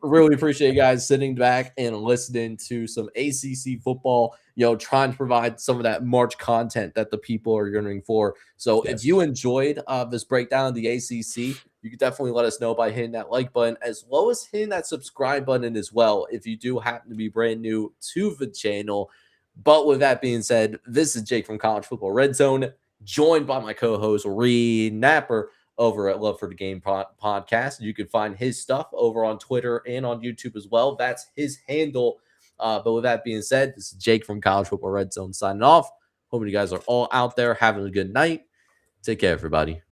really appreciate you guys sitting back and listening to some ACC football, trying to provide some of that March content that the people are yearning for. So if you enjoyed this breakdown of the ACC, you can definitely let us know by hitting that like button, as well as hitting that subscribe button as well, if you do happen to be brand new to the channel. But with that being said, this is Jake from College Football Red Zone, joined by my co-host Reed Napper over at Love for the Game podcast. You can find his stuff over on Twitter and on YouTube as well. That's his handle. But with that being said, this is Jake from College Football Red Zone signing off. Hoping you guys are all out there having a good night. Take care, everybody.